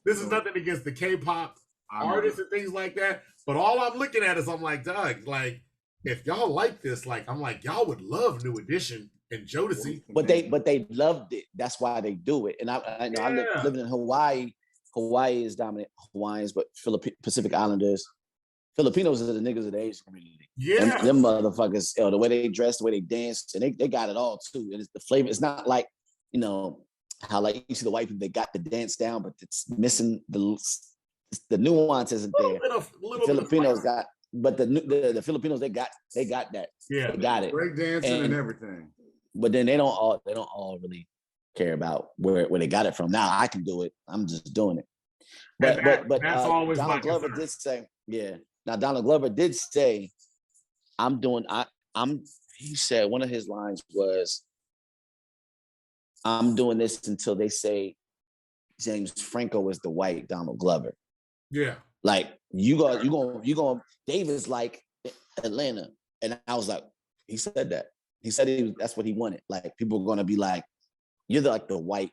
This is nothing against the K-pop artists and things like that. But all I'm looking at is I'm like, Doug, like if y'all like this, like I'm like, y'all would love New Edition and Jodeci. But they loved it. That's why they do it. And I know I living in Hawaii. Hawaii is dominant. Hawaiians, but Pacific Islanders. Filipinos are the niggas of the Asian community. Yeah. Them motherfuckers, the way they dress, the way they dance, and they got it all too. And it's the flavor. It's not like, how like you see the white people, they got the dance down, but it's missing the nuance isn't there. The Filipinos got, but the Filipinos, they got that. Yeah. They got it. Break dancing and everything. But then they don't all really care about where they got it from. Now I can do it. I'm just doing it. But that's always Donald Glover did say, Now Donald Glover did say, he said one of his lines was, I'm doing this until they say James Franco is the white Donald Glover. Yeah. Like you go, David's like Atlanta. And I was like, he said that. He said that's what he wanted. Like people are gonna be like, you're like the white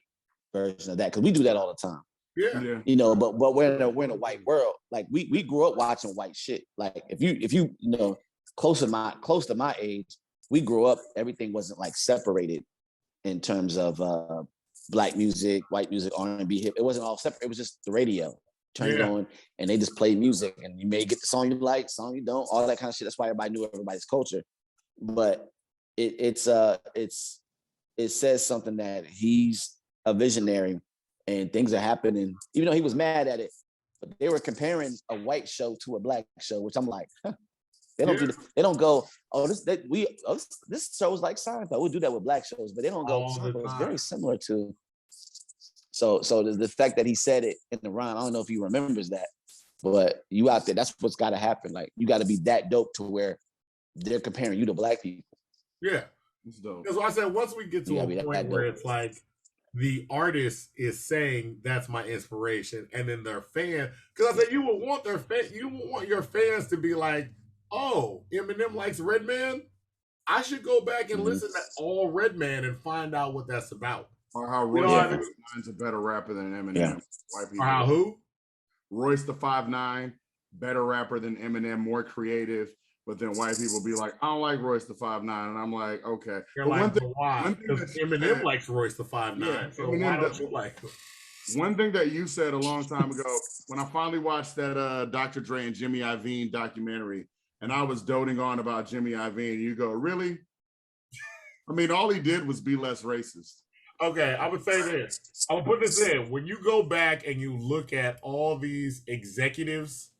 version of that. Cause we do that all the time. Yeah. But we're in a white world. Like we grew up watching white shit. Like if you close to my age, we grew up, everything wasn't like separated in terms of black music, white music, R&B, hip. It wasn't all separate. It was just the radio. Turn it on and they just play music, and you may get the song you like, song you don't, all that kind of shit. That's why everybody knew everybody's culture. But it says something that he's a visionary and things are happening, even though he was mad at it. But they were comparing a white show to a black show, which I'm like, they don't do. They don't go, this show's like Seinfeld. We'll do that with black shows, but they don't go. It's very similar to. So the fact that he said it in the rhyme, I don't know if he remembers that, but you out there, that's what's got to happen. Like you got to be that dope to where they're comparing you to black people. Yeah, it's dope. because I said once we get to a point where it's like the artist is saying that's my inspiration, and then their fan, because I said you would want you would want your fans to be like, oh, Eminem likes Redman. I should go back and listen to all Redman and find out what that's about. Or how Royce the 5'9" a better rapper than Eminem. Yeah. White people. Or how who? Royce the 5'9", better rapper than Eminem, more creative. But then white people be like, I don't like Royce the 5'9", and I'm like, okay. But like, why? Because Eminem likes Royce the 5'9". Yeah, so why don't you like him? One thing that you said a long time ago, when I finally watched that Dr. Dre and Jimmy Iovine documentary, and I was doting on about Jimmy Iovine, you go, really? I mean, all he did was be less racist. Okay, I would say this. I would put this in. When you go back and you look at all these executives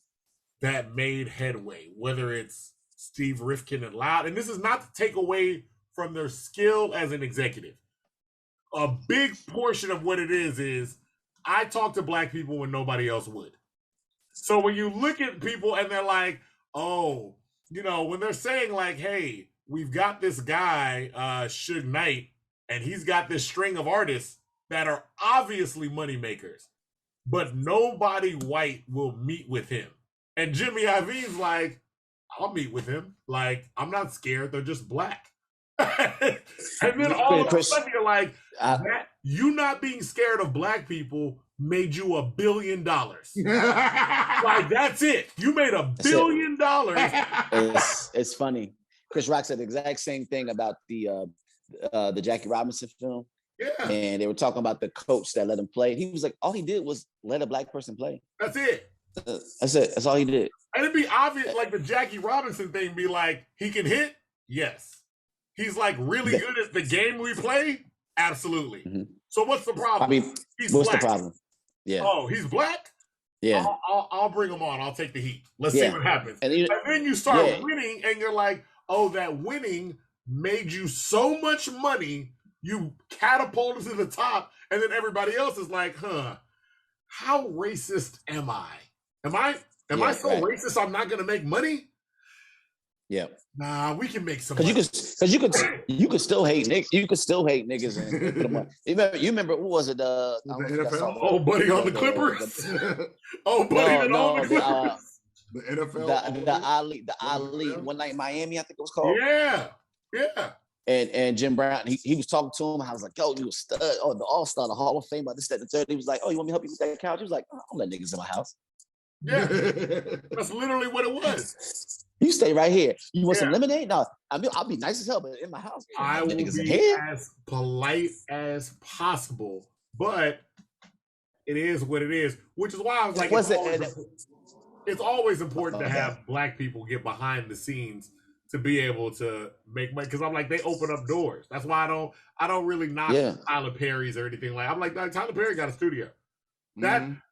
that made headway, whether it's Steve Rifkin and Loud, and this is not to take away from their skill as an executive. A big portion of what it is I talk to black people when nobody else would. So when you look at people and they're like, oh, you know, when they're saying like, hey, we've got this guy, Suge Knight, and he's got this string of artists that are obviously money makers, but nobody white will meet with him. And Jimmy Iovine's like, I'll meet with him. Like, I'm not scared. They're just black. And then all of a sudden you're like, you not being scared of black people made you $1 billion. Like, that's it. You made $1 billion. It's funny. Chris Rock said the exact same thing about the Jackie Robinson film. Yeah. And they were talking about the coach that let him play. He was like, all he did was let a black person play. That's it. That's it. That's all he did. And it'd be obvious, like the Jackie Robinson thing, be like, he can hit? Yes. He's like really good at the game we play? Absolutely. Mm-hmm. So what's the problem? I mean, what's the problem? Yeah. Oh, he's black? Yeah. I'll bring him on. I'll take the heat. Let's see what happens. And then you start winning, and you're like, oh, that winning made you so much money, you catapulted to the top, and then everybody else is like, huh, how racist am I? Am I so racist I'm not gonna make money? Yeah. Nah, we can make some. Because you could still hate Nick. You could still hate niggas. And you remember who was it? The NFL. Oh, buddy on the Clippers. Oh, buddy on the Clippers. The NFL. The Ali one night in Miami, I think it was called. Yeah. And Jim Brown, he was talking to him. And I was like, yo, you a stud. Oh, the All-Star, the Hall of Fame, about this, that, and the third. He was like, oh, you want me to help you with that couch? He was like, oh, I don't let niggas in my house. Yeah, that's literally what it was. You stay right here. You want some lemonade? No, I'll be nice as hell, but in my house, I will be as polite as possible. But it is what it is, which is why I was like, it's always important to have black people get behind the scenes to be able to make money. Because I'm like, they open up doors. That's why I don't really knock Tyler Perry's or anything like. I'm like, Tyler Perry got a studio.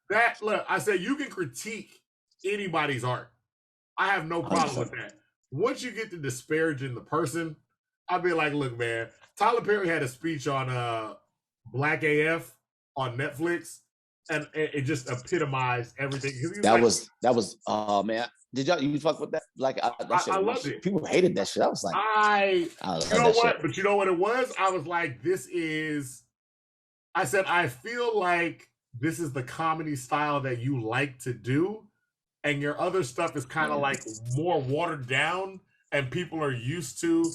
That look, I said you can critique anybody's art. I have no problem with that. Once you get to disparaging the person, I'll be like, look, man, Tyler Perry had a speech on Black AF on Netflix, and it just epitomized everything. That was man. Did you fuck with that? Like I loved it. People hated that shit. I was like, you know what? But you know what it was? I was like, I said, I feel like this is the comedy style that you like to do, and your other stuff is kind of like more watered down, and people are used to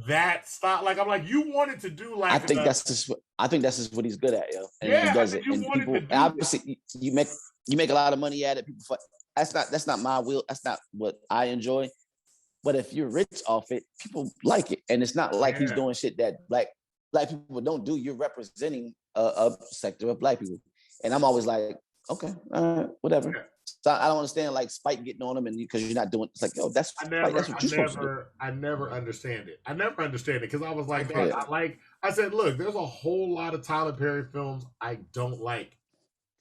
that style. Like, I'm like, you wanted to do like. I think that's just what he's good at, yo. And he does it. And people, obviously, you make a lot of money at it. People, that's not my will. That's not what I enjoy. But if you're rich off it, people like it, and it's not like he's doing shit that black people don't do. You're representing a sector of black people. And I'm always like, okay, whatever. Yeah. So I don't understand like Spike getting on him and because you're not doing. It's like, yo, that's what you're supposed to do. I never understand it. I never understand it because I was like, I said, look, there's a whole lot of Tyler Perry films I don't like.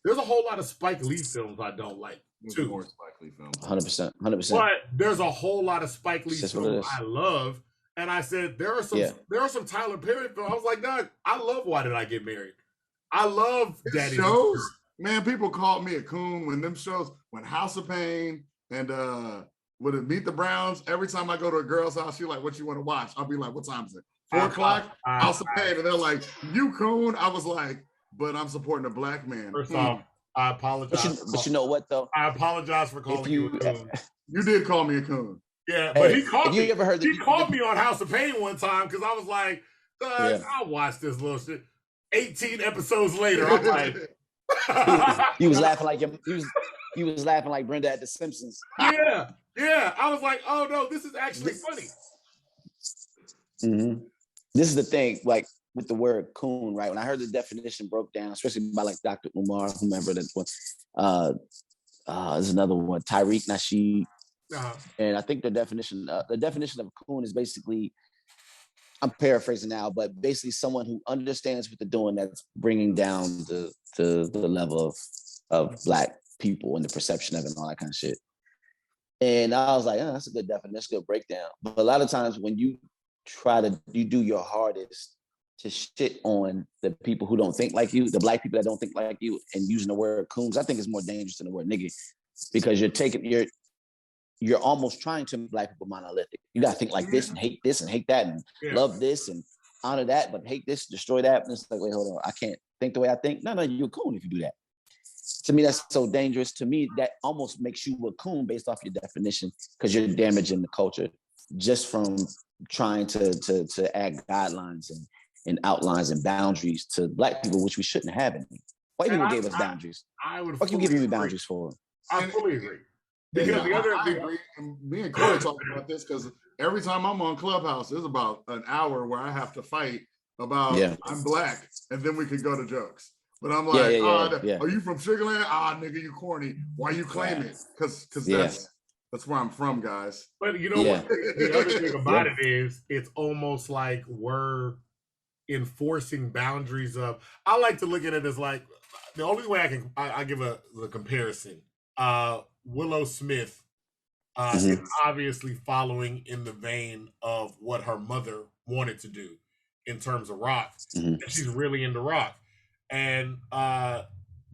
There's a whole lot of Spike Lee films I don't like too. More Spike Lee films. 100%. But there's a whole lot of Spike Lee films I love. And I said, there are some Tyler Perry films. I was like, Doug, I love Why Did I Get Married? I love Daddy. Man, people called me a coon when them shows, when House of Pain and Would it Meet the Browns? Every time I go to a girl's house, she's like, what you want to watch? I'll be like, what time is it? 4 o'clock? House of Pain. And they're like, you coon. I was like, but I'm supporting a black man. First off, I apologize. But you know what though? I apologize for calling you a coon. You did call me a coon. Yeah, but he called me. He called me on House of Pain one time because I was like, I'll watch this little shit. 18 episodes later, I'm like, he was laughing like he was laughing like Brenda at The Simpsons. Yeah. I was like, oh no, this is actually funny. Mm-hmm. This is the thing, like with the word coon, right? When I heard the definition broke down, especially by like Dr. Umar, whomever that was, there's another one, Tariq Nasheed. And I think the definition of a coon is basically, I'm paraphrasing now, but basically someone who understands what they're doing that's bringing down the level of Black people and the perception of it and all that kind of shit. And I was like, that's a good definition, good breakdown. But a lot of times when you do your hardest to shit on the people who don't think like you, the Black people that don't think like you, and using the word coons, I think is more dangerous than the word nigga, because you're almost trying to make Black people monolithic. You gotta think like this and hate that and love this and honor that, but hate this, destroy that. And it's like, wait, hold on, I can't think the way I think. No, you're a coon if you do that. To me, that's so dangerous. To me, that almost makes you a coon based off your definition, because you're damaging the culture just from trying to add guidelines and outlines and boundaries to Black people, which we shouldn't have any. White people gave us boundaries. What you giving me boundaries for? I fully agree. Because the other thing, me and Coreigh talk about this, because every time I'm on Clubhouse, there's about an hour where I have to fight about I'm Black, and then we can go to jokes. But I'm like, are you from Sugarland? Nigga, you corny. Why you claim it? Because that's where I'm from, guys. But you know what? The other thing about it is, it's almost like we're enforcing boundaries of. I like to look at it as like the only way I give the comparison. Willow Smith is obviously following in the vein of what her mother wanted to do in terms of rock. And she's really into rock. And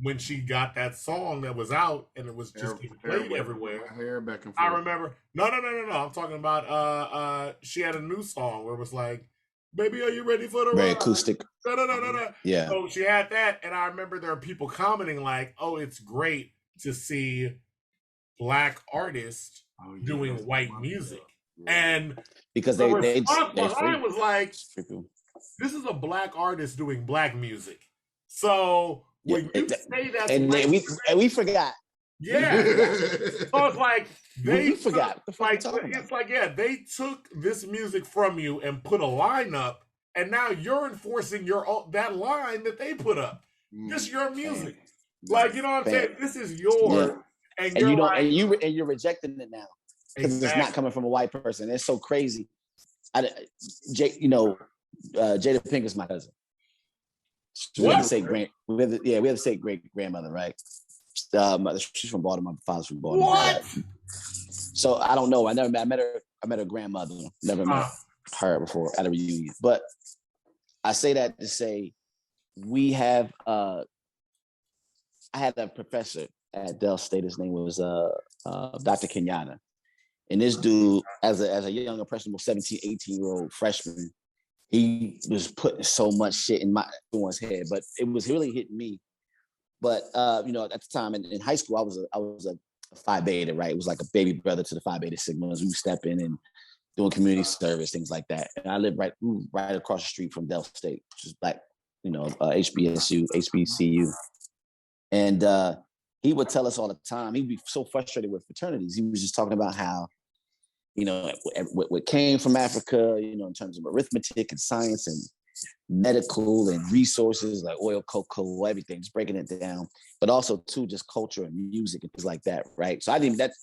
when she got that song that was out and it was just getting played everywhere, hair back and forth. I remember. No. I'm talking about she had a new song where it was like, "Baby, are you ready for the very ride?" acoustic. No. Yeah. So she had that, and I remember there are people commenting like, "Oh, it's great to see Black artists doing white music," and because the they was like, "This is a Black artist doing Black music." So when you say that, and we forgot. Yeah. So it's like we forgot. They took this music from you and put a line up, and now you're enforcing that line that they put up. This is your music. Like, you know what I'm saying? This is yours. And you're rejecting it now because it's not coming from a white person. It's so crazy. Jada Pinkett is my cousin. We have to say great grandmother, right? She's from Baltimore. My father's from Baltimore. What? So I don't know. I met her grandmother. Never met her before at a reunion. But I say that to say we have. I had a professor at Dell State. His name was Dr. Kenyatta. And this dude, as a young, impressionable 17, 18-year-old freshman, he was putting so much shit in one's head, but it was really hitting me. But at the time in high school, I was a Phi Beta, right? It was like a baby brother to the Phi Beta Sigmas. We step in and doing community service, things like that. And I lived right across the street from Dell State, which is Black, HBCU. And he would tell us all the time. He'd be so frustrated with fraternities. He was just talking about how, what came from Africa, in terms of arithmetic and science and medical and resources like oil, cocoa, everything, just breaking it down. But also too, just culture and music and things like that, right? So I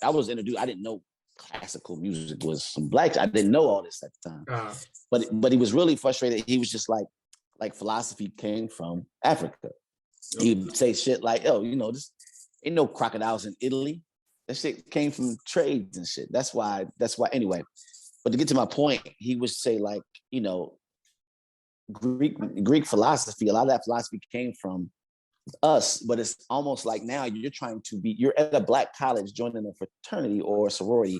was introduced. I didn't know classical music was some Black. I didn't know all this at the time. But he was really frustrated. He was just like philosophy came from Africa. He would say shit like, this ain't no crocodiles in Italy. That shit came from trades and shit. That's why anyway. But to get to my point, he would say like, Greek philosophy, a lot of that philosophy came from us, but it's almost like now you're at a Black college joining a fraternity or a sorority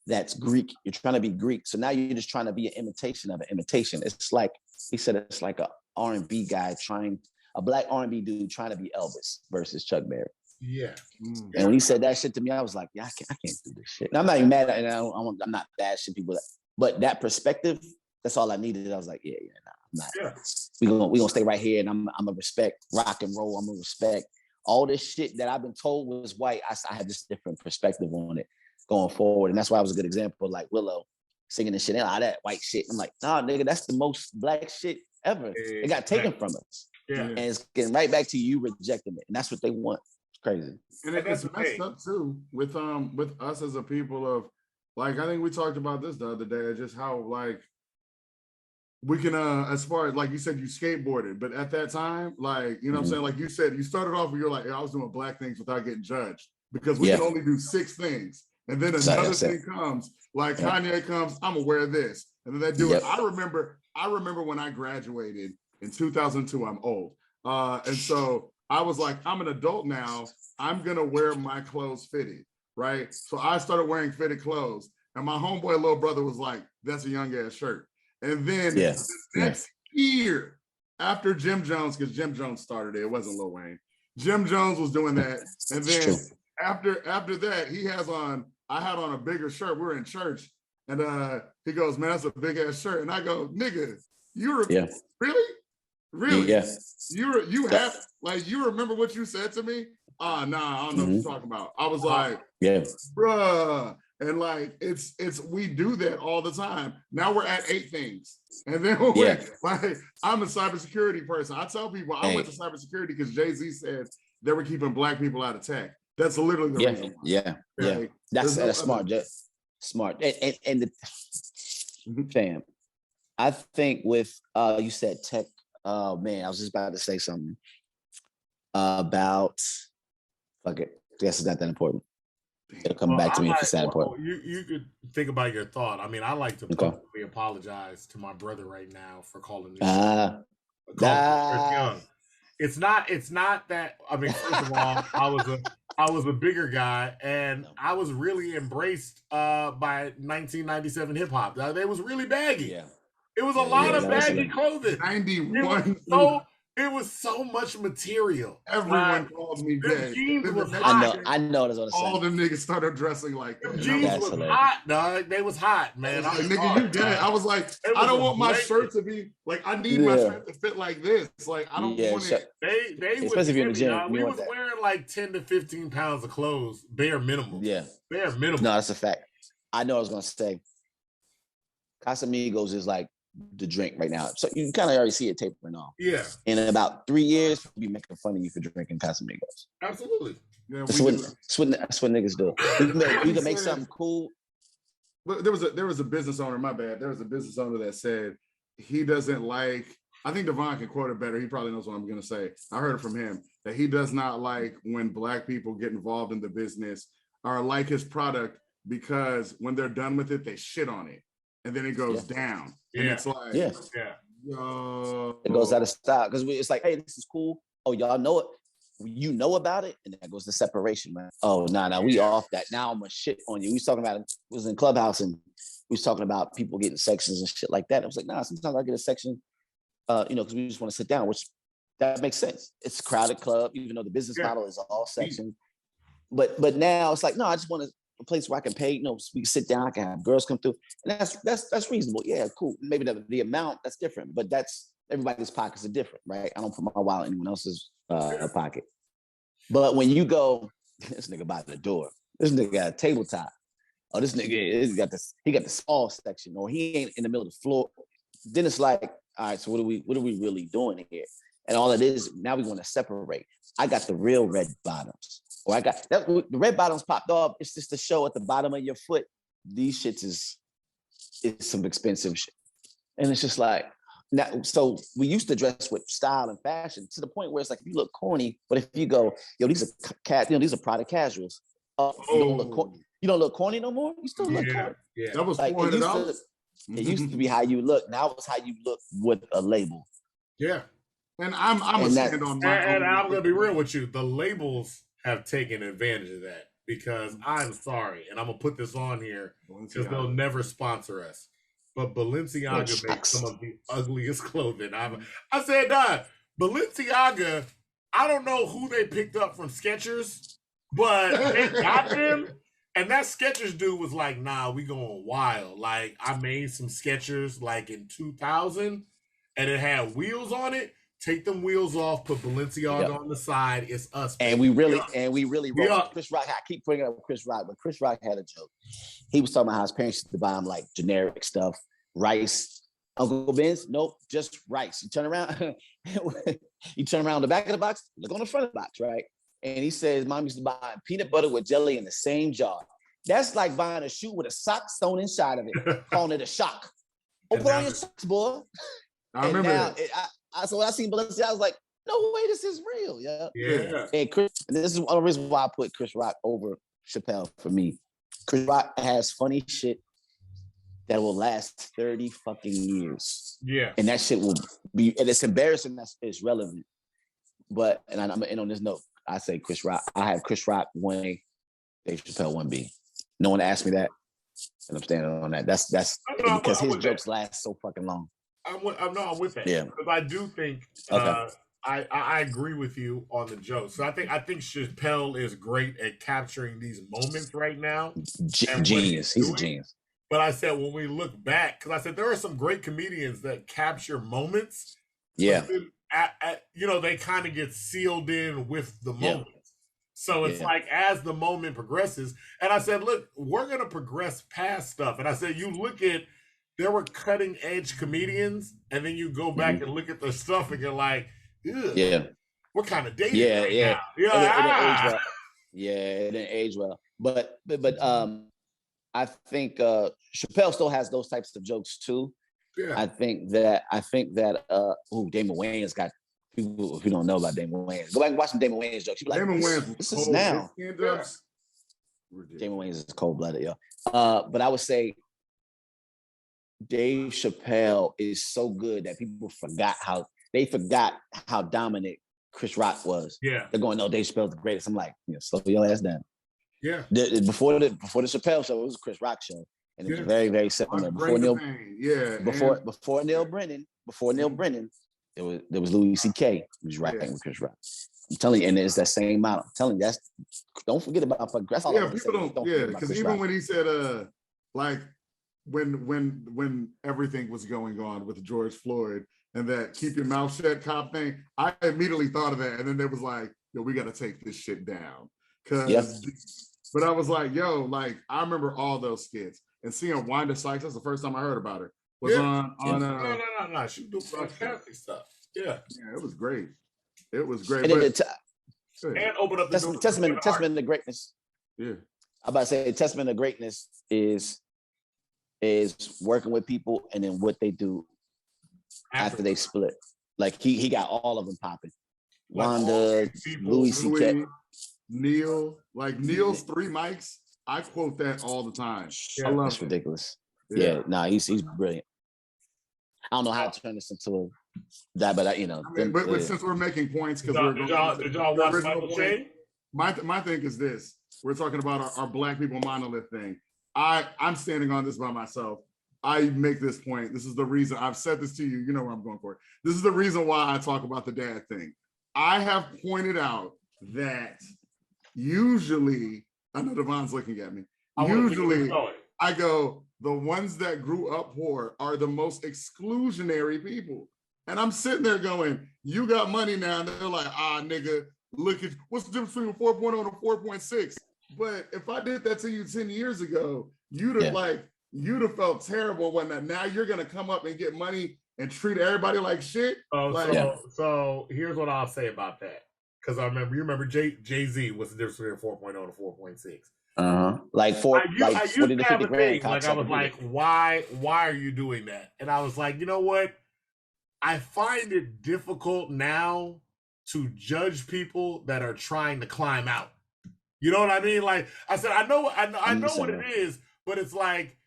that's Greek. You're trying to be Greek. So now you're just trying to be an imitation of an imitation. It's like, he said, it's like a R&B guy a black R&B dude trying to be Elvis versus Chuck Berry. Yeah. And when he said that shit to me, I was like, yeah, I can't do this shit. And I'm not even mad at it. I'm not bashing people. But that perspective, that's all I needed. I was like, I'm not. Yeah. We gonna stay right here, and I'm gonna respect rock and roll. I'm gonna respect all this shit that I've been told was white. I have this different perspective on it going forward, and that's why I was a good example. Like Willow singing this shit, and all that white shit. I'm like, nah, nigga, that's the most black shit ever. It got taken from us, and it's getting right back to you rejecting it, and that's what they want. It's crazy, and it's messed up too with us as a people of, like, I think we talked about this the other day, just how like we can as far as, like you said, you skateboarded, but at that time, like, you know what I'm saying, like you said, you started off where you're like, I was doing black things without getting judged because we can only do 6 things, and then another thing comes, like Kanye comes, I'm aware of this, and then they do it. I remember when I graduated in 2002. I'm old, and so I was like, I'm an adult now, I'm gonna wear my clothes fitted, right? So I started wearing fitted clothes, and my homeboy little brother was like, that's a young ass shirt. And then the next year, after Jim Jones, because Jim Jones started it wasn't Lil Wayne. Jim Jones was doing that. And then after that, I had on a bigger shirt. We were in church. And he goes, man, that's a big ass shirt. And I go, nigga, really? Really? Yeah. You have, like, you remember what you said to me? Nah, I don't know what you're talking about. I was like, bruh. And like, it's we do that all the time. Now we're at 8 things. And then like, I'm a cybersecurity person. I tell people I went to cybersecurity because Jay-Z said they were keeping black people out of tech. That's literally the reason why. Right? That's smart. Smart. And the fam, I think with you said tech, oh man, I was just about to say something about, fuck it. I guess it's not that important. It'll come back to me if it's that important. You could think about your thought. I mean, I like to publicly apologize to my brother right now for calling me young. It's not that. I mean, first of all, I was a bigger guy, and I was really embraced by 1997 hip hop. They was really baggy. Yeah. It was a lot of baggy clothing. 91. It was so much material. Everyone called me gay. Jeans was hot. I know that's what I'm saying. All them niggas started dressing like that. Jeans was hot, dog. They was hot, man. I was like, nigga, you gay. I was like, I don't want my shirt to be like, I need my shirt to fit like this. Like, I don't want it. They especially if you're in the gym. We was wearing like 10 to 15 pounds of clothes, bare minimum. Yeah. Bare minimum. No, that's a fact. I know I was gonna say Casamigos is like the drink right now. So you kind of already see it tapering off. Yeah. In about 3 years, we'll be making fun of you for drinking Casamigos. Absolutely. Yeah, that's what niggas do. You can make something cool. But there was a business owner, my bad. There was a business owner that said he doesn't like, I think Devon can quote it better. He probably knows what I'm gonna say. I heard it from him that he does not like when black people get involved in the business or like his product because when they're done with it, they shit on it. And then it goes down. And it's like, yo. It goes out of style. Because it's like, hey, this is cool. Oh, y'all know it. You know about it. And that goes to separation, man. Oh, nah, we off that. Now I'm going to shit on you. We was talking about it. Was in Clubhouse and we was talking about people getting sections and shit like that. I was like, nah, sometimes I get a section, because we just want to sit down, which that makes sense. It's a crowded club, even though the business model is all section. But now it's like, no, I just want to a place where I can pay, we can sit down, I can have girls come through. And that's reasonable. Yeah, cool. Maybe the amount, that's different, but that's everybody's pockets are different, right? I don't put my wallet in anyone else's pocket. But when you go, this nigga by the door, this nigga got a tabletop. Oh, this nigga he got the small section, or he ain't in the middle of the floor. Then it's like, all right, so what are we really doing here? And all it is, now we want to separate. I got the real red bottoms. Or I got that, the red bottoms popped off. It's just a show at the bottom of your foot. These shits is some expensive shit. And it's just like, now, so we used to dress with style and fashion to the point where it's like, if you look corny, but if you go, yo, these are product casuals. You don't look corny no more? You still look corny. Yeah. That was like, $400. It used to be how you look. Now it's how you look with a label. Yeah. And I'm a stand on my and I'm gonna be real with you. The labels have taken advantage of that. because I'm sorry, and I'm gonna put this on here because they'll Balenciaga. never sponsor us. But Balenciaga makes some of the ugliest clothing. I said, nah, Balenciaga, I don't know who they picked up from Skechers, but they got them. And that Skechers dude was like, nah, we going wild. Like, I made some Skechers like in 2000 and it had wheels on it. Take them wheels off, put Balenciaga on the side. It's us. And we really wrote Chris Rock. I keep bringing up Chris Rock, but Chris Rock had a joke. He was talking about how his parents used to buy him like generic stuff, rice. Uncle Ben's, nope, just rice. You turn around, the back of the box, look on the front of the box, right? And he says, Mom used to buy peanut butter with jelly in the same jar. That's like buying a shoe with a sock sewn inside of it, calling it a shock. Oh, put on your socks, boy. I remember that. So when I seen Balenciaga, I was like, no way, this is real. Yeah. And this is one of the reasons why I put Chris Rock over Chappelle for me. Chris Rock has funny shit that will last 30 fucking years. Yeah. And that shit will be, and it's embarrassing that it's relevant. But, and I'm gonna end on this note. I say Chris Rock. I have Chris Rock 1A, Dave Chappelle 1B. No one asked me that, and I'm standing on that. That's because his jokes last so fucking long. I'm with that. Yeah. Because I do think I agree with you on the jokes. So I think Chappelle is great at capturing these moments right now. Genius. He's a genius. But I said when we look back, because I said there are some great comedians that capture moments. Yeah. They kind of get sealed in with the moment. So it's like as the moment progresses, and I said, look, we're gonna progress past stuff. And I said, you look at there were cutting edge comedians, and then you go back and look at the stuff, and you're like, ugh, we're kind of dating now. It didn't age well. But I think Chappelle still has those types of jokes too. Yeah. I think that Damon Wayans got people, if you don't know about Damon Wayans, go back and watch some Damon Wayans jokes. You'll be like, Damon Wayans, this is now. Yeah. Damon Wayans is cold-blooded, yo. But I would say Dave Chappelle is so good that people forgot how dominant Chris Rock was. Yeah. They're going, no, Dave Chappelle's the greatest. I'm like, slow your ass down. Yeah. Before the Chappelle show, it was a Chris Rock show. And it was very, very similar. Before Neil Brennan, there was Louis C.K. who was rapping with Chris Rock. I'm telling you, and it's that same model. I'm telling you, don't forget about that's all. People don't. Because even when he said, like when everything was going on with George Floyd and that keep your mouth shut cop thing, I immediately thought of that, and then it was like, yo, we got to take this shit down. But I was like, yo, like I remember all those skits. And seeing Wanda Sykes, that's the first time I heard about her. No. She do fantastic stuff. Yeah, it was great. It was great. And open up the testament to greatness. Yeah, I'm about to say testament to greatness is working with people and then what they do after they split. Like he got all of them popping. Wanda, Louis C.K. Neil, like Neil's 3 mics. I quote that all the time. I love that's ridiculous. He's brilliant. I don't know how to turn this into that, but but since we're making points, because did y'all watch Michael Che? My thing is this: we're talking about our Black people monolith thing. I'm standing on this by myself. I make this point. This is the reason I've said this to you. You know where I'm going for it. This is the reason why I talk about the dad thing. I have pointed out that usually. I know Devon's looking at me. Usually, I go, the ones that grew up poor are the most exclusionary people. And I'm sitting there going, you got money now. And they're like, nigga, look at, what's the difference between a 4.0 and a 4.6? But if I did that to you 10 years ago, you'd have felt terrible when now you're going to come up and get money and treat everybody like shit. So here's what I'll say about that. Because you remember Jay-Z, what's the difference between a 4.0 and a 4.6? Like I used to have a thing. Like I was like, why are you doing that? And I was like, you know what? I find it difficult now to judge people that are trying to climb out. You know what I mean? Like I said, I know what it is, but it's like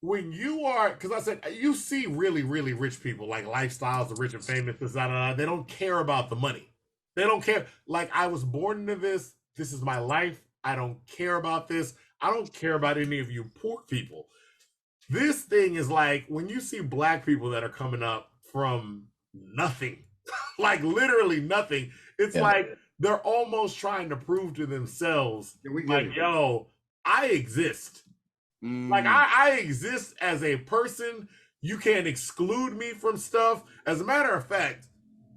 when you are, because I said, you see really, really rich people, like lifestyles of rich and famous, they don't care about the money. They don't care. Like, I was born into this. this is my life. I don't care about this. I don't care about any of you poor people. This thing is like when you see black people that are coming up from nothing, like literally nothing, it's like they're almost trying to prove to themselves, like, yo, I exist. Like I exist as a person. You can't exclude me from stuff. As a matter of fact,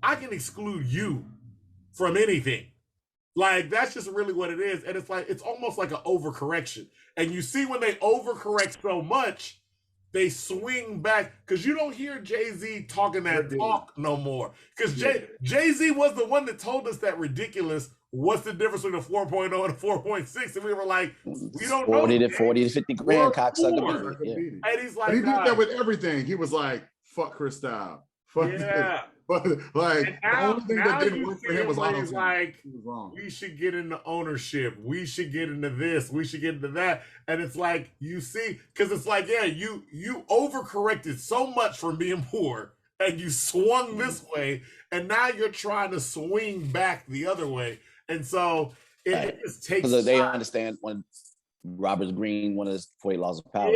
I can exclude you from anything. Like that's just really what it is. And it's like it's almost like an overcorrection. And you see when they overcorrect so much, they swing back because you don't hear Jay-Z talking that talk no more. Because Jay-Z was the one that told us that ridiculous. What's the difference between a 4.0 and a 4.6? And we were like, we don't know. 40 to 50 grand cocksucker. And he's like, he did that with everything. He was like, fuck Cristal. Fuck But like now, the only thing that didn't work for him was like, we should get into ownership. We should get into this. We should get into that. And it's like you see, because it's like, yeah, you overcorrected so much from being poor, and you swung this way, and now you're trying to swing back the other way. And so it just takes. Because they understand when Robert Greene, one of his 48 laws of power,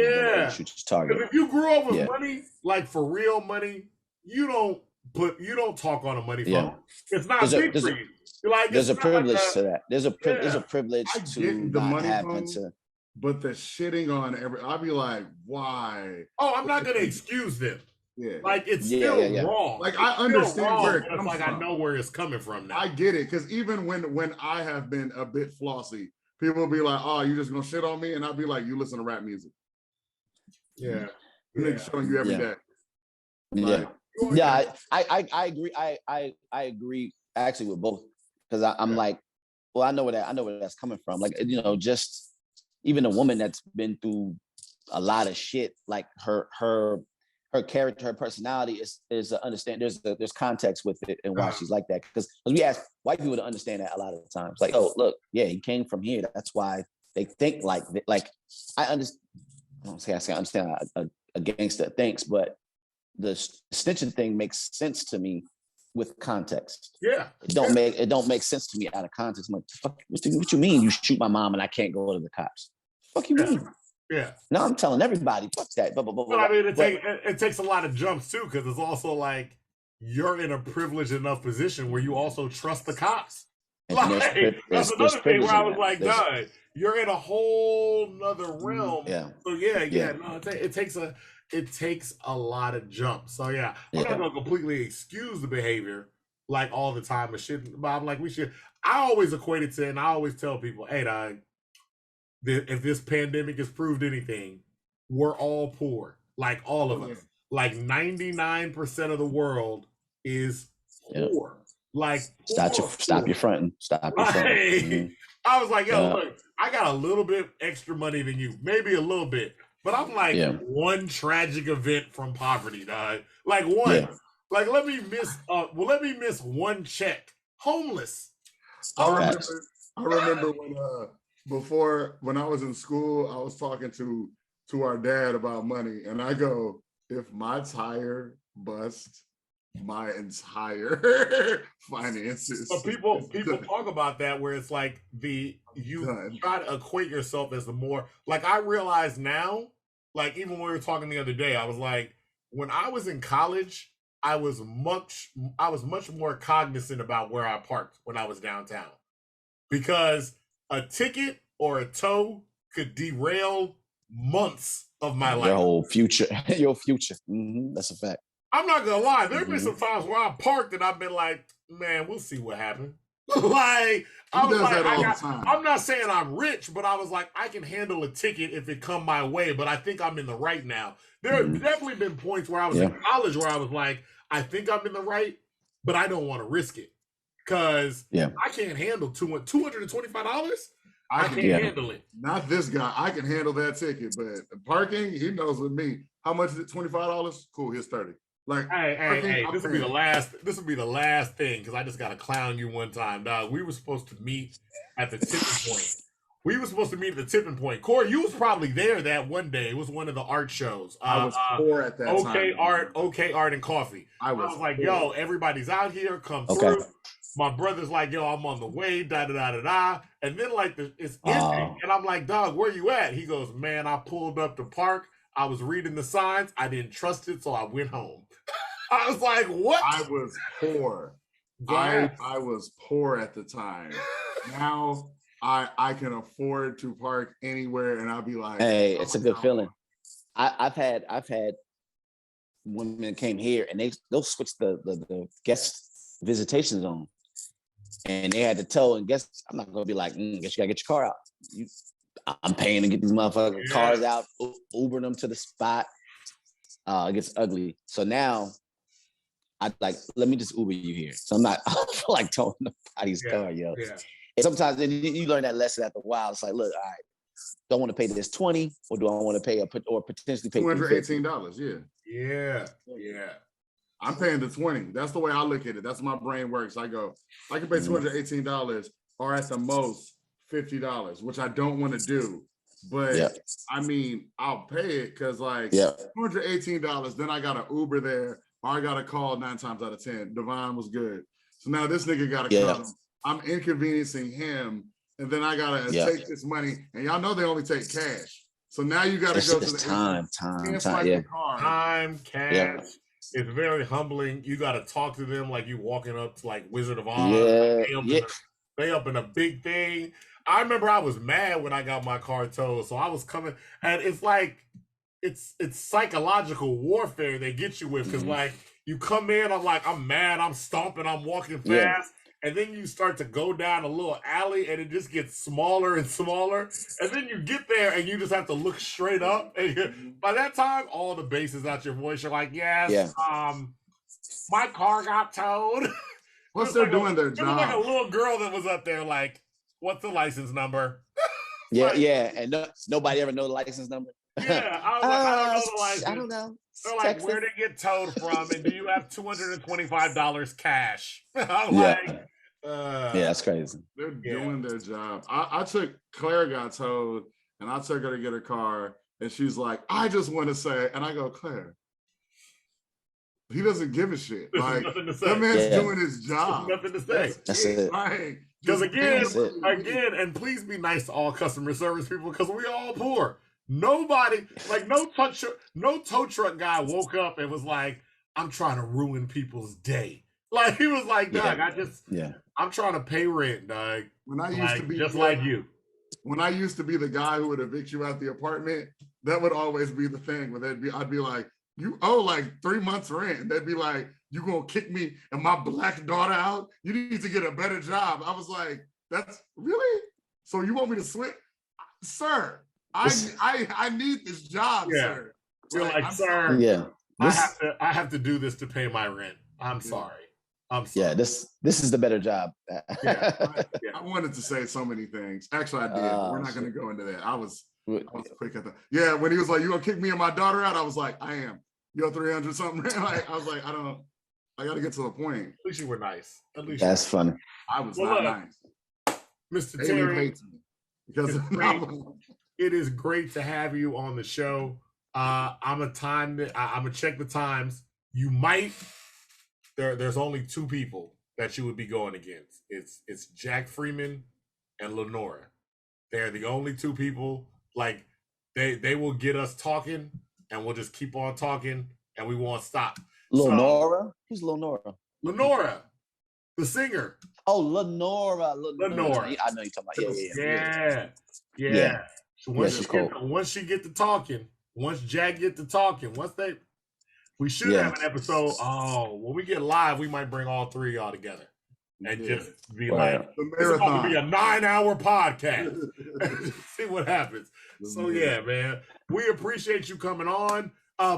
shoots his target. If you grew up with money, like for real money, you don't talk on a money phone. It's not big for you. Like there's a privilege to that. There's a privilege to the money happen phone, but the shitting on I'll be like, why? Oh, I'm not gonna excuse them. Yeah. Like it's still wrong. Like I understand where it comes from. I know where it's coming from now. I get it, because even when I have been a bit flossy, people will be like, "Oh, you just gonna shit on me?" And I'll be like, "You listen to rap music." Yeah. Niggas showing you every day. Like, I agree. I agree actually with both, because I'm like, well, I know where that's coming from. Like, you know, just even a woman that's been through a lot of shit, like her character, her personality is understand. There's context with it and why she's like that. Because we ask white people to understand that a lot of the times. Like, oh, look, yeah, he came from here. That's why they think like I understand. I don't say I understand a gangster thinks, but the snitching thing makes sense to me with context. Yeah, it don't make sense to me out of context. I'm like, fuck, what you mean? You shoot my mom and I can't go to the cops? Fuck you mean? Yeah. No, I'm telling everybody, fuck that. But I mean, it takes a lot of jumps too, because it's also like you're in a privileged enough position where you also trust the cops. Like, that's another thing where I was like, God, you're in a whole nother realm. Yeah. So no, it takes a lot of jumps. So I'm not gonna completely excuse the behavior like all the time and shit. But I'm like, I always equate it to, and I always tell people, hey, dog, if this pandemic has proved anything, we're all poor. Like all of us. Like 99% of the world is poor. Like stop your fronting. Stop your fronting. I was like, yo, look, I got a little bit extra money than you, maybe a little bit, but I'm like one tragic event from poverty, dog. Like one. Yeah. Like let me miss one check. Homeless. I remember when I was in school, I was talking to our dad about money, and I go, if my tire busts, my entire finances. But people talk about that where it's like you try to equate yourself as the more, like I realize now, like even when we were talking the other day, I was like, when I was in college, I was much more cognizant about where I parked when I was downtown, because a ticket or a tow could derail months of my life. Your whole future. Your future. Mm-hmm. That's a fact. I'm not gonna lie. There have been some times where I parked and I've been like, man, we'll see what happens. Like, I'm not saying I'm rich, but I was like, I can handle a ticket if it come my way, but I think I'm in the right now. There have definitely been points where I was in college where I was like, I think I'm in the right, but I don't want to risk it. Because I can't handle $225. I can't handle it. Not this guy. I can handle that ticket, but parking, he knows with me. How much is it? $25? Cool, here's 30. Like, hey, this will be the last. This will be the last thing, because I just got to clown you one time, dog. We were supposed to meet at the tipping point. Coreigh, you was probably there that one day. It was one of the art shows. I was poor at that time. Okay, art and coffee. I was like, yo, everybody's out here. Come through. My brother's like, yo, I'm on the way, da da da da da. And then like it's ending. Oh, And I'm like, dog, where you at? He goes, man, I pulled up to park. I was reading the signs. I didn't trust it, so I went home. I was like, what? I was poor. Yes. I was poor at the time. Now I can afford to park anywhere, and I'll be like, hey, it's a good feeling. I've had women that came here and they'll switch the guest visitation zone, and they had to tow. And guess I'm not gonna be like, guess you gotta get your car out. I'm paying to get these motherfucking cars out, Ubering them to the spot. It gets ugly. So now I like, let me just Uber you here. So I'm not like towing nobody's car, yo. Yeah. And sometimes you learn that lesson after a while. It's like, look, all right, do I want to pay this 20 or do I want to pay or potentially pay $218? Yeah. Yeah. Yeah. I'm paying the 20. That's the way I look at it. That's my brain works. I go, I can pay $218 or at the most $50, which I don't want to do. But I mean, I'll pay it because like $218, then I got an Uber there, or I got a call 9 times out of 10. Devon was good. So now this nigga got to come. I'm inconveniencing him, and then I got to take this money. And y'all know they only take cash. So now you got to go to the time, cash. Yeah. It's very humbling. You got to talk to them like you walking up to like Wizard of Oz. They up in a big thing. I remember I was mad when I got my car towed, so I was coming, and it's like it's psychological warfare they get you with, because like you come in, I'm mad, I'm stomping, I'm walking fast, and then you start to go down a little alley, and it just gets smaller and smaller, and then you get there, and you just have to look straight up, and by that time, all the bass is out your voice. You're like, my car got towed. Once they're doing their job. It was like a little girl that was up there like, what's the license number? And nobody ever know the license number. Yeah, I was like, I don't know the license. I don't know. They're like, where'd it get towed from? And do you have $225 cash? I'm like, that's crazy. They're doing their job. I took Claire got towed, and I took her to get her car, and she's like, I just want to say, and I go, Claire, he doesn't give a shit. Like, that man's doing his job. There's nothing to say. That's it. Because again, and please be nice to all customer service people, because we all poor. Nobody, like no tow truck guy woke up and was like, I'm trying to ruin people's day. Like he was like, dog, I'm trying to pay rent, dog. When I used to be just like you. When I used to be the guy who would evict you out the apartment, that would always be the thing. Where I'd be like, you owe like 3 months rent. And they'd be like, you gonna kick me and my black daughter out? You need to get a better job. I was like, that's really? So you want me to switch? Sir, I need this job, sir. You're like, sir, I have to do this to pay my rent. I'm sorry. Yeah, this is the better job. I wanted to say so many things. Actually, I did. We're not going to go into that. I was quick at that. Yeah, when he was like, you gonna kick me and my daughter out? I was like, I am. You're 300 something. Like, I was like, I got to get to the point. At least you were nice. At least that's funny. I was not nice. Mr. Terry, it is great to have you on the show. I'm gonna check the times. You might. There's only 2 people that you would be going against. It's Jack Freeman and Lenora. They're the only 2 people. Like they will get us talking, and we'll just keep on talking, and we won't stop. Lenora? Who's Lenora? Lenora, the singer. Oh, Lenora. Lenora. I know you're talking about. Yeah. So once she get to talking, once Jack get to talking, we should have an episode. Oh, when we get live, we might bring all 3 of y'all together and just be like, it's going to be a 9-hour podcast. See what happens. So yeah, man, we appreciate you coming on.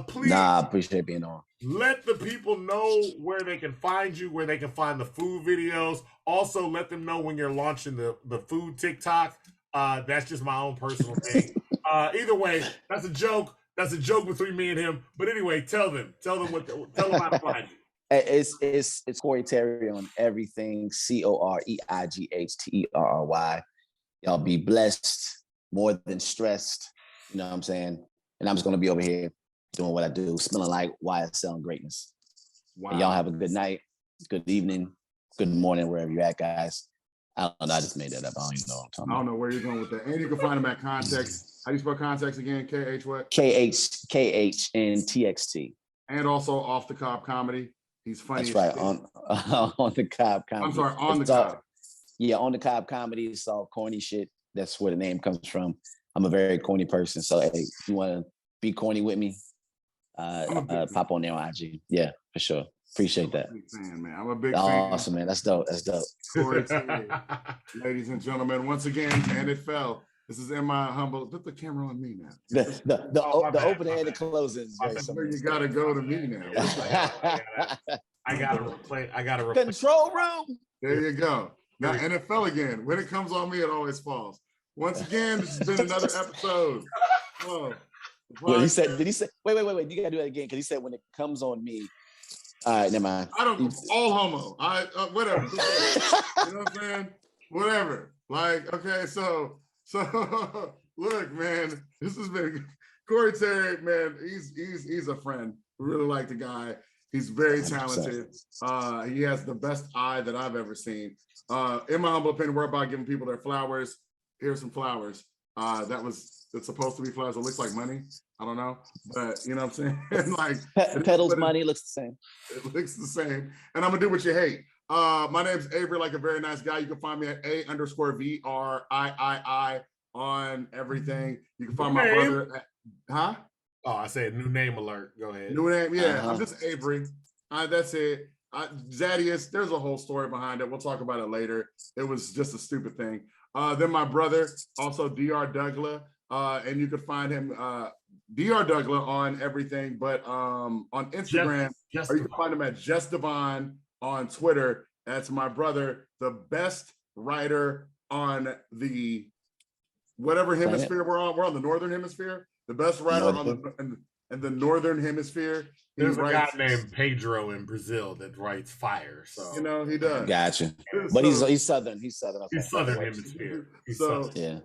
Please, I appreciate being on. Let the people know where they can find you, where they can find the food videos. Also, let them know when you're launching the food TikTok. That's just my own personal thing. Either way, that's a joke. That's a joke between me and him. But anyway, tell them how to find you. It's Coreigh Terry on everything. CoreIghTerry. Y'all be blessed, more than stressed. You know what I'm saying? And I'm just gonna be over here doing what I do, smelling like YSL and greatness. Wow. And y'all have a good night, good evening, good morning, wherever you're at, guys. I don't know. I just made that up. I don't even know what I'm talking I don't about. know where you're going with that. And you can find him at Context. How do you spell Context again? KH what? KHNTXT. And also Off the Cob Comedy. He's funny. That's right. On the Cob Comedy. I'm sorry, on It's the all, Cob. Yeah, on the Cob Comedy. It's all corny shit. That's where the name comes from. I'm a very corny person. So hey, if you want to be corny with me, pop on there on IG. Yeah, for sure. Appreciate that. I'm a big fan, man. I'm a big fan. Awesome, man. That's dope. That's dope. Coreigh Terry, ladies and gentlemen, once again, and it fell. This is in my humble. Put the camera on me now. The open and the closing. Where you gotta go to me now. I gotta replay. Control room. There you go. Now, and it fell again. When it comes on me, it always falls. Once again, this has been another episode. Oh, well, he said, did he say, wait, you gotta do that again. Cause he said, when it comes on me. All right, never mind. I don't, all homo. Whatever. You know what I'm saying? Whatever. Like, okay, so look, man, this has been Coreigh Terry, man. He's a friend. Really like the guy. He's very talented. He has the best eye that I've ever seen. In my humble opinion, we're about giving people their flowers. Here's some flowers. It's supposed to be flowers. It looks like money. I don't know, but you know what I'm saying? Like petals, money looks the same. It looks the same. And I'm gonna do what you hate. My name's Avery, like a very nice guy. You can find me at _VRIII on everything. You can find my brother at, huh? Oh, I said new name alert. Go ahead. New name, yeah. I'm just Avery. That's it. Zadius, there's a whole story behind it. We'll talk about it later. It was just a stupid thing. Then my brother, also Dr. Douglas, and you can find him Dr. Douglas on everything, but on Instagram, or you can find him at Just Devon on Twitter. That's my brother, the best writer on the whatever hemisphere we're on. We're on the northern hemisphere. The best writer on the northern hemisphere. There's a guy named Pedro in Brazil that writes fire. So you know he does. Gotcha. But he's southern. He's southern. Okay. He's southern hemisphere. Yeah.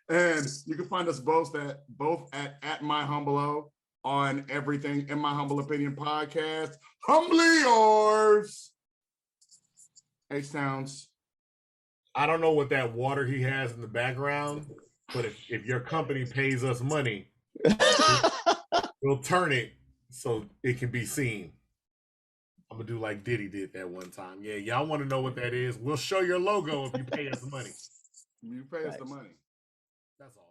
And you can find us both at My Humble O on everything in My Humble Opinion podcast. Humbly yours. H-Towns. I don't know what that water he has in the background, but if your company pays us money, we'll turn it so it can be seen. I'm gonna do like Diddy did that one time. Yeah, y'all want to know what that is? We'll show your logo if you pay us money. You pay us the money. That's all.